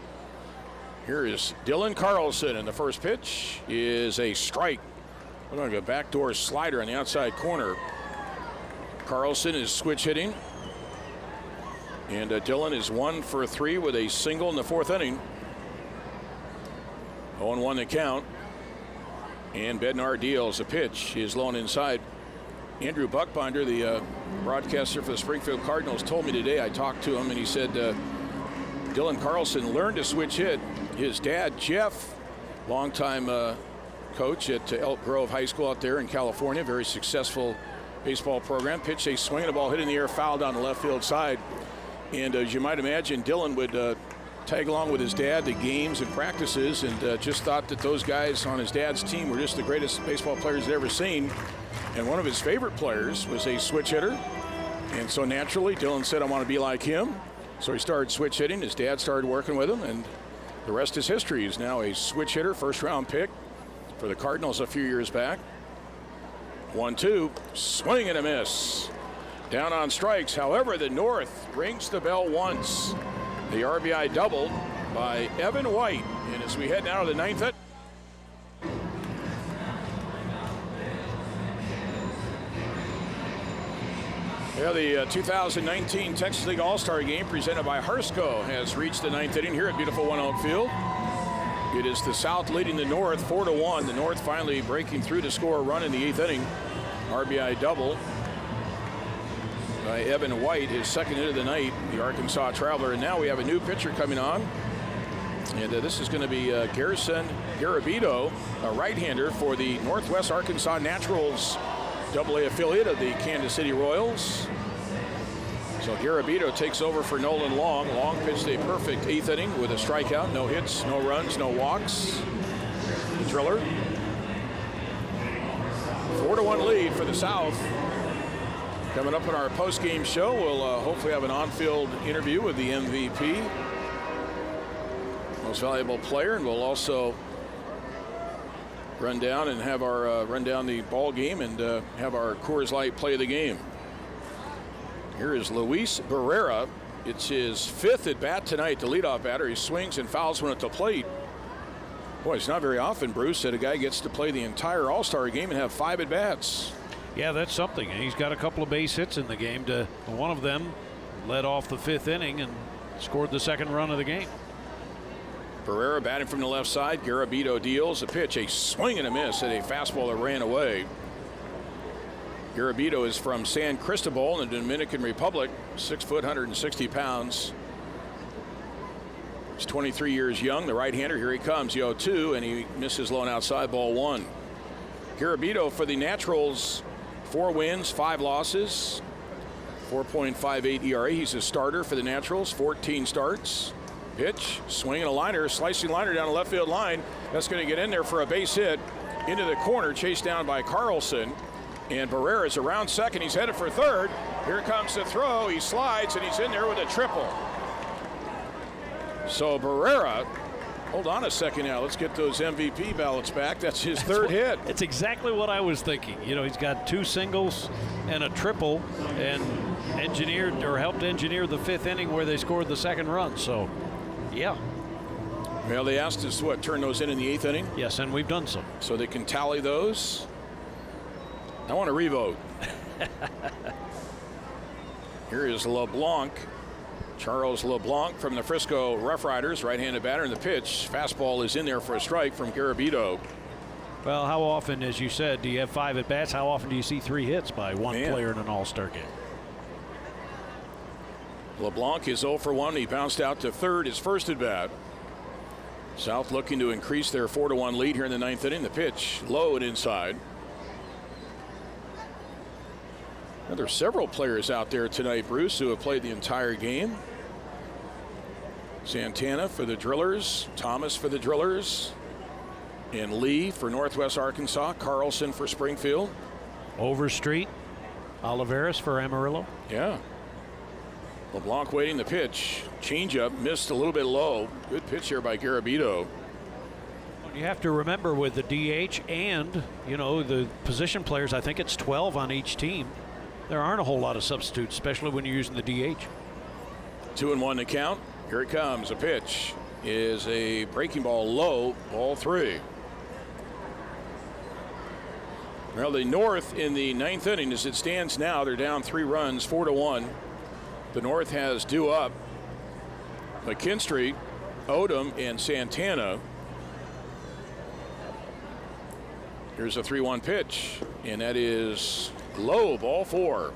Here is Dylan Carlson, and the first pitch is a strike. We're going to go backdoor slider on the outside corner. Carlson is switch hitting. And Dylan is 1 for 3 with a single in the 4th inning. 0-1 the count. And Bednar deals a pitch. He is low and inside. Andrew Buckbinder, the broadcaster for the Springfield Cardinals, told me today, I talked to him, and he said Dylan Carlson learned to switch hit. His dad, Jeff, longtime coach at Elk Grove High School out there in California, very successful baseball program, pitched a swing and a ball hit in the air, foul down the left field side. And as you might imagine, Dylan would tag along with his dad to games and practices, and just thought that those guys on his dad's team were just the greatest baseball players he'd ever seen. And one of his favorite players was a switch hitter. And so naturally, Dylan said, I want to be like him. So he started switch hitting. His dad started working with him, and the rest is history. He's now a switch hitter, first-round pick for the Cardinals a few years back. 1-2, swing and a miss. Down on strikes. However, the North rings the bell once. The RBI doubled by Evan White. And as we head now to the ninth inning. Yeah, the 2019 Texas League All-Star Game presented by Harsco has reached the ninth inning here at beautiful One Oak Field. It is the South leading the North 4-1. The North finally breaking through to score a run in the eighth inning. RBI double by Evan White, his second hit of the night, the Arkansas Traveler. And now we have a new pitcher coming on. And this is going to be Garrison Garabito, a right-hander for the Northwest Arkansas Naturals, AA affiliate of the Kansas City Royals. So Garabito takes over for Nolan Long. Long pitched a perfect eighth inning with a strikeout, no hits, no runs, no walks. The driller. 4-1 lead for the South. Coming up in our post-game show, we'll hopefully have an on-field interview with the MVP, most valuable player, and we'll also run down and have our run down the ball game and have our Coors Light play of the game. Here is Luis Barrera. It's his fifth at bat tonight. The leadoff batter. He swings and fouls one at the plate. Boy, it's not very often, Bruce, that a guy gets to play the entire All-Star game and have 5 at bats. Yeah, that's something. He's got a couple of base hits in the game. One of them led off the fifth inning and scored the second run of the game. Barrera batting from the left side. Garabito deals a pitch, a swing and a miss at a fastball that ran away. Garabito is from San Cristobal in the Dominican Republic, 6 foot, 160 pounds. He's 23 years young, the right-hander. Here he comes, 0-2, and he misses low and outside, ball 1. Garabito for the Naturals, 4 wins, 5 losses, 4.58 ERA. He's a starter for the Naturals, 14 starts. Pitch, swing and a liner, slicing liner down the left field line. That's going to get in there for a base hit into the corner, chased down by Carlson. And Barrera's around second. He's headed for third. Here comes the throw. He slides, and he's in there with a triple. So Barrera, hold on a second now. Let's get those MVP ballots back. That's his third hit. It's exactly what I was thinking. You know, he's got 2 singles and a triple, and engineered or helped engineer the fifth inning where they scored the second run. So, yeah. Well, they asked us what, turn those in the eighth inning? Yes, and we've done so. So they can tally those. I want to revote. Here is LeBlanc. Charles LeBlanc from the Frisco Rough Riders, right-handed batter, and the pitch. Fastball is in there for a strike from Garabito. Well, how often, as you said, do you have 5 at-bats? How often do you see 3 hits by one player in an All-Star game? LeBlanc is 0 for 1. He bounced out to third, his first at-bat. South looking to increase their 4-1 lead here in the ninth inning. The pitch, low and inside. Now, there are several players out there tonight, Bruce, who have played the entire game. Santana for the Drillers, Thomas for the Drillers, and Lee for Northwest Arkansas, Carlson for Springfield. Overstreet, Oliveras for Amarillo. Yeah. LeBlanc waiting the pitch. Changeup missed a little bit low. Good pitch here by Garabito. You have to remember with the DH and, you know, the position players, I think it's 12 on each team. There aren't a whole lot of substitutes, especially when you're using the DH. 2-1 to count. Here it comes. A pitch is a breaking ball low, ball 3. Well, the North in the ninth inning, as it stands now, they're down 3 runs, 4-1. The North has due up McKinstry, Odom, and Santana. Here's a 3-1 pitch, and that is low, ball 4.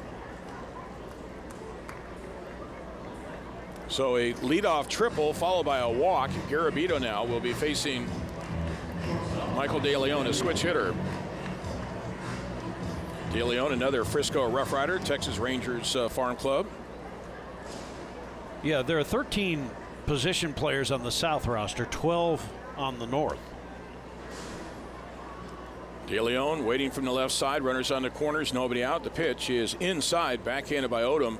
So a leadoff triple followed by a walk. Garabito now will be facing Michael De Leon, a switch hitter. De Leon, another Frisco Rough Rider, Texas Rangers farm club. Yeah, there are 13 position players on the South roster, 12 on the North. De Leon waiting from the left side, runners on the corners, nobody out. The pitch is inside, backhanded by Odom.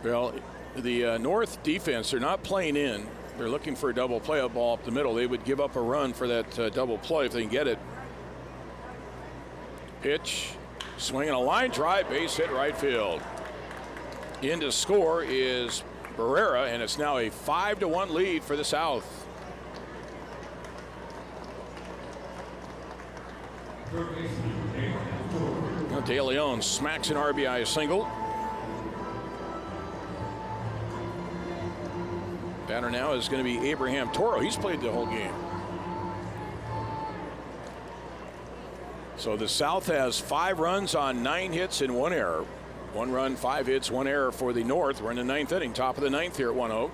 Well, the North defense, they're not playing in. They're looking for a double play, up ball up the middle. They would give up a run for that double play if they can get it. Pitch, swinging a line drive, base hit right field. In to score is Barrera, and it's now a 5-1 lead for the South. Now De Leon smacks an RBI single. Batter now is going to be Abraham Toro. He's played the whole game. So the South has 5 runs on 9 hits and 1 error. 1 run, 5 hits, 1 error for the North. We're in the 9th inning, top of the 9th here at 1-0.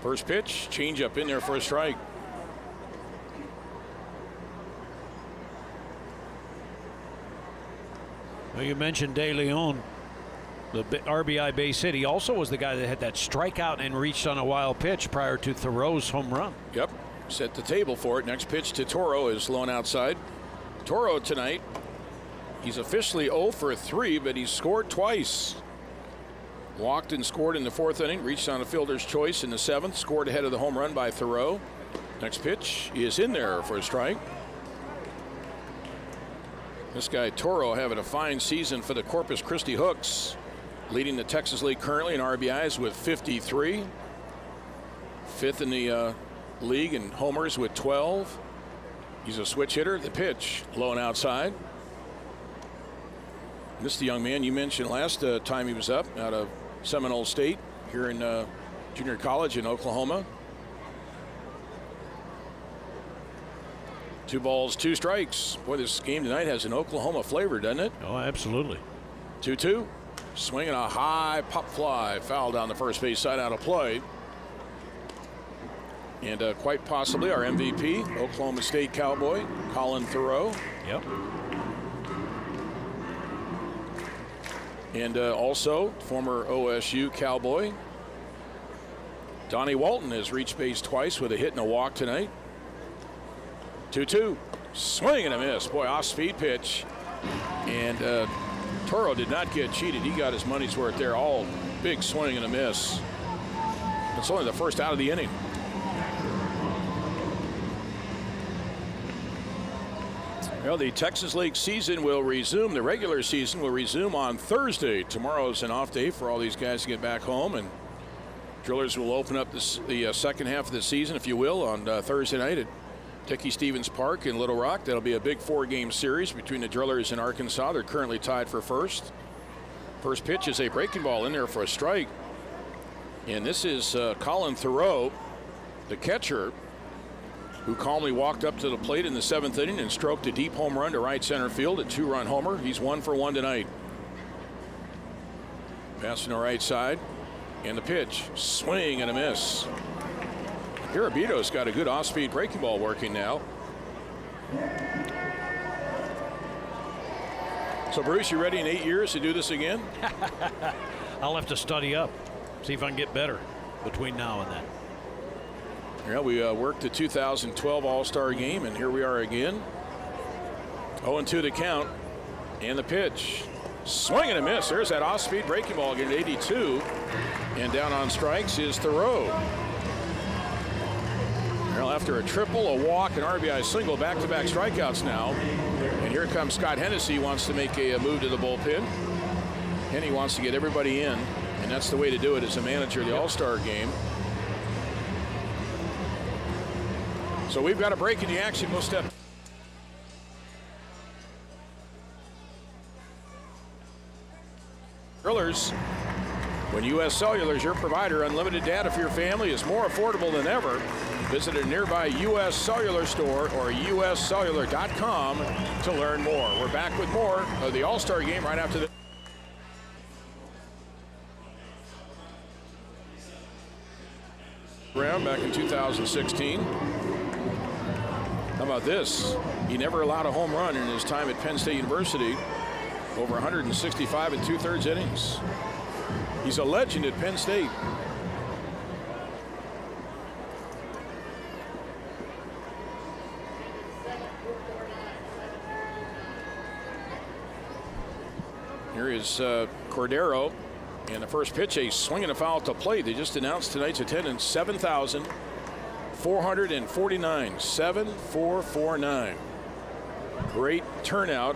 First pitch, change up in there for a strike. Well, you mentioned De Leon, the RBI base hit. He also was the guy that had that strikeout and reached on a wild pitch prior to Thoreau's home run. Yep, set the table for it. Next pitch to Toro is low and outside. Toro tonight, he's officially 0 for 3, but he's scored twice. Walked and scored in the 4th inning, reached on a fielder's choice in the 7th, scored ahead of the home run by Thoreau. Next pitch is in there for a strike. This guy Toro having a fine season for the Corpus Christi Hooks, leading the Texas League currently in RBIs with 53. 5th in the league in homers with 12. He's a switch hitter. The pitch, low and outside. This is the young man you mentioned last time he was up out of Seminole State here in junior college in Oklahoma. 2 balls, 2 strikes. Boy, this game tonight has an Oklahoma flavor, doesn't it? Oh, absolutely. 2-2. Swinging a high pop fly. Foul down the first base side, out of play. And quite possibly our MVP, Oklahoma State Cowboy, Colin Thoreau. Yep. And also former OSU Cowboy, Donnie Walton has reached base twice with a hit and a walk tonight. 2-2. Swing and a miss. Boy, off-speed pitch. And Toro did not get cheated. He got his money's worth there. All big swing and a miss. It's only the first out of the inning. Well, the Texas League season will resume. The regular season will resume on Thursday. Tomorrow's an off day for all these guys to get back home. And Drillers will open up the second half of the season, if you will, on Thursday night at Dickey Stevens Park in Little Rock. That'll be a big 4-game series between the Drillers and Arkansas. They're currently tied for first. First pitch is a breaking ball in there for a strike. And this is Colin Thoreau, the catcher, who calmly walked up to the plate in the 7th inning and stroked a deep home run to right center field, a 2-run homer. He's 1 for 1 tonight. Passing the right side. And the pitch, swing and a miss. Garabito's got a good off-speed breaking ball working now. So, Bruce, you ready in 8 years to do this again? I'll have to study up, see if I can get better between now and then. Yeah, we worked the 2012 All-Star game, and here we are again. 0-2 to count, and the pitch. Swing and a miss. There's that off-speed breaking ball again at 82. And down on strikes is Thoreau. Well, after a triple, a walk, an RBI single, back-to-back strikeouts now. And here comes Scott Hennessy, wants to make a move to the bullpen. Henny wants to get everybody in, and that's the way to do it as a manager of the All-Star game. So we've got a break in the action. We'll step. Drillers, when U.S. Cellular is your provider, unlimited data for your family is more affordable than ever. Visit a nearby U.S. Cellular store or uscellular.com to learn more. We're back with more of the All-Star Game right after the round back in 2016. How about this? He never allowed a home run in his time at Penn State University. Over 165 and 2/3 innings. He's a legend at Penn State. Here is Cordero, and the first pitch, a swing and a foul to plate. They just announced tonight's attendance, 7,449, 7,449. Great turnout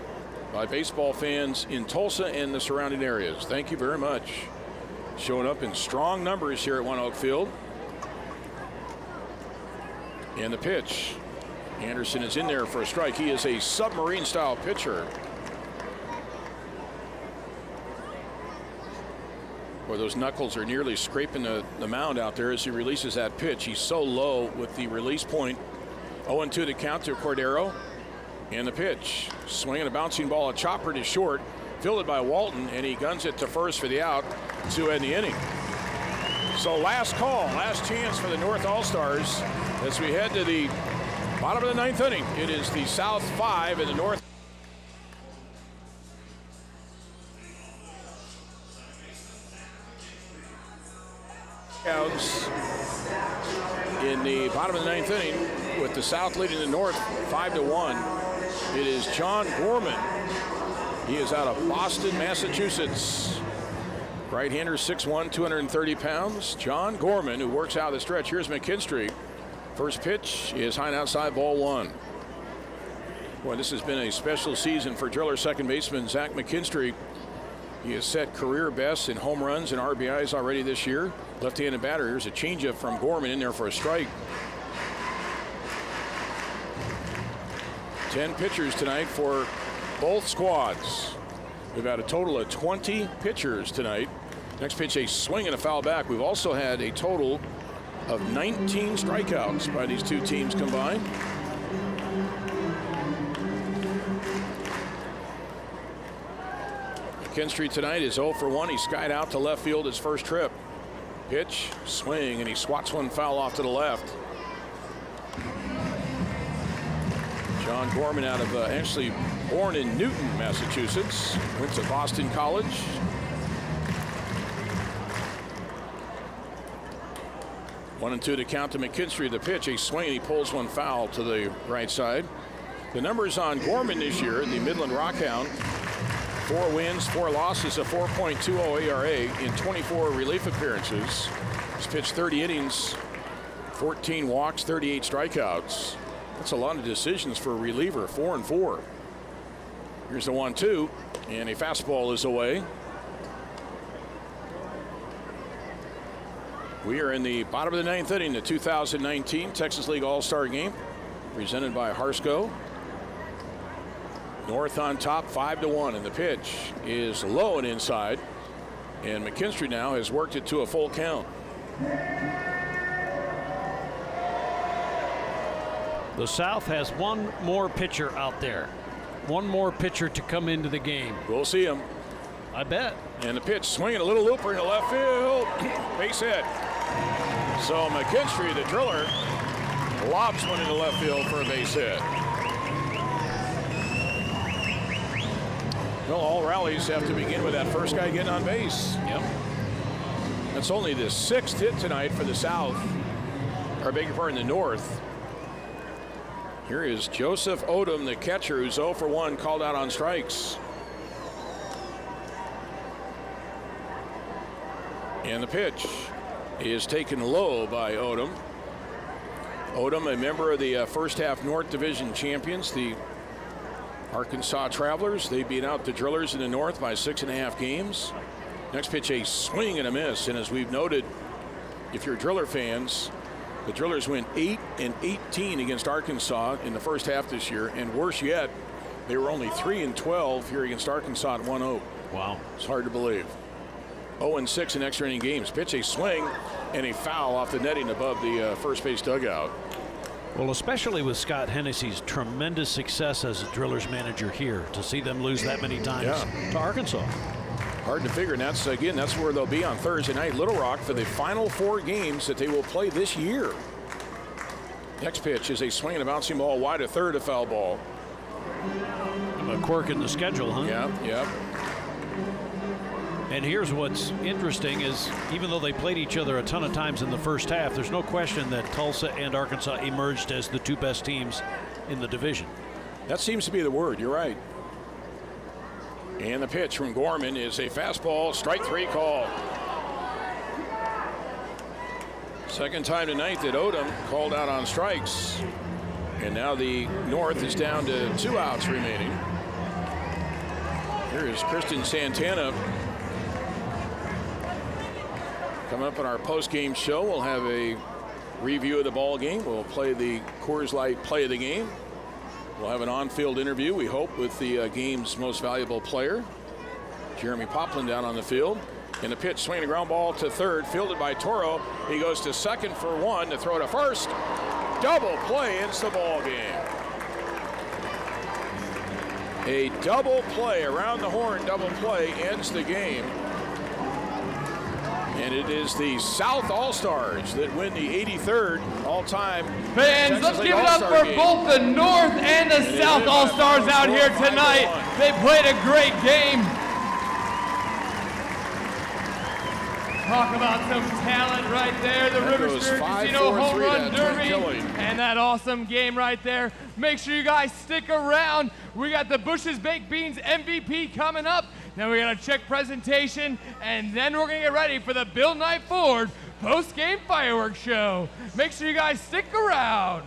by baseball fans in Tulsa and the surrounding areas. Thank you very much. Showing up in strong numbers here at One Oak Field. And the pitch. Anderson is in there for a strike. He is a submarine-style pitcher. Boy, those knuckles are nearly scraping the mound out there as he releases that pitch. He's so low with the release point. 0-2 to count to Cordero. And the pitch. Swinging a bouncing ball, a chopper to short. Fielded by Walton, and he guns it to first for the out to end the inning. So last call, last chance for the North All-Stars as we head to the bottom of the ninth inning. It is the South 5 and the North. Counts in the bottom of the ninth inning with the South leading the North 5-1. It is John Gorman. He is out of Boston, Massachusetts. Right-hander, 6'1", 230 pounds. John Gorman, who works out the stretch. Here's McKinstry. First pitch is high and outside, ball one. Boy, this has been a special season for Driller second baseman Zach McKinstry. He has set career bests in home runs and RBIs already this year. Left-handed batter. Here's a changeup from Gorman in there for a strike. 10 pitchers tonight for both squads. We've had a total of 20 pitchers tonight. Next pitch, a swing and a foul back. We've also had a total of 19 strikeouts by these two teams combined. McKinstry tonight is 0 for 1. He skied out to left field his first trip. Pitch, swing, and he swats one foul off to the left. John Gorman out of actually born in Newton, Massachusetts. Went to Boston College. 1-2 to count to McKinstry. The pitch, a swing, and he pulls one foul to the right side. The numbers on Gorman this year, the Midland Rockhound, 4 wins, 4 losses, a 4.20 ERA in 24 relief appearances. He's pitched 30 innings, 14 walks, 38 strikeouts. That's a lot of decisions for a reliever, 4-4. Here's the 1-2, and a fastball is away. We are in the bottom of the ninth inning, the 2019 Texas League All-Star Game, presented by Harsco. North on top, 5-1, and the pitch is low and inside. And McKinstry now has worked it to a full count. The South has one more pitcher out there. One more pitcher to come into the game. We'll see him. I bet. And the pitch, swinging a little looper into left field. Base hit. So McKinstry, the driller, lobs one into left field for a base hit. Well, all rallies have to begin with that first guy getting on base. Yep. That's only the 6th hit tonight for the South, or beg your pardon, the North. Here is Joseph Odom, the catcher, who's 0 for 1, called out on strikes. And the pitch is taken low by Odom. Odom, a member of the first half North Division champions, the Arkansas Travelers. They beat out the Drillers in the North by 6.5 games. Next pitch, a swing and a miss. And as we've noted, if you're Driller fans, the Drillers went 8-18 against Arkansas in the first half this year. And worse yet, they were only 3-12 here against Arkansas at 1-0. Wow. It's hard to believe. 0-6 in extra inning games. Pitch, a swing, and a foul off the netting above the first base dugout. Well, especially with Scott Hennessy's tremendous success as a Drillers manager here, to see them lose that many times to Arkansas. Hard to figure, and that's where they'll be on Thursday night, Little Rock, for the final 4 games that they will play this year. Next pitch is a swing and a bouncing ball wide to third, a foul ball. A quirk in the schedule, huh? Yeah. And here's what's interesting is, even though they played each other a ton of times in the first half, there's no question that Tulsa and Arkansas emerged as the 2 best teams in the division. That seems to be the word. You're right. And the pitch from Gorman is a fastball, strike 3 call. Second time tonight that Odom called out on strikes. And now the North is down to 2 outs remaining. Here is Kristen Santana. Coming up on our post-game show, we'll have a review of the ball game. We'll play the Coors Light play of the game. We'll have an on-field interview, we hope, with the game's most valuable player, Jeremy Poplin, down on the field. And the pitch, swinging a ground ball to third, fielded by Toro. He goes to second for 1 to throw to first. Double play ends the ball game. A double play, around the horn double play, ends the game. And it is the South All-Stars that win the 83rd all-time Fans, Texas let's League give it up All-Star for game. both the North and the South All-Stars out here tonight. They played a great game. Talk about some talent right there. The That River goes Spirit 5-4-3 Casino Home Run to Trent Derby. Kelly. And that awesome game right there. Make sure you guys stick around. We got the Bush's Baked Beans MVP coming up. Then we got a check presentation. And then we're going to get ready for the Bill Knight Ford post-game fireworks show. Make sure you guys stick around.